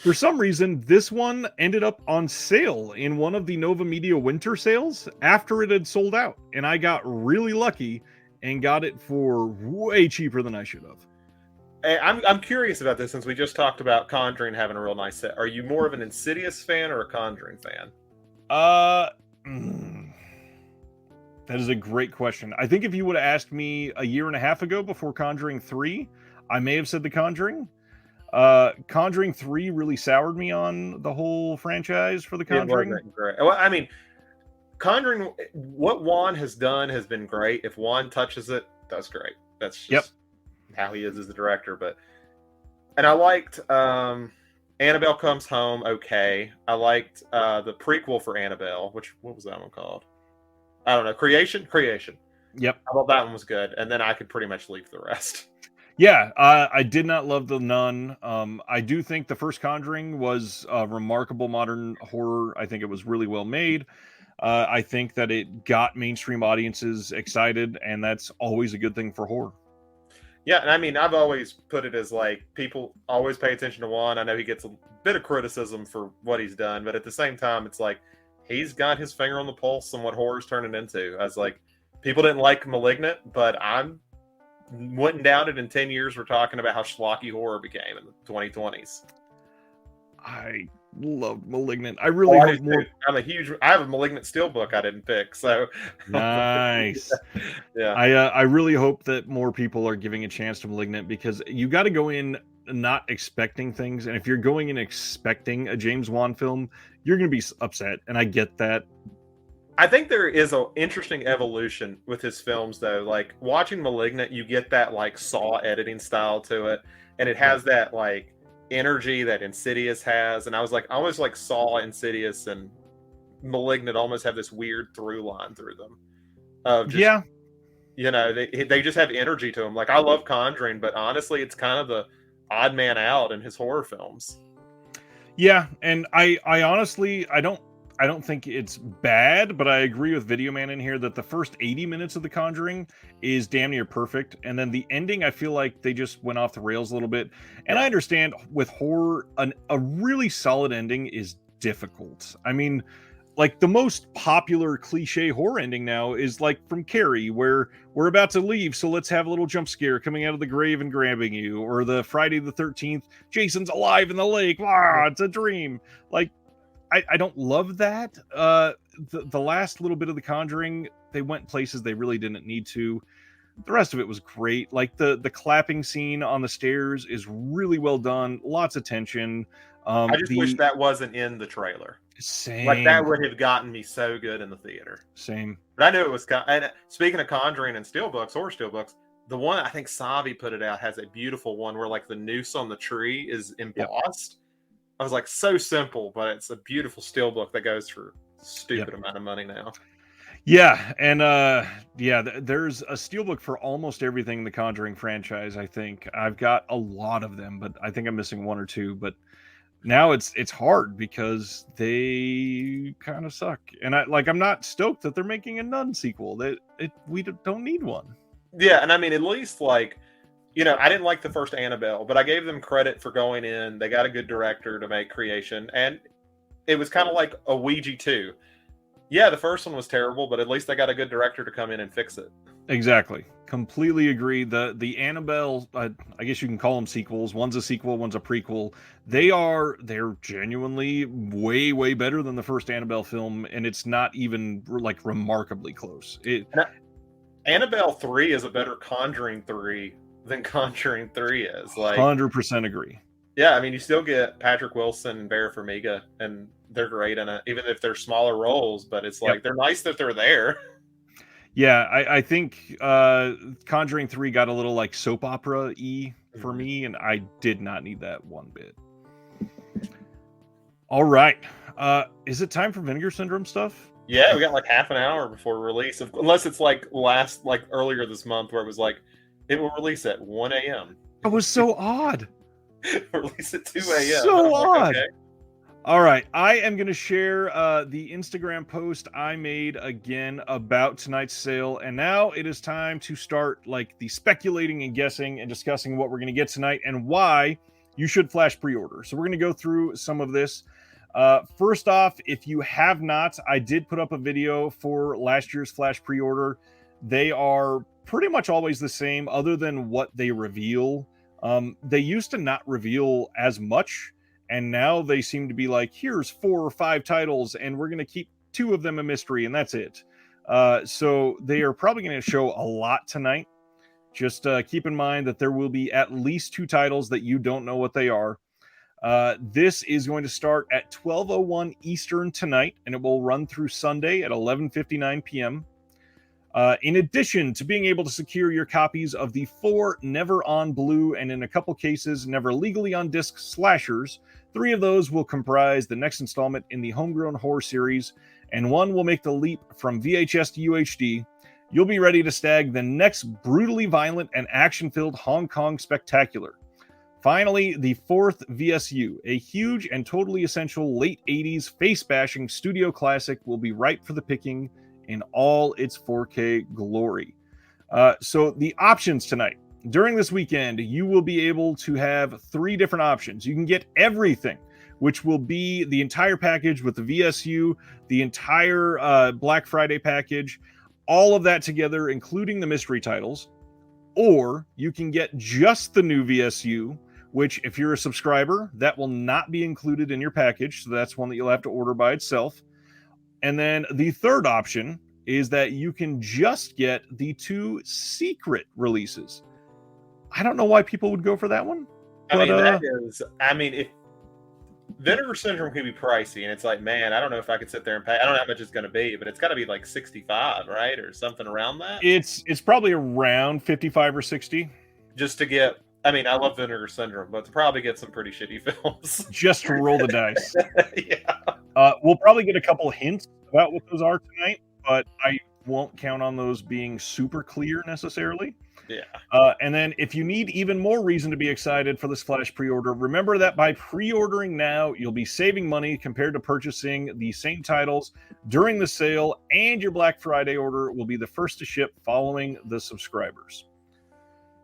For some reason, this one ended up on sale in one of the Nova Media winter sales after it had sold out. And I got really lucky and got it for way cheaper than I should have. Hey, I'm curious about this since we just talked about Conjuring having a real nice set. Are you more of an Insidious fan or a Conjuring fan? That is a great question. I think if you would have asked me a year and a half ago before Conjuring 3, I may have said The Conjuring. Conjuring 3 really soured me on the whole franchise for The Conjuring. Great. Well, I mean, Conjuring, what Juan has done has been great. If Juan touches it, that's great. That's just how he is as the director. And I liked Annabelle Comes Home. Okay, I liked the prequel for Annabelle. What was that one called? I don't know. Creation. Yep. I thought that one was good, and then I could pretty much leave the rest. Yeah, I did not love The Nun. I do think the first Conjuring was a remarkable modern horror. I think it was really well made. I think that it got mainstream audiences excited, and that's always a good thing for horror. Yeah, and I mean, I've always put it as like, people always pay attention to Juan. I know he gets a bit of criticism for what he's done, but at the same time, it's like, he's got his finger on the pulse on what horror's turning into. I was like, people didn't like Malignant, but I'm wouldn't doubt it in 10 years we're talking about how schlocky horror became in the 2020s. I loved Malignant. I really hope more. I have a Malignant Steelbook I didn't pick, so nice. Yeah. I really hope that more people are giving a chance to Malignant, because you got to go in not expecting things, and if you're going in expecting a James Wan film, you're going to be upset, and I get that. I think there is an interesting evolution with his films, though. Like, watching Malignant, you get that, like, Saw editing style to it, and it has that, like, energy that Insidious has, and I was like, I almost like saw Insidious and Malignant almost have this weird through line through them of just, Yeah. they just have energy to them. Like, I love Conjuring, but honestly, it's kind of the odd man out in his horror films. Yeah, and I honestly I don't think it's bad, but I agree with Video Man in here that the first 80 minutes of The Conjuring is damn near perfect, and then the ending I feel like they just went off the rails a little bit. And I understand with horror, a really solid ending is difficult. I mean, like the most popular cliche horror ending now is like from Carrie, where we're about to leave, so let's have a little jump scare coming out of the grave and grabbing you, or the Friday the 13th, Jason's alive in the lake, it's a dream. Like, I don't love that. The last little bit of The Conjuring, they went places they really didn't need to. The rest of it was great. Like the clapping scene on the stairs is really well done, lots of tension. I just wish that wasn't in the trailer. Same. Like, that would have gotten me so good in the theater. Same. But I knew it was. And speaking of Conjuring and Steelbooks, horror Steelbooks, the one I think Savi put it out has a beautiful one where like the noose on the tree is embossed. Yep. I was like, so simple, but it's a beautiful Steelbook that goes for a stupid amount of money now. Yeah, and there's a Steelbook for almost everything in the Conjuring franchise. I think I've got a lot of them, but I think I'm missing one or two. But now it's hard because they kind of suck, and I'm not stoked that they're making a Nun sequel. We don't need one. Yeah, and I mean, at least like, I didn't like the first Annabelle, but I gave them credit for going in. They got a good director to make Creation, and it was kind of like a Ouija 2. Yeah, the first one was terrible, but at least they got a good director to come in and fix it. Exactly. Completely agree. The Annabelle, I guess you can call them sequels. One's a sequel, one's a prequel. They're genuinely way, way better than the first Annabelle film, and it's not even like remarkably close. Annabelle 3 is a better Conjuring 3 than Conjuring 3 is. Like, 100% agree. Yeah, I mean, you still get Patrick Wilson and Vera Farmiga, and they're great in it, even if they're smaller roles. But it's like, they're nice that they're there. Yeah, I think Conjuring 3 got a little like soap opera-y for me, and I did not need that one bit. All right. Is it time for Vinegar Syndrome stuff? Yeah, we got like half an hour before release, unless it's like earlier this month where it was like, it will release at 1 a.m. It was so odd. Release at 2 a.m. So odd. Okay. All right. I am going to share the Instagram post I made again about tonight's sale. And now it is time to start like the speculating and guessing and discussing what we're going to get tonight and why you should flash pre-order. So we're going to go through some of this. First off, if you have not, I did put up a video for last year's flash pre-order. They are pretty much always the same other than what they reveal. They used to not reveal as much, and now they seem to be like, here's 4 or 5 titles, and we're going to keep 2 of them a mystery, and that's it. So they are probably going to show a lot tonight. Just keep in mind that there will be at least 2 titles that you don't know what they are. This is going to start at 12:01 Eastern tonight, and it will run through Sunday at 11:59 p.m. In addition to being able to secure your copies of the 4 Never on Blue and in a couple cases Never Legally on Disc slashers, 3 of those will comprise the next installment in the Homegrown Horror series, and 1 will make the leap from VHS to UHD. You'll be ready to stag the next brutally violent and action-filled Hong Kong spectacular. Finally, the 4th VSU, a huge and totally essential late 80s face-bashing studio classic, will be ripe for the picking in all its 4K glory. So the options tonight. During this weekend, you will be able to have 3 different options. You can get everything, which will be the entire package with the VSU, the entire Black Friday package, all of that together, including the mystery titles. Or you can get just the new VSU, which if you're a subscriber, that will not be included in your package. So that's one that you'll have to order by itself. And then the third option is that you can just get the 2 secret releases. I don't know why people would go for that one. But, if Vinegar Syndrome can be pricey, and it's like, man, I don't know if I could sit there and pay. I don't know how much it's going to be, but it's got to be like $65, right? Or something around that. It's probably around 55 or 60. Just to get I mean, I love Vinegar Syndrome, but to probably get some pretty shitty films. Just to roll the dice. Yeah. We'll probably get a couple hints about what those are tonight, but I won't count on those being super clear necessarily. Yeah. And then if you need even more reason to be excited for this Flash pre-order, remember that by pre-ordering now, you'll be saving money compared to purchasing the same titles during the sale, and your Black Friday order will be the first to ship following the subscribers.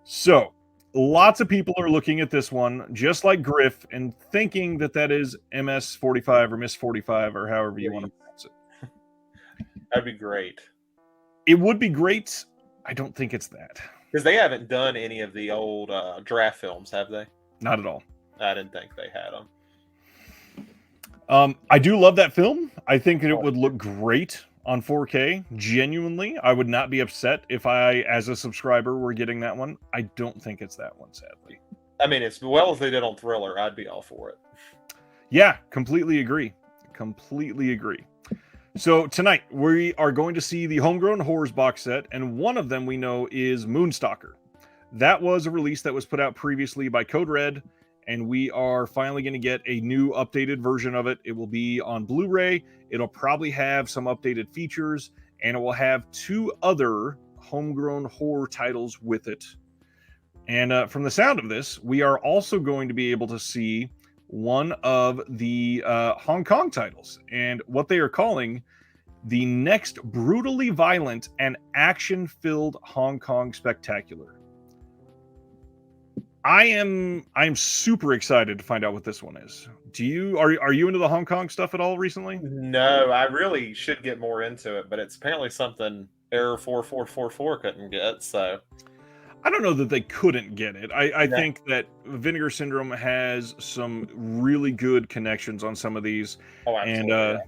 So, lots of people are looking at this one, just like Griff, and thinking that that is MS-45 or Miss-45 or however you want to pronounce it. That'd be great. It would be great. I don't think it's that. Because they haven't done any of the old draft films, have they? Not at all. I didn't think they had them. I do love that film. I think it would look great on 4K. Genuinely, I would not be upset if I, as a subscriber, were getting that one. I don't think it's that one, sadly. I mean, as well as they did on Thriller, I'd be all for it. Yeah, completely agree. Completely agree. So tonight, we are going to see the Homegrown Horrors box set, and one of them we know is Moonstalker. That was a release that was put out previously by Code Red, and we are finally going to get a new updated version of it. It will be on Blu-ray. It'll probably have some updated features, and it will have 2 other Homegrown Horror titles with it. And from the sound of this, we are also going to be able to see one of the Hong Kong titles, and what they are calling the next brutally violent and action-filled Hong Kong spectacular. I'm super excited to find out what this one is. Are you into the Hong Kong stuff at all recently? No, I really should get more into it, but it's apparently something Error 4444 couldn't get, so I don't know that they couldn't get it. I think that Vinegar Syndrome has some really good connections on some of these. Oh, absolutely. And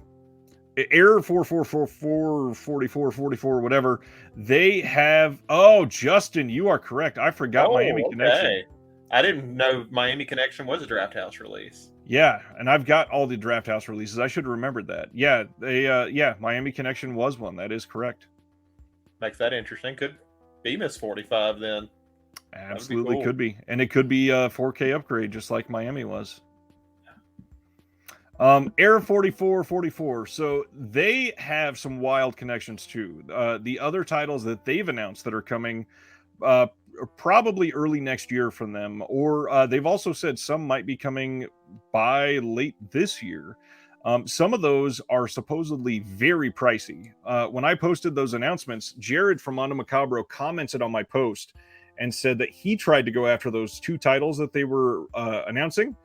Error 4444, 4444, whatever, they have... Oh, Justin, you are correct. I forgot Miami Connection. I didn't know Miami Connection was a Draft House release. Yeah, and I've got all the Draft House releases. I should have remembered that. Yeah, Miami Connection was one. That is correct. Makes that interesting. Could be Miss 45 then. Absolutely cool. Could be. And it could be a 4K upgrade, just like Miami was. Error 4444. So they have some wild connections too. The other titles that they've announced that are coming probably early next year from them, or they've also said some might be coming by late this year. Some of those are supposedly very pricey. When I posted those announcements, Jared from Mondo Macabro commented on my post and said that he tried to go after those 2 titles that they were announcing,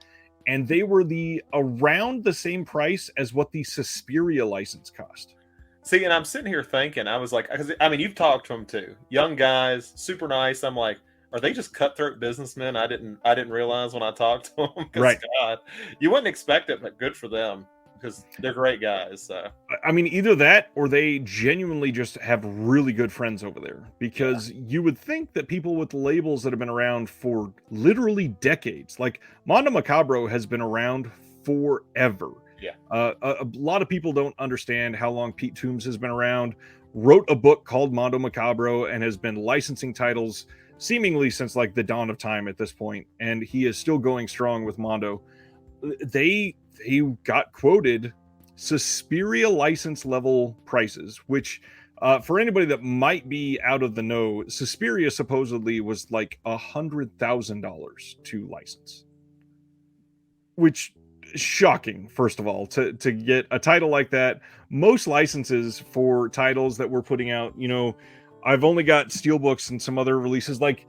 and they were around the same price as what the Suspiria license cost. See, and I'm sitting here thinking, I was like, I mean, you've talked to them too, young guys, super nice. I'm like, are they just cutthroat businessmen? I didn't realize when I talked to them. Right. God, you wouldn't expect it, but good for them because they're great guys. So I mean, either that or they genuinely just have really good friends over there, because you would think that people with labels that have been around for literally decades, like Mondo Macabro has been around forever. Yeah. A lot of people don't understand how long Pete Toombs has been around, wrote a book called Mondo Macabro, and has been licensing titles seemingly since like the dawn of time at this point, and he is still going strong with Mondo. They got quoted Suspiria license level prices, which for anybody that might be out of the know, Suspiria supposedly was like $100,000 to license, which shocking. First of all, to get a title like that. Most licenses for titles that we're putting out, you know, I've only got Steelbooks and some other releases like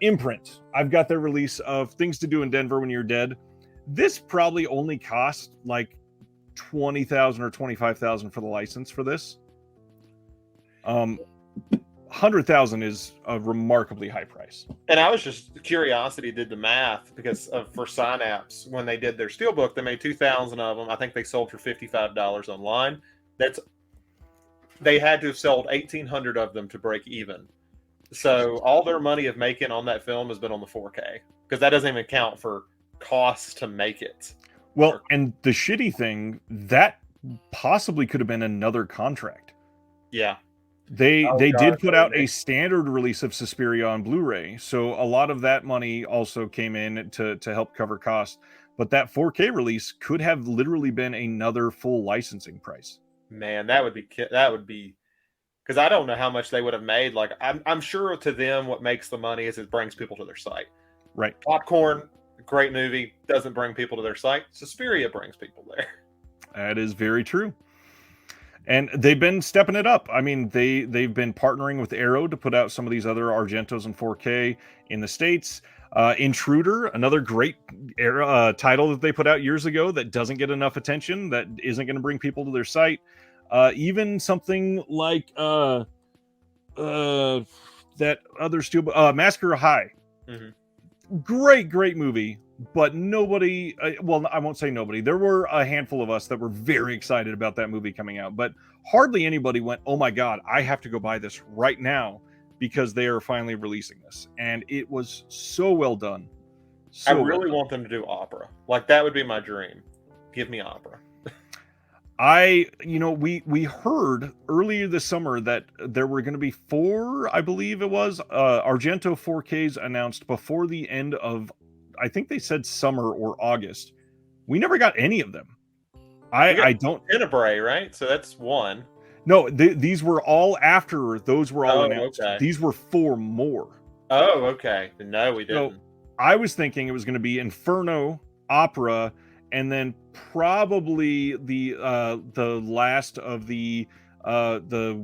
Imprint. I've got their release of Things to Do in Denver When You're Dead. This probably only cost like $20,000 or $25,000 for the license for this. $100,000 is a remarkably high price. And I was just curiosity did the math because for Synapse, when they did their Steelbook, they made 2,000 of them. I think they sold for $55 online. They had to have sold 1,800 of them to break even. So all their money of making on that film has been on the 4K, because that doesn't even count for costs to make it. Well, and the shitty thing, that possibly could have been another contract. Yeah. They Oh they God, did put out a standard release of Suspiria on Blu-ray, so a lot of that money also came in to help cover costs. But that 4K release could have literally been another full licensing price. man, that would be because I don't know how much they would have made. Like I'm sure to them, what makes the money is it brings people to their site. Right. Popcorn, great movie, doesn't bring people to their site. Suspiria brings people there. That is very true. And they've been stepping it up. I mean, they've been partnering with Arrow to put out some of these other Argentos in 4K in the States. Intruder, another great title that they put out years ago that doesn't get enough attention, that isn't going to bring people to their site. Even something like that other Massacre High. Mm-hmm. Great movie, but nobody, well, I won't say nobody, there were a handful of us that were very excited about that movie coming out, but hardly anybody went, oh my God, I have to go buy this right now because they are finally releasing this. And it was so well done. I really want them to do opera. Like, that would be my dream. Give me opera. We heard earlier this summer that there were going to be 4, I believe it was, Argento 4Ks announced before the end of, I think they said summer or August. We never got any of them. I don't. Tenebrae, right? So that's 1. No, these were all after those were all announced. Okay. These were 4 more. Oh, okay. No, we didn't. So I was thinking it was going to be Inferno, Opera, and then probably the last of the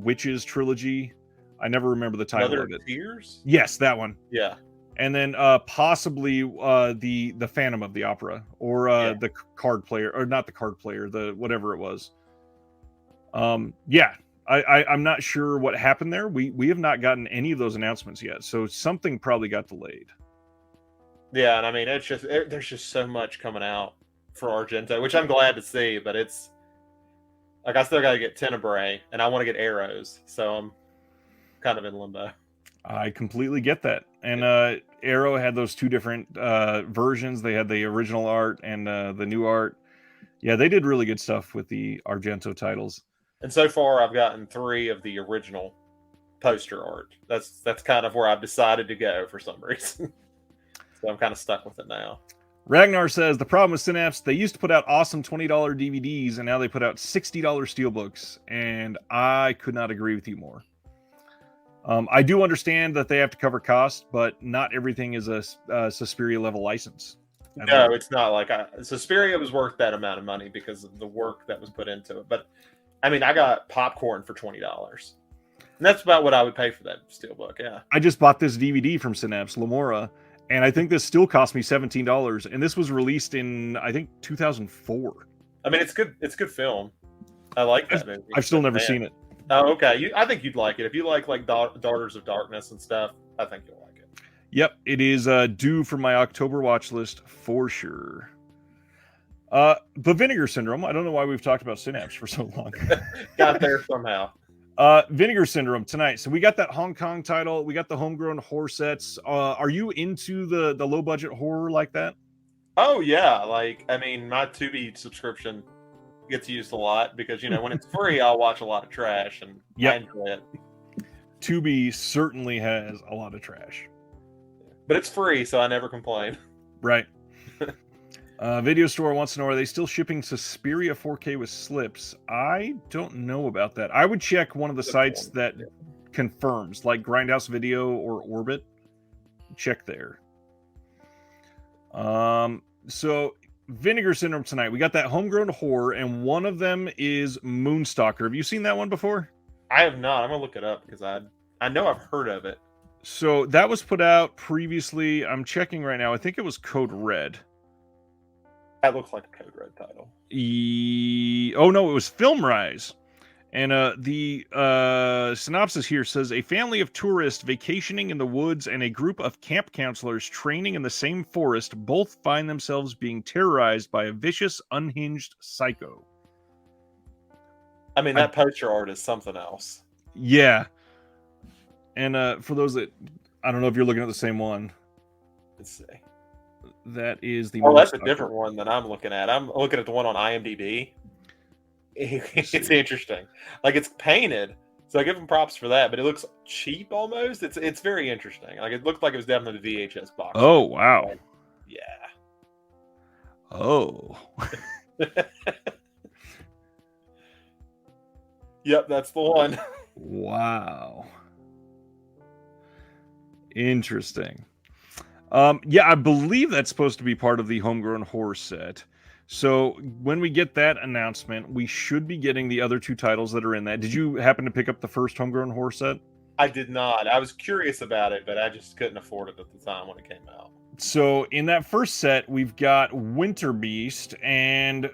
Witches trilogy. I never remember the title of it. Tears? Yes, that one. Yeah. And then possibly the Phantom of the Opera, or the card player, or not the card player, the whatever it was. I'm not sure what happened there. We have not gotten any of those announcements yet, so something probably got delayed. Yeah, and I mean, it's just there's just so much coming out for Argento, which I'm glad to see, but it's like I still got to get Tenebrae, and I want to get Arrows, so I'm kind of in limbo. I completely get that. And Arrow had those 2 different versions. They had the original art and the new art. Yeah, they did really good stuff with the Argento titles. And so far, I've gotten 3 of the original poster art. That's kind of where I've decided to go for some reason. So I'm kind of stuck with it now. Ragnar says, the problem with Synapse, they used to put out awesome $20 DVDs, and now they put out $60 Steelbooks, and I could not agree with you more. I do understand that they have to cover costs, but not everything is a Suspiria level license. No, it's not like Suspiria was worth that amount of money because of the work that was put into it. But I mean, I got popcorn for $20, and that's about what I would pay for that Steelbook. Yeah, I just bought this DVD from Synapse, Lamora, and I think this still cost me $17, and this was released in, I think, 2004. I mean, it's good. It's good film. I like that movie. I've still never seen it. Oh, okay. I think you'd like it if you like Daughters of Darkness and stuff. I think you'll like it. Yep, it is due for my October watch list for sure. But Vinegar Syndrome, I don't know why we've talked about Synapse for so long. Got there somehow. Vinegar Syndrome tonight. So we got that Hong Kong title. We got the homegrown horror sets. Are you into the low budget horror like that? Oh yeah, like I mean, my Tubi subscription gets used a lot because when it's free, I'll watch a lot of trash, and I enjoy it. Tubi certainly has a lot of trash, but it's free, so I never complain. Right. Video Store wants to know, are they still shipping Suspiria 4K with slips? I don't know about that. I would check one of the sites that confirms, like Grindhouse Video or Orbit. Check there. So Vinegar Syndrome tonight. We got that homegrown horror, and one of them is Moonstalker. Have you seen that one before? I have not. I'm gonna look it up because I know I've heard of it. So that was put out previously. I'm checking right now. I think it was Code Red. That looks like a Code Red title. Oh no, it was Film Rise. And the synopsis here says, a family of tourists vacationing in the woods and a group of camp counselors training in the same forest both find themselves being terrorized by a vicious, unhinged psycho. I mean, that poster art is something else. Yeah. And for those that, I don't know if you're looking at the same one. Let's see. That is the... Oh, that's a different one than I'm looking at. I'm looking at the one on IMDb. It's interesting. Like, it's painted, So I give them props for that, but it looks cheap almost. It's very interesting. Like it looked like it was definitely the VHS box. Oh, wow. Like, yeah. Oh. Yep, that's the one. Wow. Interesting. Yeah, I believe that's supposed to be part of the Homegrown Horror set. So when we get that announcement, we should be getting the other two titles that are in that. Did you happen to pick up the first Homegrown Horror set? I did not. I was curious about it, but I just couldn't afford it at the time when it came out. So in that first set, we've got Winter Beast and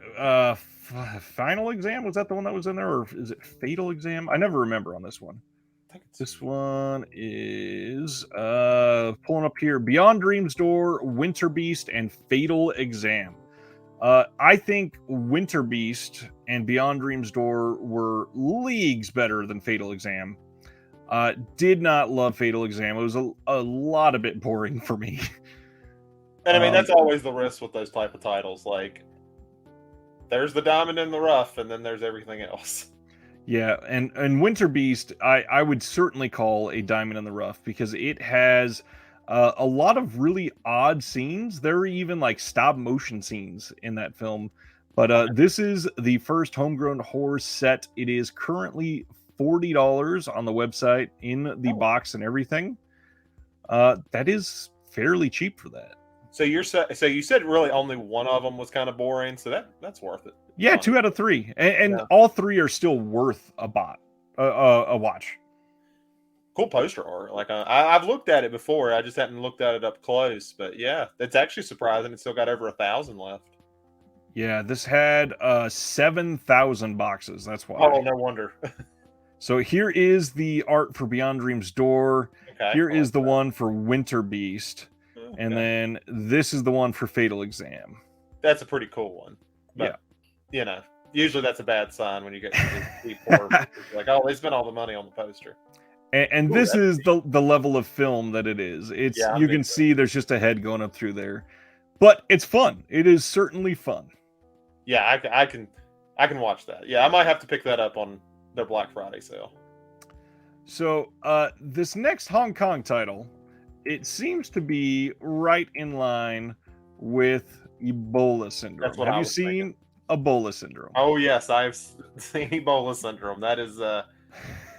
Final Exam. Was that the one that was in there, or is it Fatal Exam? I never remember on this one. I think it's This one is pulling up here: Beyond Dream's Door, Winter Beast, and Fatal Exam. I think Winter Beast and Beyond Dream's Door were leagues better than Fatal Exam. Did not love Fatal Exam. It was a lot of bit boring for me. And I mean, that's always the risk with those type of titles. Like, there's the diamond in the rough, and then there's everything else. Yeah, and Winter Beast, I would certainly call a diamond in the rough because it has a lot of really odd scenes. There are even like stop motion scenes in that film. But this is the first Homegrown Horror set. It is currently $40 on the website in the box and everything. That is fairly cheap for that. So you said really only one of them was kind of boring, so that's worth it. Yeah, 2 out of 3, and all 3 are still worth a watch. Cool poster art. Like I've looked at it before, I just hadn't looked at it up close. But yeah, it's actually surprising. It's still got over 1,000 left. Yeah, this had 7,000 boxes. That's why. Oh, no wonder. So here is the art for Beyond Dream's Door. Okay, Here is the one for Winter Beast. Okay. And then this is the one for Fatal Exam. That's a pretty cool one. But, you know, usually that's a bad sign when you get people like, oh, they spent all the money on the poster. And this is the level of film that it is. It's you can see there's just a head going up through there. But it's fun. It is certainly fun. Yeah, I can watch that. Yeah, I might have to pick that up on their Black Friday sale. So this next Hong Kong title, it seems to be right in line with Ebola syndrome. That's what Have you seen Ebola syndrome? Oh yes, I've seen Ebola syndrome. That is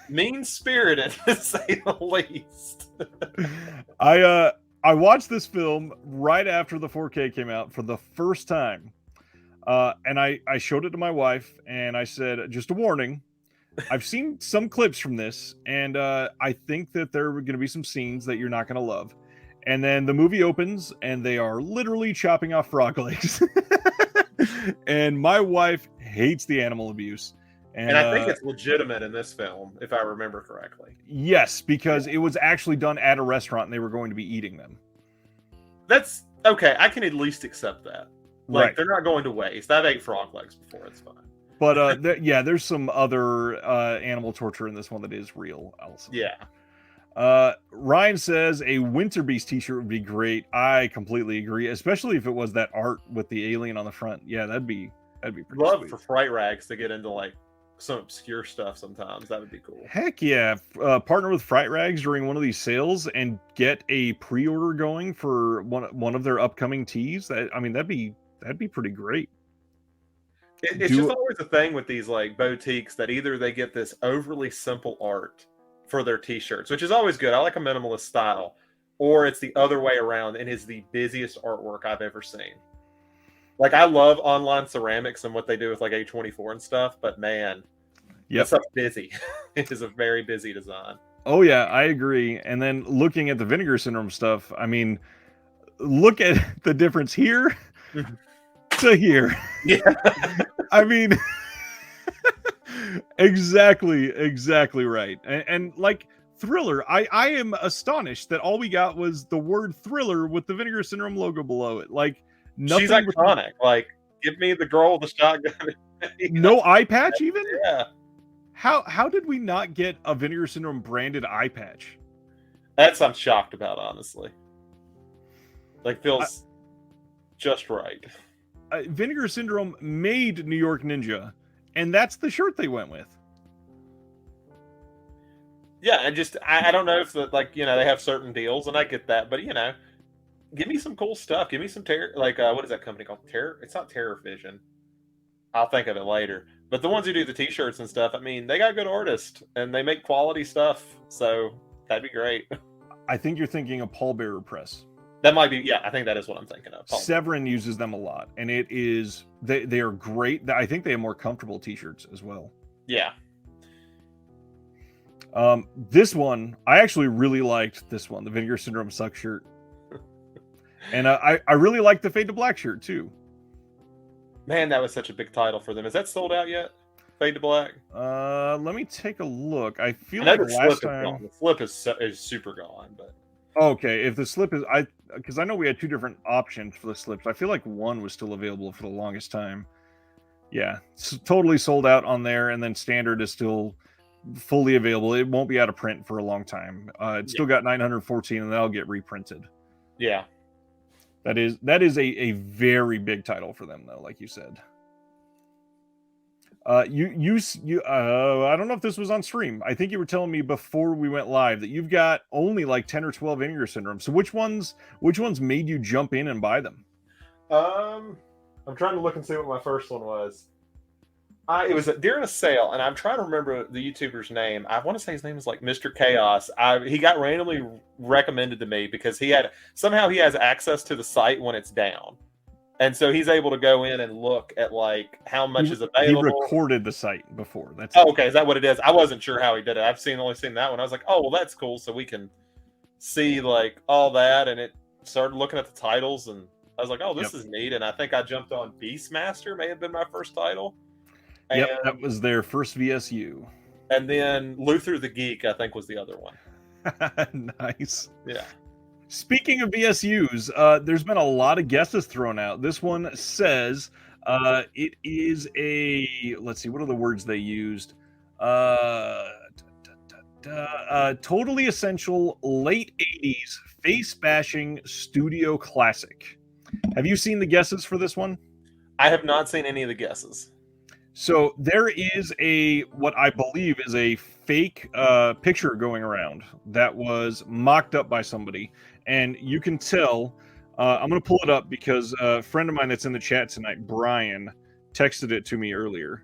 mean-spirited to say the least. I watched this film right after the 4K came out for the first time. And I showed it to my wife and I said, just a warning, I've seen some clips from this, and I think that there are going to be some scenes that you're not going to love. And then the movie opens, and they are literally chopping off frog legs. And my wife hates the animal abuse. And I think it's legitimate in this film, if I remember correctly. Yes, because it was actually done at a restaurant, and they were going to be eating them. That's okay. I can at least accept that. Like, right. They're not going to waste. I've ate frog legs before. It's fine. But there's some other animal torture in this one that is real also. Yeah. Ryan says a Winter Beast t-shirt would be great. I completely agree, especially if it was that art with the alien on the front. Yeah, that'd be pretty Love sweet. for Fright Rags to get into like some obscure stuff sometimes. That would be cool. Heck yeah. Partner with Fright Rags during one of these sales and get a pre-order going for one of their upcoming tees. That'd be pretty great. It's just always a thing with these like boutiques that either they get this overly simple art for their t-shirts, which is always good. I like a minimalist style, or it's the other way around and is the busiest artwork I've ever seen. Like, I love online ceramics and what they do with like A24 and stuff, but man, that stuff's busy. It is a very busy design. Oh yeah, I agree. And then looking at the Vinegar Syndrome stuff, I mean, look at the difference here to here. Yeah. I mean, exactly right. And like Thriller, I am astonished that all we got was the word Thriller with the Vinegar Syndrome logo below it. Like, nothing. She's iconic. Like, give me the girl with the shotgun. No eye patch even? Yeah. How did we not get a Vinegar Syndrome branded eye patch? That's I'm shocked about, honestly. Like, feels just right. Vinegar Syndrome made New York Ninja, and that's the shirt they went with. Yeah, and just I don't know if they have certain deals, and I get that, but give me some cool stuff. Give me some what is that company called? Terror? It's not Terror Vision. I'll think of it later. But the ones who do the T-shirts and stuff, I mean, they got good artists and they make quality stuff, so that'd be great. I think you're thinking of Paul Bearer Press. That might be, yeah. I think that is what I'm thinking of. Severin uses them a lot, and it is they are great. I think they have more comfortable T-shirts as well. Yeah. This one I actually really liked. This one, the Vinegar Syndrome Suck shirt, and I really like the Fade to Black shirt too. Man, that was such a big title for them. Is that sold out yet? Fade to Black. Let me take a look. I feel like last time the slip is super gone, but okay. If the slip is because I know we had two different options for the slips. I feel like one was still available for the longest time. Yeah, it's totally sold out on there, and then standard is still fully available. It won't be out of print for a long time. It's still got 914, and that'll get reprinted. Yeah. That is a very big title for them, though, like you said. I don't know if this was on stream. I think you were telling me before we went live that you've got only like 10 or 12 Vinegar Syndrome. So which ones made you jump in and buy them? I'm trying to look and see what my first one was. It was during a sale, and I'm trying to remember the YouTuber's name. I want to say his name is like Mr. Chaos. He got randomly recommended to me because he has access to the site when it's down, and so he's able to go in and look at like how much is available. He recorded the site before. Okay. Is that what it is? I wasn't sure how he did it. I've only seen that one. I was like, oh well, that's cool. So we can see like all that, and it started looking at the titles, and I was like, oh, this is neat. And I think I jumped on Beastmaster. May have been my first title. Yep, that was their first VSU. And then Luther the Geek, I think, was the other one. Nice. Yeah. Speaking of VSUs, there's been a lot of guesses thrown out. This one says it is a, let's see, what are the words they used? Totally essential late 80s face-bashing studio classic. Have you seen the guesses for this one? I have not seen any of the guesses. So there is what I believe is a fake picture going around that was mocked up by somebody, and you can tell. I'm going to pull it up because a friend of mine that's in the chat tonight, Brian, texted it to me earlier,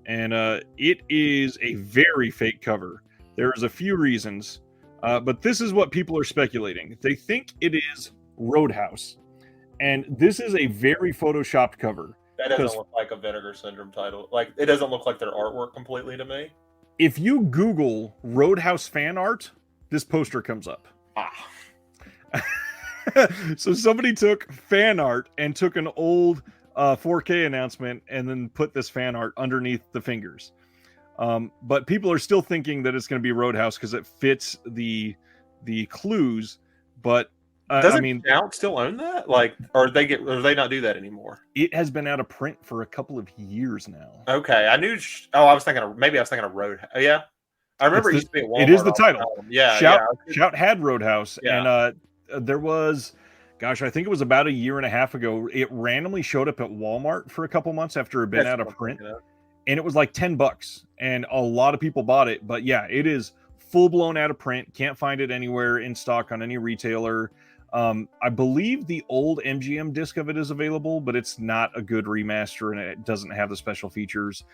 and it is a very fake cover. There's a few reasons, but this is what people are speculating. They think it is Roadhouse, and this is a very photoshopped cover. That doesn't look like a Vinegar Syndrome title. Like, it doesn't look like their artwork completely to me. If you Google Roadhouse fan art, this poster comes up. So somebody took fan art and took an old 4K announcement and then put this fan art underneath the fingers. But people are still thinking that it's going to be Roadhouse because it fits the clues. But doesn't Shout still own that? Like, or they not do that anymore? It has been out of print for a couple of years now. Okay, I knew. I was thinking of Road. Yeah, I remember it used to be at Walmart. It is the title. Yeah, Shout had Roadhouse, and there was, gosh, I think it was about a year and a half ago. It randomly showed up at Walmart for a couple months after it had been out of print, and it was like $10, and a lot of people bought it. But yeah, it is full blown out of print. Can't find it anywhere in stock on any retailer. I believe the old MGM disc of it is available, but it's not a good remaster and it doesn't have the special features.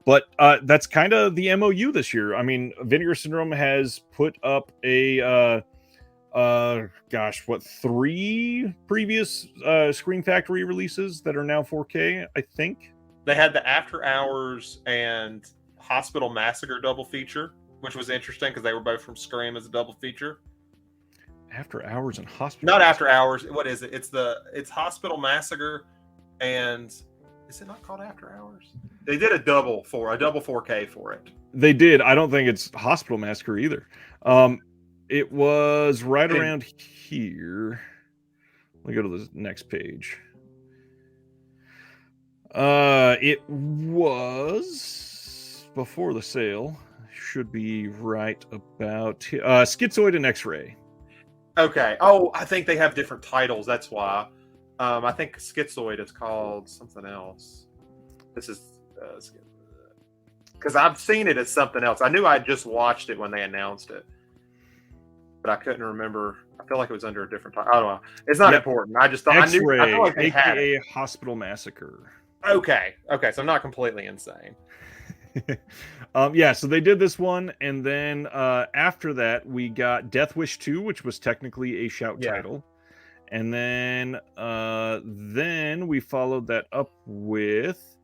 But that's kind of the MOU this year. I mean, Vinegar Syndrome has put up a 3 previous Screen Factory releases that are now 4K, I think. They had the After Hours and Hospital Massacre double feature, which was interesting because they were both from Scream as a double feature. After Hours and Hospital. Not After Hours. What is it? It's Hospital Massacre, and is it not called After Hours? They did a double 4K for it. They did. I don't think it's Hospital Massacre either. It was right around here. Let me go to the next page. It was before the sale. Should be right about Schizoid and X-Ray. Okay. Oh, I think they have different titles. That's why. I think Schizoid is called something else. This is because I've seen it as something else. I knew I just watched it when they announced it, but I couldn't remember. I feel like it was under a different title. I don't know. It's not important. I just thought I knew. I feel like they had it. AKA Hospital Massacre. Okay. So I'm not completely insane. Yeah, so they did this one, and then after that we got Death Wish 2, which was technically a Shout title. And then we followed that up with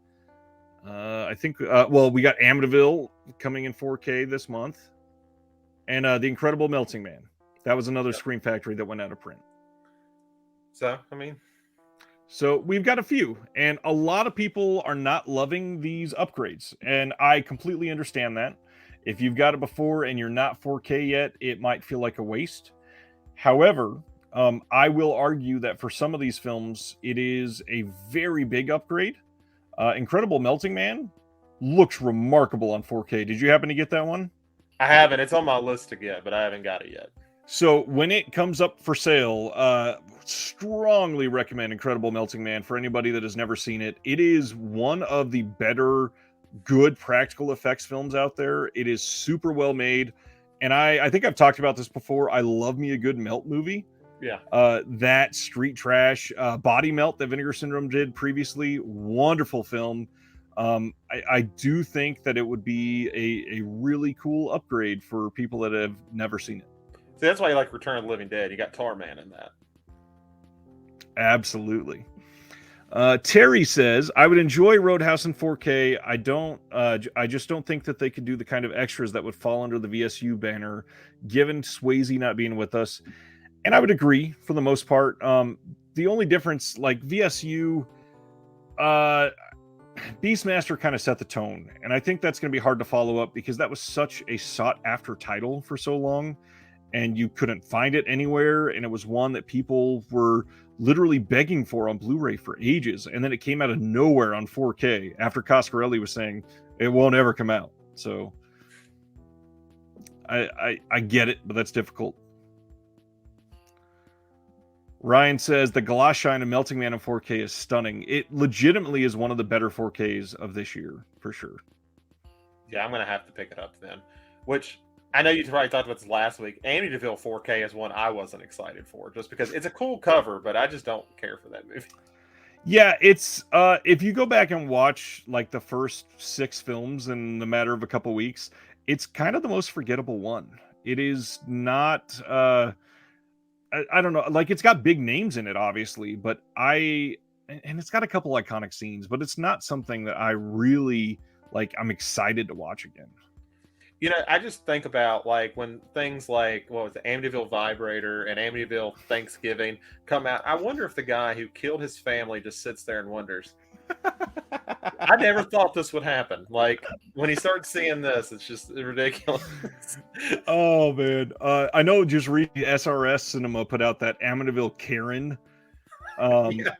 I think we got Amityville coming in 4K this month, and The Incredible Melting Man. That was another Scream Factory that went out of print. So we've got a few, and a lot of people are not loving these upgrades, and I completely understand that. If you've got it before and you're not 4K yet, it might feel like a waste. However, I will argue that for some of these films, it is a very big upgrade. Incredible Melting Man looks remarkable on 4K. Did you happen to get that one? I haven't. It's on my list to get, but I haven't got it yet. So when it comes up for sale, strongly recommend Incredible Melting Man for anybody that has never seen it. It is one of the better, good practical effects films out there. It is super well made. And I think I've talked about this before. I love me a good melt movie. Yeah. That Street Trash, Body Melt that Vinegar Syndrome did previously, wonderful film. I do think that it would be a really cool upgrade for people that have never seen it. See, that's why you like Return of the Living Dead. You got Tarman in that. Absolutely. Terry says, I would enjoy Roadhouse in 4K. I just don't think that they could do the kind of extras that would fall under the VSU banner, given Swayze not being with us. And I would agree for the most part. The only difference, like VSU, Beastmaster kind of set the tone. And I think that's going to be hard to follow up because that was such a sought after title for so long. And you couldn't find it anywhere. And it was one that people were literally begging for on Blu-ray for ages. And then it came out of nowhere on 4K after Coscarelli was saying it won't ever come out. So I get it, but that's difficult. Ryan says the Galashine and Melting Man in 4K is stunning. It legitimately is one of the better 4Ks of this year, for sure. Yeah, I'm going to have to pick it up then. Which, I know you probably talked about this last week. Amityville 4K is one I wasn't excited for, just because it's a cool cover, but I just don't care for that movie. Yeah, it's if you go back and watch like the first 6 films in the matter of a couple weeks, it's kind of the most forgettable one. It is not I don't know, like it's got big names in it, obviously, but and it's got a couple iconic scenes, but it's not something that I really like. I'm excited to watch again. You know, I just think about like when things like what was the Amityville Vibrator and Amityville Thanksgiving come out. I wonder if the guy who killed his family just sits there and wonders. I never thought this would happen. Like when he starts seeing this, it's just ridiculous. Oh man, I know. Just recently, SRS Cinema put out that Amityville Karen. Yeah.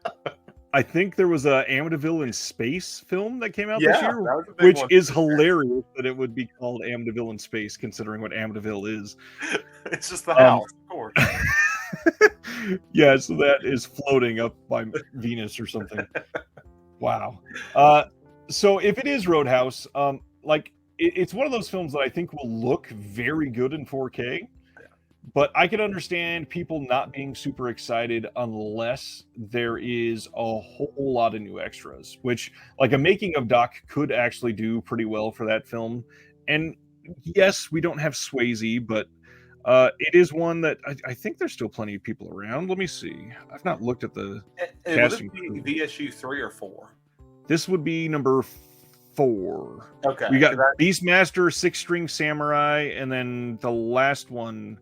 I think there was a Amityville in Space film that came out this year, which is hilarious that it would be called Amityville in Space, considering what Amityville is. It's just the house, of course. Yeah, so that is floating up by Venus or something. Wow. So if it is Roadhouse, like it's one of those films that I think will look very good in 4K. But I can understand people not being super excited unless there is a whole lot of new extras, which like a making of doc could actually do pretty well for that film. And yes, we don't have Swayze, but it is one that I think there's still plenty of people around. Let me see. I've not looked at the casting. Would this be VSU 3 or 4? This would be number 4. Okay. We got Beastmaster, 6-String Samurai, and then the last one,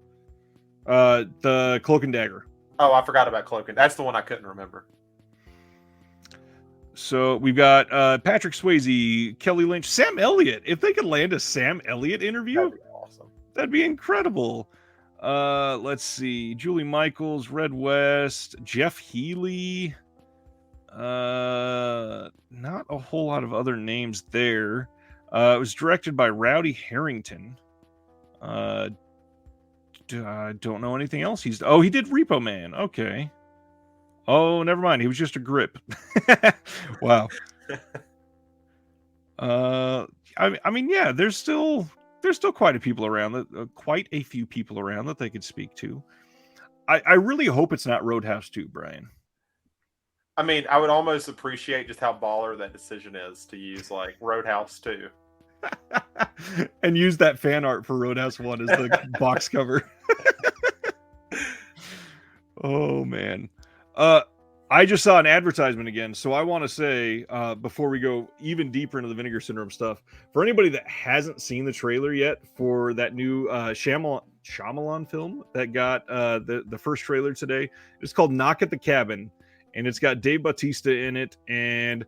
the Cloak and Dagger. Oh, I forgot about Cloak and that's the one I couldn't remember. So we've got Patrick Swayze, Kelly Lynch, Sam Elliott. If they could land a Sam Elliott interview, that'd be awesome. That'd be incredible. Let's see. Julie Michaels, Red West, Jeff Healey. Not a whole lot of other names there. It was directed by Rowdy Harrington. I don't know anything else. He did Repo Man. Okay. Oh, never mind. He was just a grip. Wow. I mean, yeah, there's still quite a people around that, quite a few people around that they could speak to. I really hope it's not Roadhouse 2, Brian. I mean, I would almost appreciate just how baller that decision is to use like Roadhouse 2. And use that fan art for Roadhouse 1 as the box cover. Oh man. I just saw an advertisement again, so I want to say before we go even deeper into the Vinegar Syndrome stuff, for anybody that hasn't seen the trailer yet for that new Shyamalan film that got the first trailer today, it's called Knock at the Cabin, and it's got Dave Bautista in it and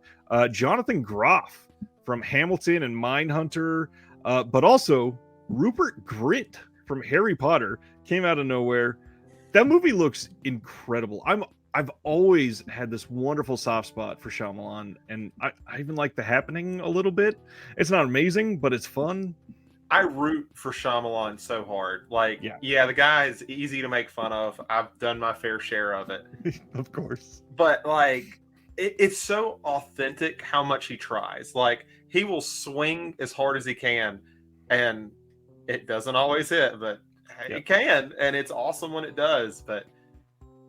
Jonathan Groff from Hamilton and Mindhunter, but also Rupert Grint from Harry Potter came out of nowhere. That movie looks incredible. I've always had this wonderful soft spot for Shyamalan, and I even like The Happening a little bit. It's not amazing, but it's fun. I root for Shyamalan so hard. Like, yeah, the guy is easy to make fun of. I've done my fair share of it. Of course. But, like, it's so authentic how much he tries. Like, he will swing as hard as he can, and it doesn't always hit, but it can, and it's awesome when it does. But,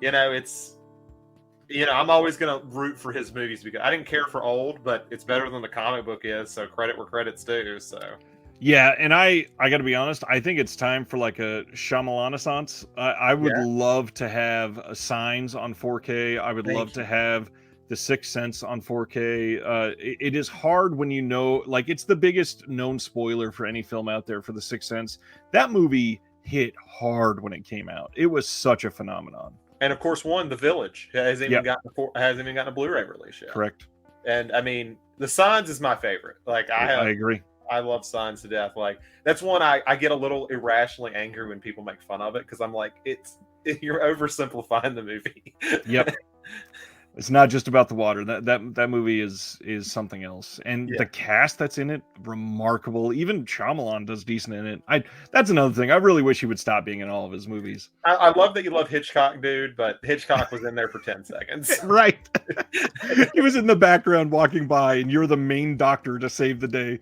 I'm always going to root for his movies because I didn't care for Old, but it's better than the comic book is, so credit where credit's due, so... Yeah, and I got to be honest, I think it's time for like a Shyamalan-assance. I would love to have Signs on 4K. I would love to have The Sixth Sense on 4K. It is hard when you know, like, it's the biggest known spoiler for any film out there for The Sixth Sense. That movie hit hard when it came out. It was such a phenomenon. And of course, The Village hasn't even gotten a Blu-ray release yet. Correct. And I mean, The Signs is my favorite. Like, I agree. I love Signs to death. Like, that's one I get a little irrationally angry when people make fun of it because I'm like, you're oversimplifying the movie. Yep. It's not just about the water. That movie is something else. And the cast that's in it, remarkable. Even Shyamalan does decent in it. That's another thing. I really wish he would stop being in all of his movies. I love that you love Hitchcock, dude, but Hitchcock was in there for 10 seconds. Right. He was in the background walking by, and you're the main doctor to save the day.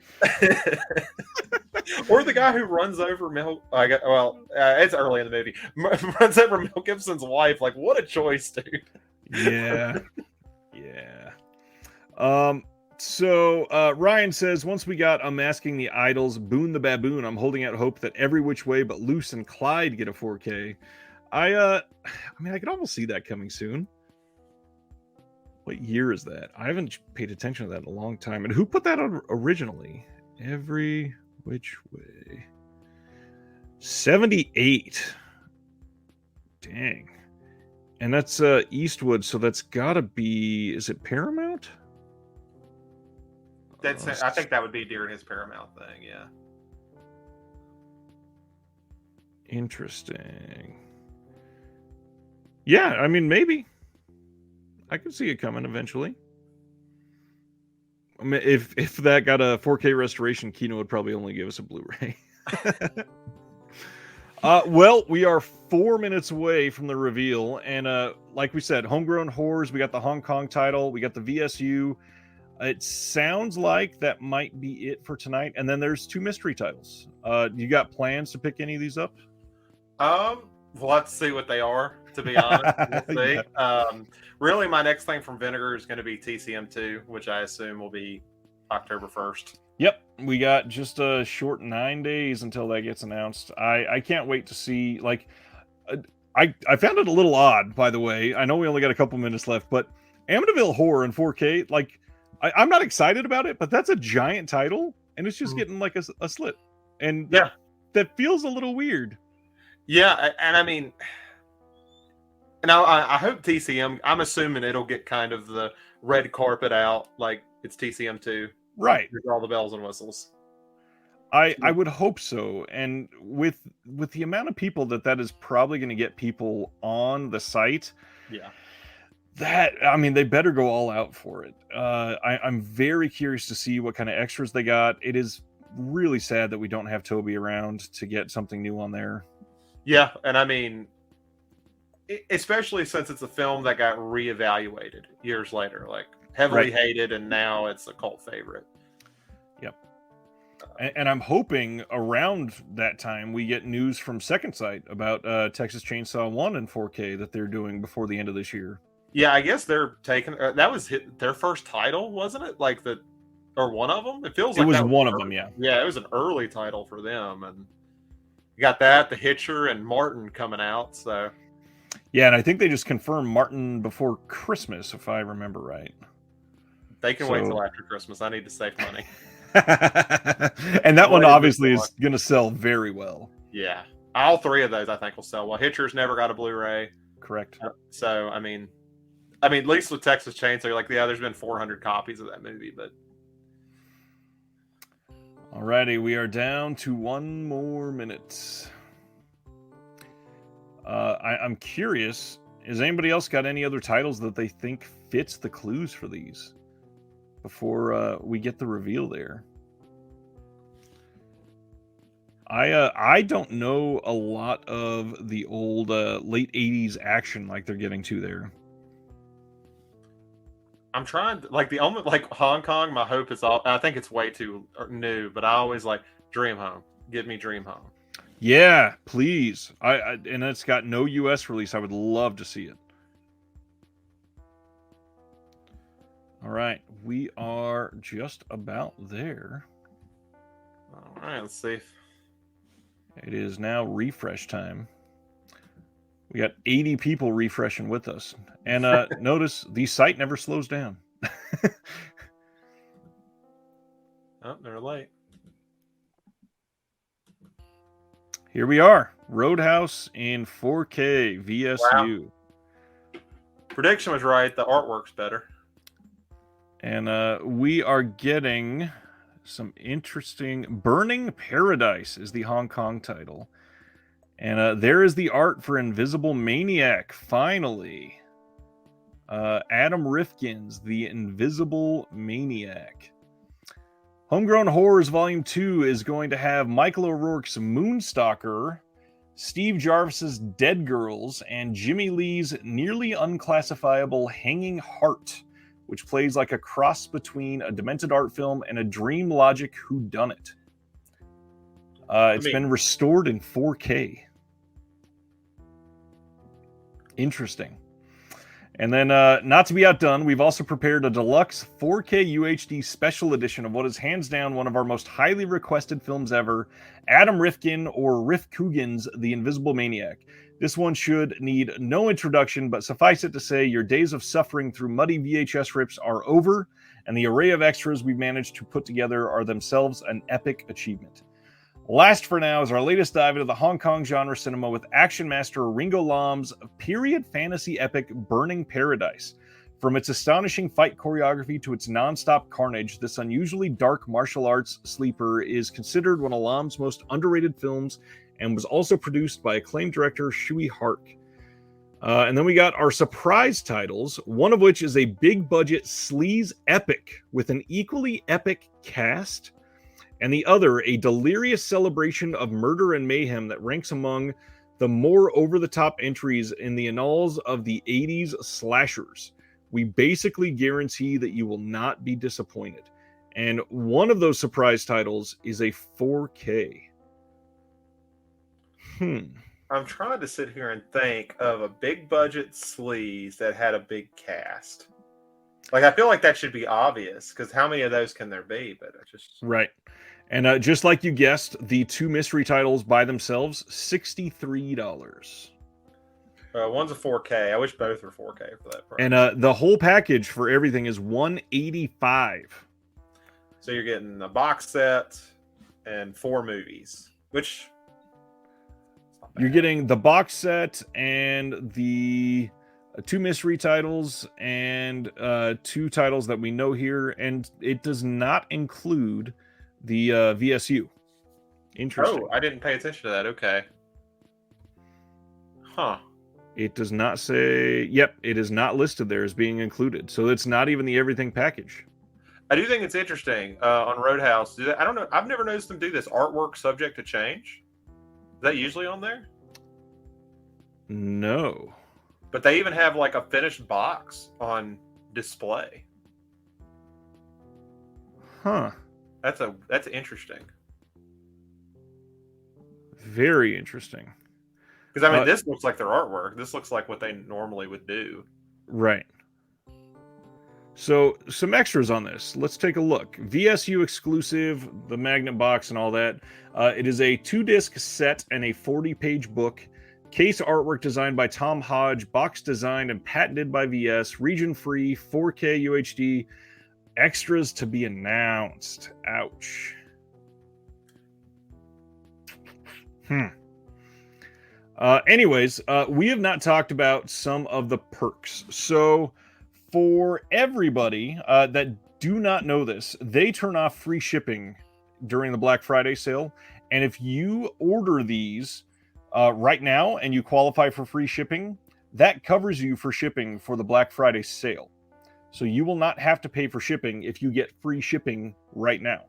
Or the guy who runs over it's early in the movie. Runs over Mel Gibson's wife. Like, what a choice, dude. Yeah. So Ryan says, once we got Unmasking the Idols, Boone the Baboon, I'm holding out hope that Every Which Way But Loose and Clyde get a 4K. I could almost see that coming soon. What year is that? I haven't paid attention to that in a long time. And who put that on originally? Every Which Way. 78. Dang. And that's Eastwood, so that's gotta be, is it Paramount? I think that would be during his Paramount thing, yeah. Interesting. Yeah, I mean, maybe. I could see it coming eventually. I mean, if that got a 4K restoration, Kino would probably only give us a Blu-ray. Well, we are 4 minutes away from the reveal, and like we said, Homegrown Horrors, we got the Hong Kong title, we got the VSU. It sounds like that might be it for tonight, and then there's 2 mystery titles. You got plans to pick any of these up? Let's see what they are, to be honest. We'll see. Yeah. Really, my next thing from Vinegar is going to be TCM2, which I assume will be October 1st. Yep, we got just a short 9 days until that gets announced. I can't wait to see. Like, I found it a little odd, by the way. I know we only got a couple minutes left, but Amityville Horror in 4K. Like, I'm not excited about it, but that's a giant title, and it's just getting like a slit, and that feels a little weird. Yeah, and I mean, and I hope TCM. I'm assuming it'll get kind of the red carpet out, like it's TCM2. Right. With all the bells and whistles. I would hope so. And with the amount of people that is probably going to get people on the site. Yeah. They better go all out for it. I'm very curious to see what kind of extras they got. It is really sad that we don't have Toby around to get something new on there. Yeah. And I mean, especially since it's a film that got reevaluated years later, like heavily hated, and now it's a cult favorite. Yep. And I'm hoping around that time we get news from Second Sight about Texas Chainsaw 1 in 4K that they're doing before the end of this year. Yeah, I guess they're taking that was their first title, wasn't it? Like or one of them. It feels It like was that one of them, yeah. Yeah, it was an early title for them, and you got that, the Hitcher and Martin coming out. So yeah, and I think they just confirmed Martin before Christmas, if I remember right. They can wait till after Christmas. I need to save money. And that one obviously is going to sell very well. Yeah, all three of those I think will sell well. Hitcher's never got a Blu-ray. Correct. So I mean, at least with Texas Chainsaw, you're like, yeah, there's been 400 copies of that movie, but. Alrighty, we are down to 1 more minute. I'm curious, has anybody else got any other titles that they think fits the clues for these before we get the reveal there? I don't know a lot of the old late 80s action like they're getting to there. I'm trying to, the only Hong Kong, my hope is all I think it's way too new, but I always like Dream Home. Give me Dream Home. Yeah, please. And it's got no US release. I would love to see it. All right, we are just about there. All right, let's see. It is now refresh time. We got 80 people refreshing with us. And notice the site never slows down. Oh, they're late. Here we are. Roadhouse in 4K VSU. Wow. Prediction was right. The artwork's better. And we are getting some interesting... Burning Paradise is the Hong Kong title. And there is the art for Invisible Maniac, finally. Adam Rifkin's The Invisible Maniac. Homegrown Horrors Volume 2 is going to have Michael O'Rourke's Moonstalker, Steve Jarvis's Dead Girls, and Jimmy Lee's nearly unclassifiable Hanging Heart, which plays like a cross between a demented art film and a dream logic whodunit. It's been restored in 4K. Interesting. And then, not to be outdone, we've also prepared a deluxe 4K UHD special edition of what is hands down one of our most highly requested films ever, Adam Rifkin or Rif Coogan's The Invisible Maniac. This one should need no introduction, but suffice it to say your days of suffering through muddy VHS rips are over, and the array of extras we've managed to put together are themselves an epic achievement. Last for now is our latest dive into the Hong Kong genre cinema with action master Ringo Lam's period fantasy epic Burning Paradise. From its astonishing fight choreography to its non-stop carnage, this unusually dark martial arts sleeper is considered one of Lam's most underrated films and was also produced by acclaimed director Shui Hark. And then we got our surprise titles, one of which is a big-budget sleaze epic with an equally epic cast, and the other, a delirious celebration of murder and mayhem that ranks among the more over-the-top entries in the annals of the 80s slashers. We basically guarantee that you will not be disappointed. And one of those surprise titles is a 4K. I'm trying to sit here and think of a big-budget sleaze that had a big cast. I feel like that should be obvious, because how many of those can there be? But I just... Right. And just like you guessed, the two mystery titles by themselves, $63. One's a 4K. I wish both were 4K for that price. And the whole package for everything is $185. So you're getting a box set and 4 movies, which... You're getting the box set and the 2 mystery titles and 2 titles that we know here, and it does not include the VSU. Interesting. Oh, I didn't pay attention to that. Okay. Huh. It does not say... Yep, it is not listed there as being included. So it's not even the everything package. I do think it's interesting on Roadhouse. I don't know. I've never noticed them do this. Artwork subject to change. Is that usually on there? No. But they even have a finished box on display. Huh. That's interesting. Very interesting. Because I mean, this looks like their artwork. This looks like what they normally would do. Right. So some extras on this. Let's take a look. VSU exclusive, the magnet box and all that. It is a 2-disc set and a 40-page book. Case artwork designed by Tom Hodge, box designed and patented by VS, region free, 4K UHD, extras to be announced. Ouch. Anyways, we have not talked about some of the perks. So for everybody that do not know this, they turn off free shipping during the Black Friday sale. And if you order these right now and you qualify for free shipping, that covers you for shipping for the Black Friday sale. So you will not have to pay for shipping if you get free shipping right now.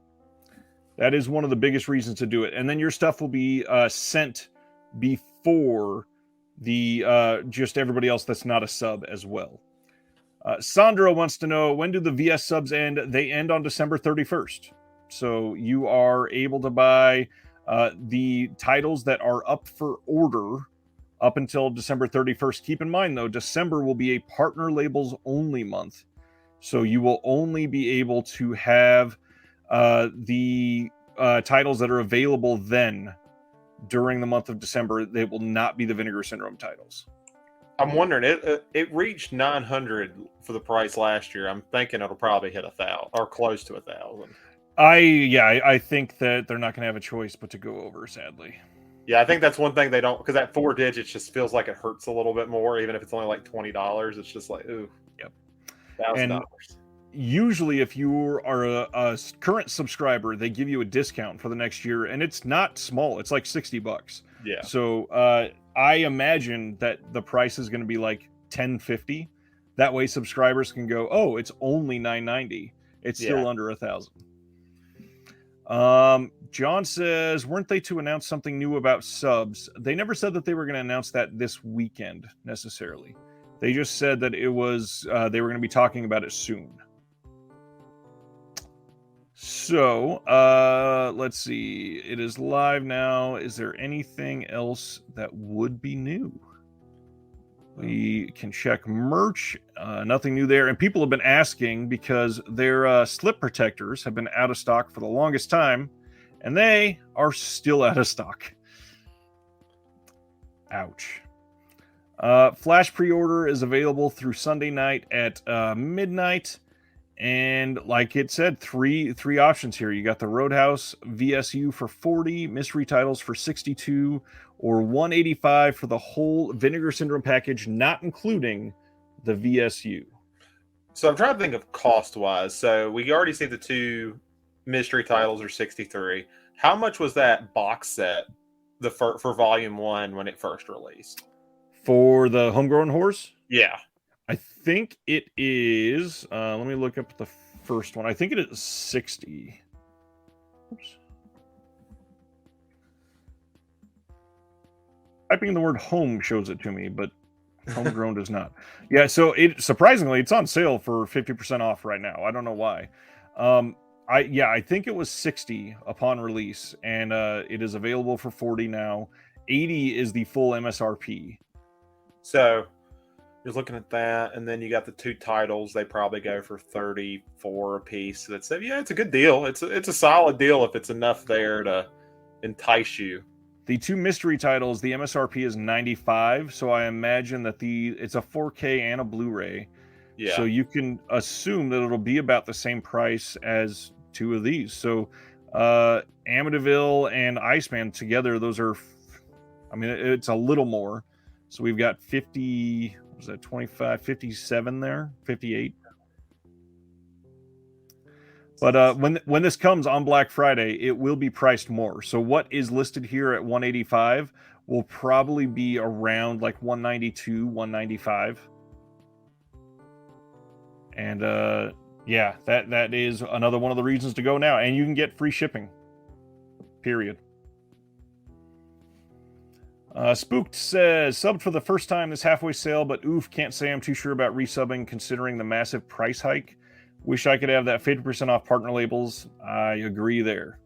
That is one of the biggest reasons to do it. And then your stuff will be sent before the just everybody else that's not a sub as well. Sandra wants to know, when do the VS subs end? They end on December 31st. So you are able to buy the titles that are up for order up until December 31st. Keep in mind, though, December will be a partner labels only month. So you will only be able to have the titles that are available then during the month of December. They will not be the Vinegar Syndrome titles. I'm wondering, it reached 900 for the price last year. I'm thinking it'll probably hit 1,000 or close to 1,000. I think that they're not going to have a choice but to go over, sadly. Yeah, I think that's one thing they don't, because that 4 digits just feels like it hurts a little bit more, even if it's only like $20. It's just like, ooh. Yep. $1,000. Usually, if you are a current subscriber, they give you a discount for the next year, and it's not small. It's like $60. Yeah. So I imagine that the price is going to be like $10.50. That way, subscribers can go, oh, it's only $9.90. It's still under 1,000. John says, weren't they to announce something new about subs? They never said that they were going to announce that this weekend necessarily. They just said that it was they were going to be talking about it soon. So let's see. It is live now. Is there anything else that would be new? We can check merch. Nothing new there. And people have been asking because their slip protectors have been out of stock for the longest time. And they are still out of stock. Ouch. Flash pre-order is available through Sunday night at midnight. And like it said, three options here. You got the Roadhouse VSU for 40, mystery titles for 62, or 185 for the whole Vinegar Syndrome package, not including the VSU. So I'm trying to think of cost-wise. So we already see the 2 mystery titles are 63. How much was that box set for Volume 1 when it first released? For the Homegrown Horse? Yeah. I think it is. Let me look up the first one. I think it is 60. Oops. Typing the word home shows it to me, but homegrown does not. Yeah, so surprisingly, it's on sale for 50% off right now. I don't know why. I think it was 60 upon release, and it is available for 40 now. 80 is the full MSRP. So you're looking at that, and then you got the 2 titles. They probably go for 34 a piece. So it's a good deal. It's a solid deal if it's enough there to entice you. The 2 mystery titles, the MSRP is 95, so I imagine that it's a 4K and a Blu-ray. Yeah. So you can assume that it'll be about the same price as 2 of these. So Amityville and Iceman together, those are, it's a little more. So we've got 50, was that 25, 57 there, 58. But when this comes on Black Friday, it will be priced more. So what is listed here at 185 will probably be around like 192, 195. And that is another one of the reasons to go now. And you can get free shipping. Period. Spooked says, subbed for the first time this halfway sale, but oof, can't say I'm too sure about resubbing considering the massive price hike. Wish I could have that 50% off partner labels. I agree there.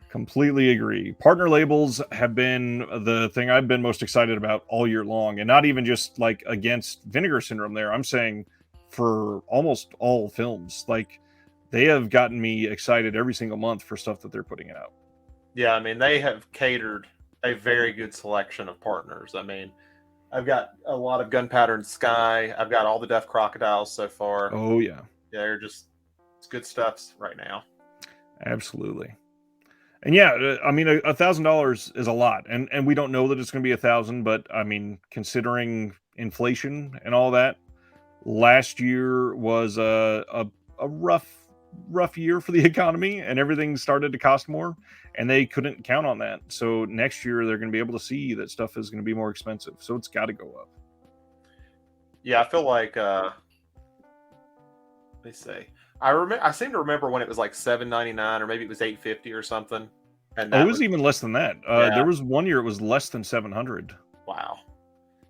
Completely agree. Partner labels have been the thing I've been most excited about all year long, and not even just like against Vinegar Syndrome there. I'm saying for almost all films. Like, they have gotten me excited every single month for stuff that they're putting out. Yeah, I mean, they have catered a very good selection of partners. I mean, I've got a lot of Gunpowder and Sky. I've got all the Death Crocodiles so far. Oh yeah, They're just, it's good stuff right now. absolutely. And yeah, I mean, $1,000 is a lot, and we don't know that it's going to be 1,000, but I mean, considering inflation and all that, last year was a rough year for the economy, and everything started to cost more, and they couldn't count on that. So next year they're going to be able to see that stuff is going to be more expensive, so it's got to go up. Yeah, I feel like let me see. I seem to remember when it was like $7.99 or maybe it was $8.50 or something. And Oh, it was even less than that. Yeah. There was one year it was less than 700. Wow.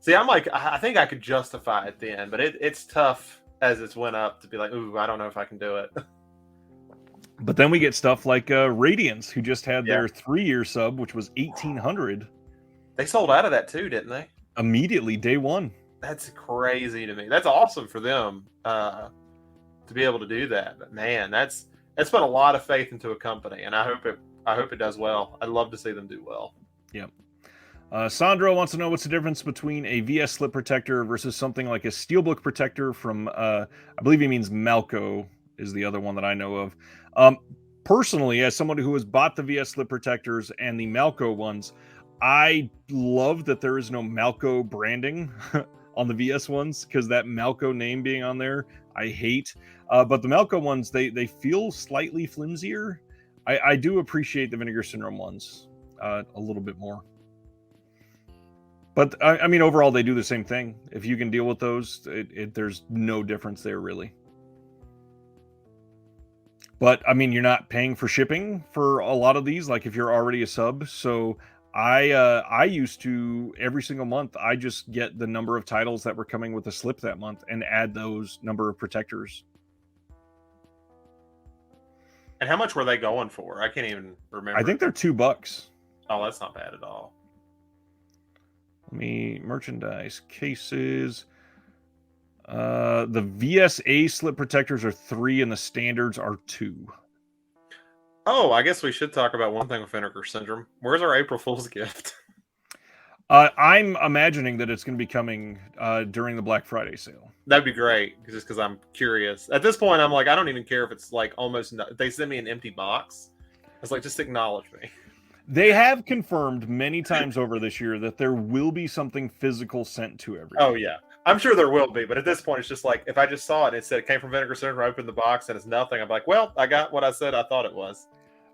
See, I'm like, I think I could justify it then, but it's tough as it's went up to be like, ooh, I don't know if I can do it. But then we get stuff like Radiance, who just had Yeah. their 3-year sub, which was 1,800 They sold out of that too, didn't they? immediately, day one. That's crazy to me. That's awesome for them to be able to do that. But man, that's put a lot of faith into a company, and I hope it does well. I'd love to see them do well. Yep. Sandro wants to know what's the difference between a VS slip protector versus something like a Steelbook protector from, I believe he means Malco is the other one that I know of. Personally, as someone who has bought the VS slip protectors and the Malco ones, I love that there is no Malco branding on the VS ones, because that Malco name being on there, I hate. But the Malco ones, they feel slightly flimsier. I do appreciate the Vinegar Syndrome ones a little bit more. But I mean, overall, they do the same thing. If you can deal with those, there's no difference there, really. But I mean, you're not paying for shipping for a lot of these, like if you're already a sub. So I used to, every single month, I just get the number of titles that were coming with a slip that month and add those number of protectors. And how much were they going for? I can't even remember. I think they're $2. Oh, that's not bad at all. Let me merchandise cases. The VSA slip protectors are 3 and the standards are 2. Oh, I guess we should talk about one thing with Vinegar Syndrome. Where's our April Fool's gift? I'm imagining that it's going to be coming during the Black Friday sale. That'd be great, just because I'm curious. At this point, I'm like, I don't even care if it's like almost. If they send me an empty box, it's like, just acknowledge me. They have confirmed many times over this year that there will be something physical sent to everyone. Oh yeah, I'm sure there will be, but at this point, it's just like, if I just saw it and it said it came from Vinegar Syndrome, I opened the box and it's nothing, I'm like, well, I got what I said I thought it was.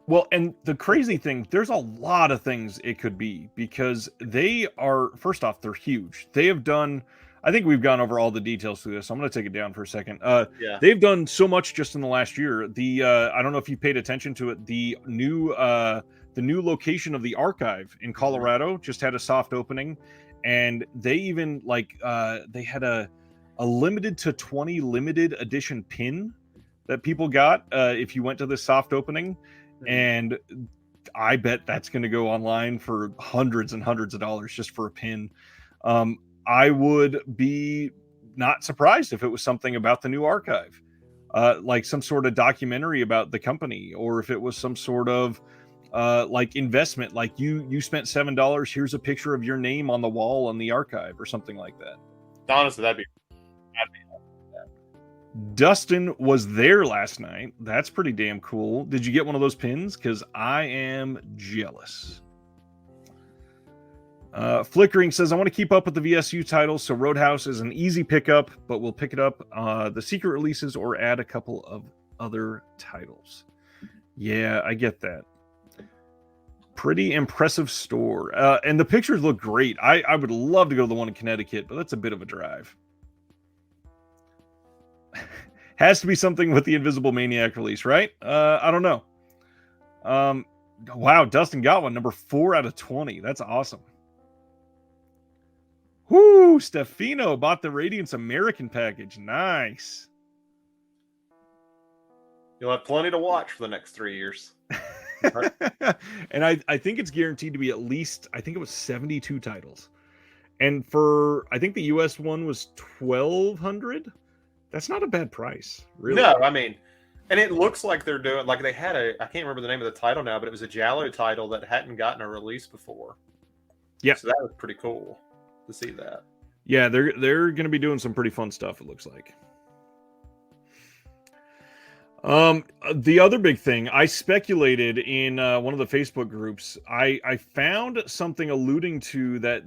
Well, and the crazy thing, there's a lot of things it could be, because they are, first off, they're huge. They have done, I think we've gone over all the details through this, so I'm going to take it down for a second. Yeah. They've done so much just in the last year. I don't know if you paid attention to it, the new location of the archive in Colorado just had a soft opening, and they even they had a limited to 20 limited edition pin that people got if you went to this soft opening. And I bet that's going to go online for hundreds and hundreds of dollars just for a pin. I would be not surprised if it was something about the new archive, like some sort of documentary about the company, or if it was some sort of like investment, like you spent $7, here's a picture of your name on the wall on the archive or something like that. Honestly, that'd be Dustin was there last night. That's pretty damn cool. Did you get one of those pins? Because I am jealous. Flickering says, I want to keep up with the VSU titles, so Roadhouse is an easy pickup, but we'll pick it up the secret releases or add a couple of other titles. Yeah, I get that. Pretty impressive store. And the pictures look great. I would love to go to the one in Connecticut, but that's a bit of a drive. Has to be something with the Invisible Maniac release, right? I don't know. Wow, Dustin got one. Number 4 out of 20. That's awesome. Whoo, Stefano bought the Radiance American package. Nice. You'll have plenty to watch for the next 3 years. And I think it's guaranteed to be at least, I think it was 72 titles. And for, I think the US one was 1,200. That's not a bad price, really. No, I mean, and it looks like they're doing, like they had I can't remember the name of the title now, but it was a Giallo title that hadn't gotten a release before. Yeah. So that was pretty cool to see that. Yeah, they're going to be doing some pretty fun stuff, it looks like. The other big thing, I speculated in one of the Facebook groups, I found something alluding to that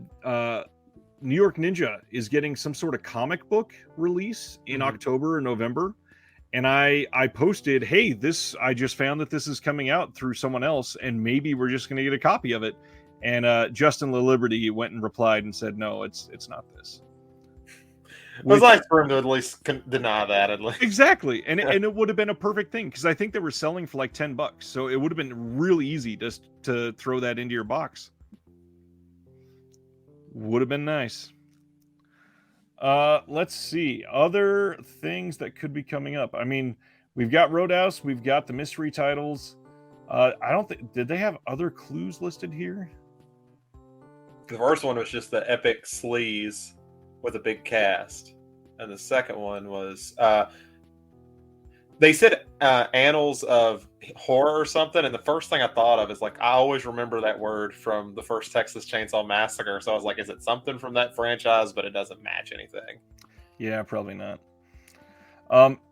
New York Ninja is getting some sort of comic book release in October or November. And I posted, hey, I just found that this is coming out through someone else, and maybe we're just going to get a copy of it. And Justin LaLiberty went and replied and said, no, it's not this. It was nice for him to at least deny that, at least. Exactly. And it would have been a perfect thing, because I think they were selling for like $10. So it would have been really easy just to throw that into your box. Would have been nice. Let's see. Other things that could be coming up. I mean, we've got Roadhouse. We've got the mystery titles. I don't think... Did they have other clues listed here? The first one was just the epic sleaze with a big cast. And the second one was... they said annals of horror or something, and the first thing I thought of is, like, I always remember that word from the first Texas Chainsaw Massacre, so I was like, is it something from that franchise? But it doesn't match anything. Yeah, probably not.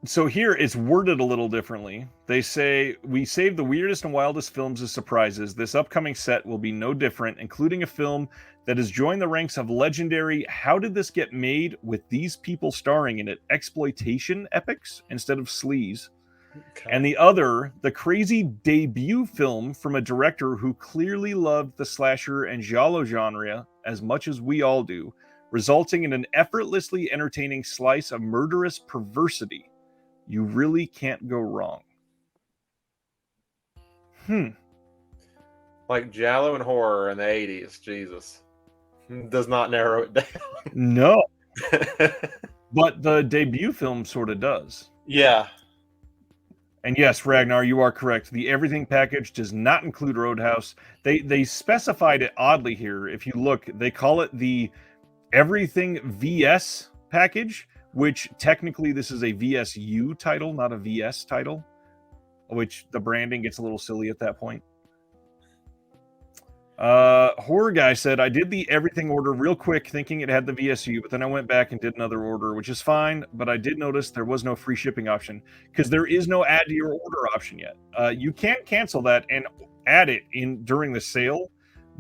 So here it's worded a little differently. They say, we saved the weirdest and wildest films as surprises. This upcoming set will be no different, including a film that has joined the ranks of legendary "How did this get made?" with these people starring in it exploitation epics instead of sleaze. Okay. And the other, the crazy debut film from a director who clearly loved the slasher and giallo genre as much as we all do, resulting in an effortlessly entertaining slice of murderous perversity. You really can't go wrong. Like giallo and horror in the 80s, Jesus. Does not narrow it down. No. But the debut film sort of does. Yeah. And yes, Ragnar, you are correct. The everything package does not include Roadhouse. They specified it oddly here. If you look, they call it the Everything VS package, which technically this is a VSU title, not a VS title, which the branding gets a little silly at that point. Horror Guy said, I did the everything order real quick thinking it had the VSU, but then I went back and did another order, which is fine, but I did notice there was no free shipping option, because there is no add to your order option yet. You can't cancel that and add it in during the sale,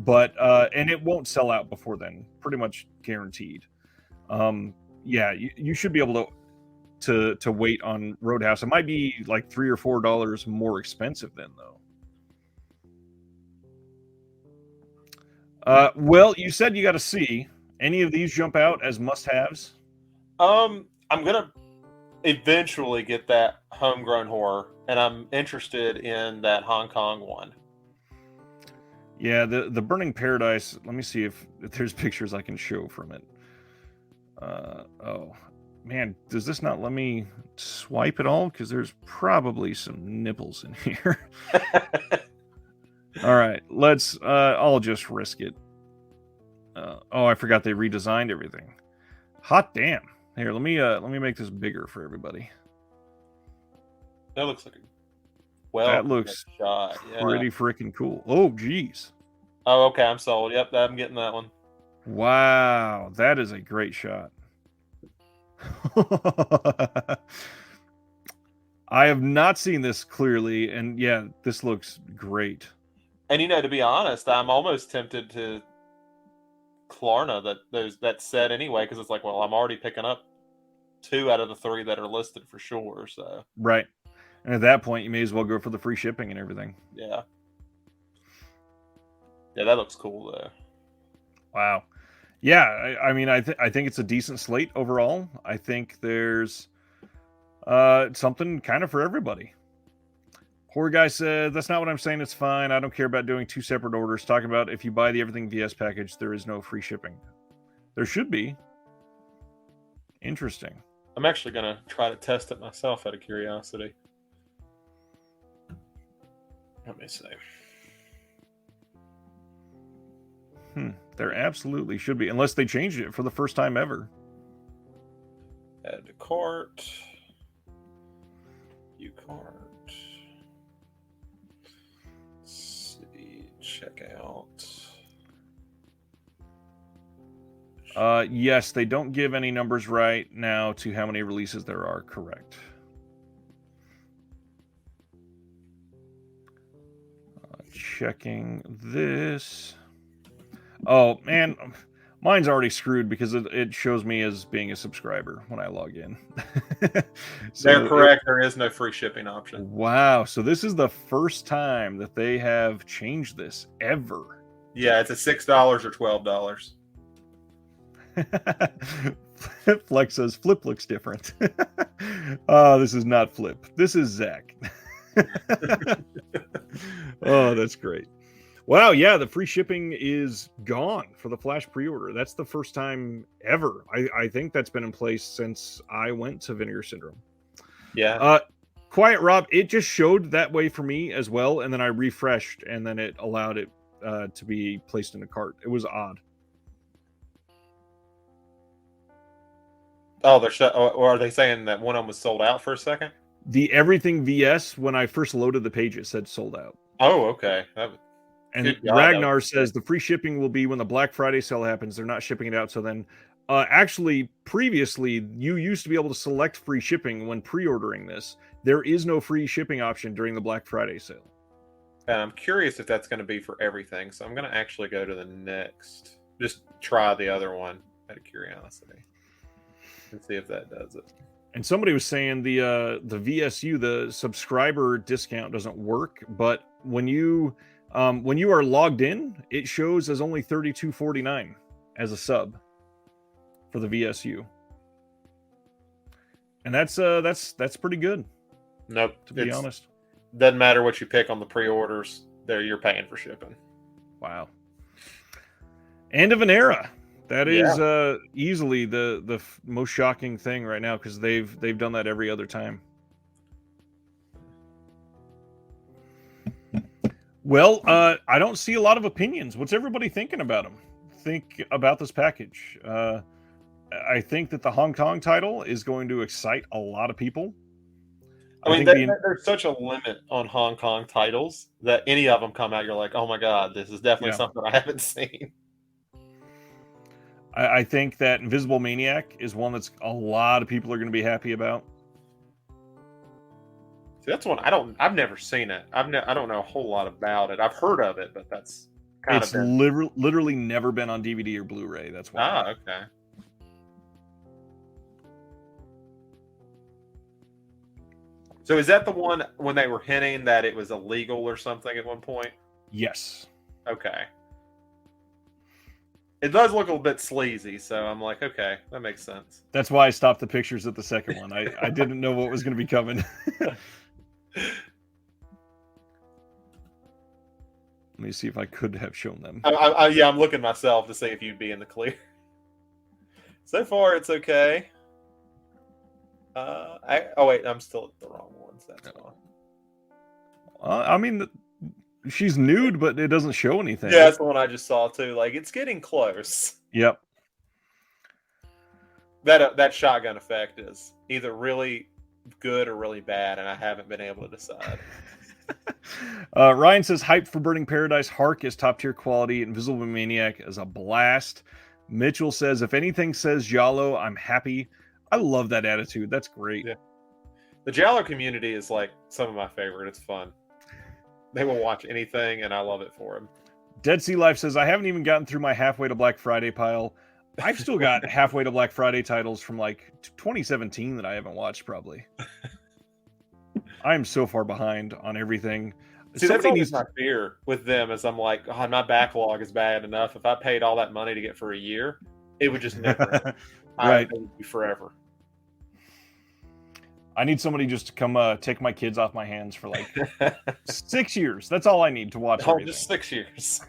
but and it won't sell out before then, pretty much guaranteed. Yeah, you should be able to wait on Roadhouse. It might be like $3 or $4 more expensive then, though. Well, you said you got to see. Any of these jump out as must-haves? I'm gonna eventually get that homegrown horror, and I'm interested in that Hong Kong one. Yeah, the Burning Paradise. Let me see if there's pictures I can show from it. Oh man, does this not let me swipe at all? Because there's probably some nipples in here. All right, let's. I'll just risk it. Oh, I forgot they redesigned everything. Hot damn! Here, let me make this bigger for everybody. That looks like that looks shot. Pretty freaking cool. Oh, geez. Oh, okay, I'm sold. Yep, I'm getting that one. Wow, that is a great shot. I have not seen this clearly, and yeah, this looks great. And to be honest, I'm almost tempted to Klarna that set anyway, because it's like, well, I'm already picking up 2 out of the 3 that are listed for sure. So right, and at that point, you may as well go for the free shipping and everything. Yeah, that looks cool though. Wow, yeah. I mean, I think it's a decent slate overall. I think there's something kind of for everybody. Horror Guy said, that's not what I'm saying. It's fine. I don't care about doing 2 separate orders. Talking about if you buy the Everything VS package, there is no free shipping. There should be. Interesting. I'm actually going to try to test it myself out of curiosity. Let me see. There absolutely should be, unless they changed it for the first time ever. Add to cart. View cart. Let's see. Check out. Yes, they don't give any numbers right now to how many releases there are. Correct. Checking this. Oh, man. Mine's already screwed because it shows me as being a subscriber when I log in. So they're correct. There is no free shipping option. Wow. So this is the first time that they have changed this ever. Yeah, it's a $6 or $12. Flex says Flip looks different. Oh, this is not Flip. This is Zach. Oh, that's great. Wow, yeah, the free shipping is gone for the Flash pre-order. That's the first time ever. I think that's been in place since I went to Vinegar Syndrome. Yeah. Quiet Rob, it just showed that way for me as well, and then I refreshed, and then it allowed it to be placed in a cart. It was odd. Oh, or are they saying that one of them was sold out for a second? The Everything VS, when I first loaded the page, it said sold out. Oh, okay. And Ragnar says the free shipping will be when the Black Friday sale happens. They're not shipping it out. So then, actually, previously, you used to be able to select free shipping when pre-ordering this. There is no free shipping option during the Black Friday sale. And I'm curious if that's going to be for everything. So I'm going to actually go to the next. Just try the other one out of curiosity and see if that does it. And somebody was saying the VSU, the subscriber discount doesn't work, but when you are logged in, it shows as only $32.49 as a sub for the VSU, and that's pretty good. Nope, to be honest, doesn't matter what you pick on the pre-orders. There, you're paying for shipping. Wow. End of an era. That is easily the most shocking thing right now because they've done that every other time. Well, I don't see a lot of opinions. What's everybody thinking about them? Think about this package. I think that the Hong Kong title is going to excite a lot of people. I mean, there's such a limit on Hong Kong titles that any of them come out, you're like, oh my God, this is definitely something I haven't seen. I think that Invisible Maniac is one that's a lot of people are going to be happy about. See, that's one I've never seen it. I don't know a whole lot about it. I've heard of it, but that's literally never been on DVD or Blu-ray. That's why. Ah, okay. So is that the one when they were hinting that it was illegal or something at one point? Yes. Okay. It does look a little bit sleazy, so I'm like, okay, that makes sense. That's why I stopped the pictures at the second one. I didn't know what was going to be coming. Let me see if I could have shown them. I'm looking myself to see if you'd be in the clear. So far, it's okay. Wait, I'm still at the wrong ones. That's fine. I mean, she's nude, but it doesn't show anything. Yeah, that's the one I just saw too. Like, it's getting close. Yep. That shotgun effect is either really good or really bad, and I haven't been able to decide. Ryan says, hype for Burning Paradise. Hark is top tier quality. Invisible Maniac is a blast. Mitchell says, if anything says Giallo, I'm happy. I love that attitude. That's great. Yeah. The Giallo community is like some of my favorite. It's fun. They will watch anything, and I love it for them. Dead Sea Life says, I haven't even gotten through my halfway to Black Friday pile. I've still got halfway to Black Friday titles from like 2017 that I haven't watched, probably. I'm so far behind on everything. See, that's always my fear with them is I'm like, oh, my backlog is bad enough. If I paid all that money to get for a year, it would just never right. It would be forever. I need somebody just to come take my kids off my hands for like 6 years. That's all I need to watch. Oh, just 6 years.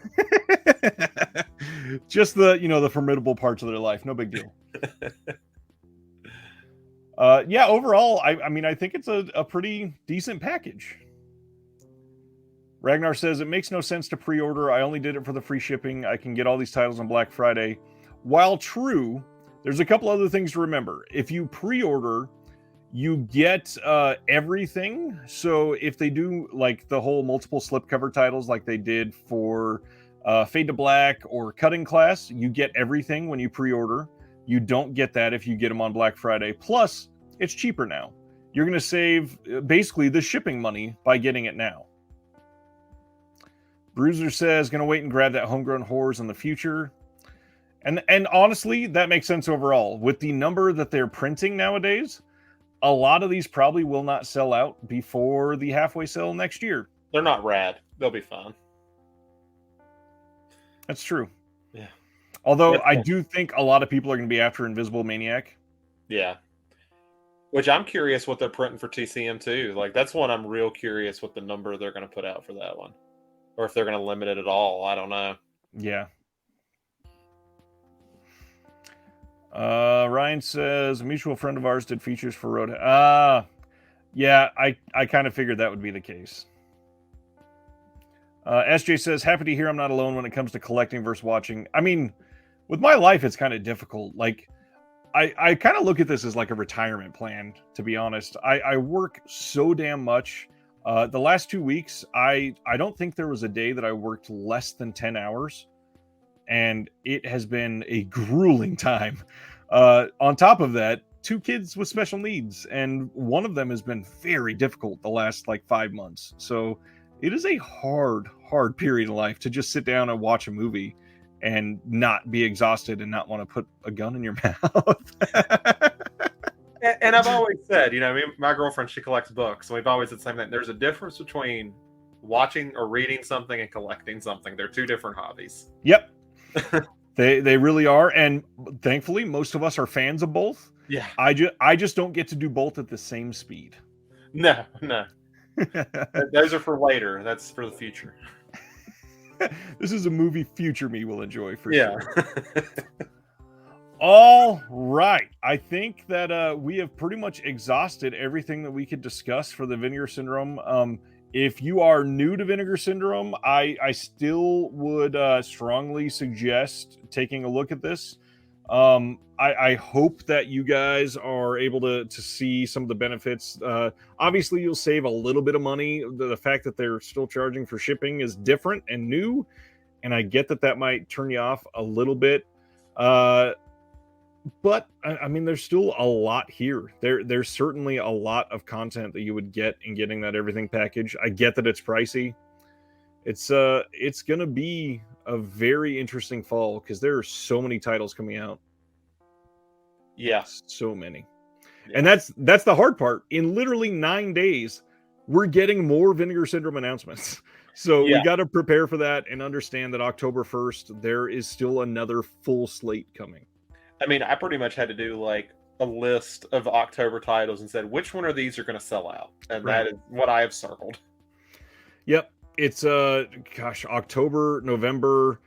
Just the formidable parts of their life. No big deal. Yeah, overall, I mean, I think it's a pretty decent package. Ragnar says, it makes no sense to pre-order. I only did it for the free shipping. I can get all these titles on Black Friday. While true, there's a couple other things to remember. If you pre-order, you get everything. So if they do like the whole multiple slipcover titles like they did for Fade to Black or Cutting Class, you get everything when you pre-order. You don't get that if you get them on Black Friday. Plus, it's cheaper now. You're going to save basically the shipping money by getting it now. Bruiser says, going to wait and grab that Homegrown Horrors in the future. And honestly, that makes sense overall. With the number that they're printing nowadays, a lot of these probably will not sell out before the halfway sale next year. They're not rad. They'll be fine. That's true. Yeah. Although I do think a lot of people are going to be after Invisible Maniac. Yeah. Which I'm curious what they're printing for TCM too. Like that's one I'm real curious what the number they're going to put out for that one. Or if they're going to limit it at all. I don't know. Yeah. Ryan says, a mutual friend of ours did features for Road. Yeah, I kind of figured that would be the case. SJ says, happy to hear I'm not alone when it comes to collecting versus watching. I mean, with my life, it's kind of difficult. Like, I kind of look at this as like a retirement plan, to be honest. I work so damn much. The last 2 weeks, I don't think there was a day that I worked less than 10 hours. And it has been a grueling time. On top of that, 2 kids with special needs. And one of them has been very difficult the last like 5 months. So it is a hard period of life to just sit down and watch a movie and not be exhausted and not want to put a gun in your mouth. And I've always said, you know, my girlfriend, she collects books. And we've always said the same thing. There's a difference between watching or reading something and collecting something. They're 2 different hobbies. Yep. They really are. And thankfully, most of us are fans of both. Yeah. I just don't get to do both at the same speed. No. Those are for later. That's for the future. This is a movie future me will enjoy for sure. All right. I think that we have pretty much exhausted everything that we could discuss for the Vinegar Syndrome. If you are new to Vinegar Syndrome, I still would strongly suggest taking a look at this. I hope that you guys are able to see some of the benefits. Obviously, you'll save a little bit of money. The fact that they're still charging for shipping is different and new, and I get that might turn you off a little bit. But I mean, there's still a lot here. There's certainly a lot of content that you would get in getting that everything package. I get that it's pricey. It's gonna be a very interesting fall because there are so many titles coming out. Yes, so many. Yeah. And that's the hard part. In literally 9 days, we're getting more Vinegar Syndrome announcements. So we got to prepare for that and understand that October 1st, there is still another full slate coming. I mean, I pretty much had to do like a list of October titles and said, which one of these are going to sell out? And that is what I have circled. Yep. It's, October, November,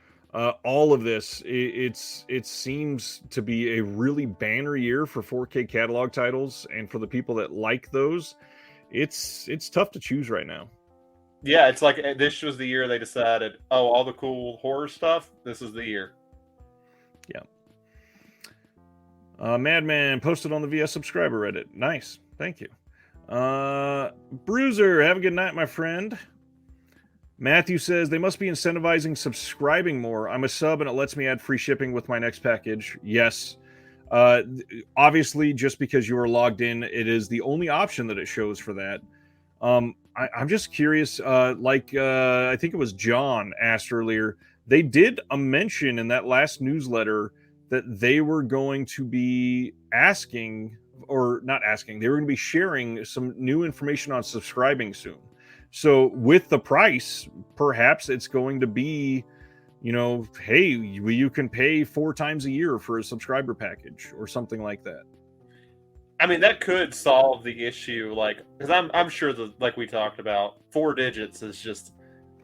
all of this. It seems to be a really banner year for 4K catalog titles. And for the people that like those, it's tough to choose right now. Yeah, it's like this was the year they decided, all the cool horror stuff, this is the year. Yeah. Madman posted on the VS subscriber Reddit. Nice. Thank you. Bruiser, have a good night, my friend. Matthew says, they must be incentivizing subscribing more. I'm a sub and it lets me add free shipping with my next package. Yes. Obviously, just because you are logged in, it is the only option that it shows for that. I'm just curious, I think it was John asked earlier, they did a mention in that last newsletter that they were going to be they were going to be sharing some new information on subscribing soon. So with the price, perhaps it's going to be, hey, you can pay 4 times a year for a subscriber package or something like that. I mean, that could solve the issue, because I'm sure that, like we talked about, 4 digits is just...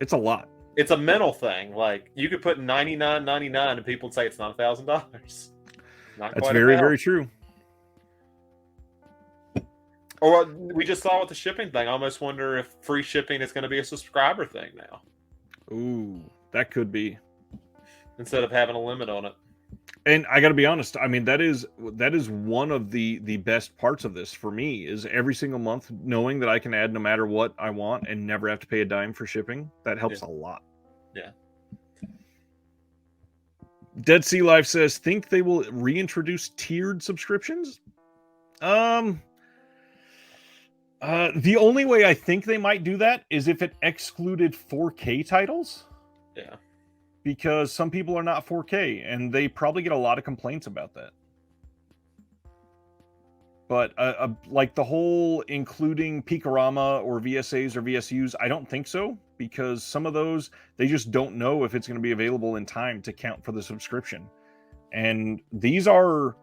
It's a lot. It's a mental thing. Like, you could put $99.99 and people would say it's not $1,000. That's very, very true. Or we just saw with the shipping thing. I almost wonder if free shipping is going to be a subscriber thing now. Ooh, that could be. Instead of having a limit on it. And I got to be honest. I mean, that is one of the best parts of this for me is every single month knowing that I can add no matter what I want and never have to pay a dime for shipping. That helps a lot. Yeah. Dead Sea Life says, think they will reintroduce tiered subscriptions? The only way I think they might do that is if it excluded 4K titles. Yeah. Because some people are not 4K, and they probably get a lot of complaints about that. But like the whole including Picorama or VSAs or VSUs, I don't think so, because some of those, they just don't know if it's going to be available in time to count for the subscription. And these are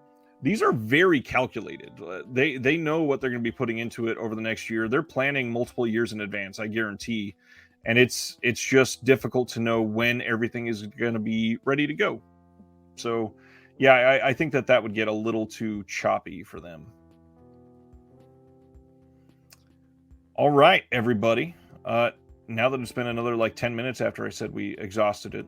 very calculated. They know what they're going to be putting into it over the next year. They're planning multiple years in advance, I guarantee. And it's just difficult to know when everything is going to be ready to go. So, yeah, I think that would get a little too choppy for them. All right, everybody. Now that it's been another like 10 minutes after I said we exhausted it,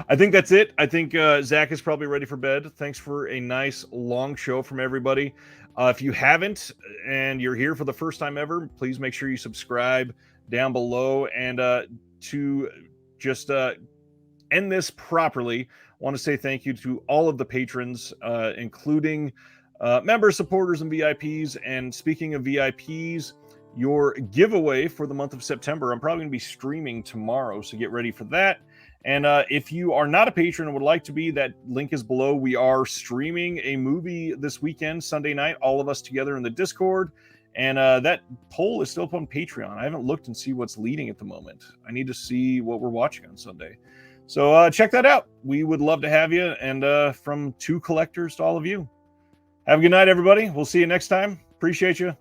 I think that's it. I think Zach is probably ready for bed. Thanks for a nice long show from everybody. If you haven't and you're here for the first time ever, please make sure you subscribe down below. And to just end this properly, I want to say thank you to all of the patrons, including members, supporters, and VIPs. And speaking of VIPs, your giveaway for the month of September, I'm probably going to be streaming tomorrow, so get ready for that. And if you are not a patron and would like to be, that link is below. We are streaming a movie this weekend, Sunday night, all of us together in the Discord. And that poll is still up on Patreon. I haven't looked and see what's leading at the moment. I need to see what we're watching on Sunday. So check that out. We would love to have you. And from two collectors to all of you. Have a good night, everybody. We'll see you next time. Appreciate you.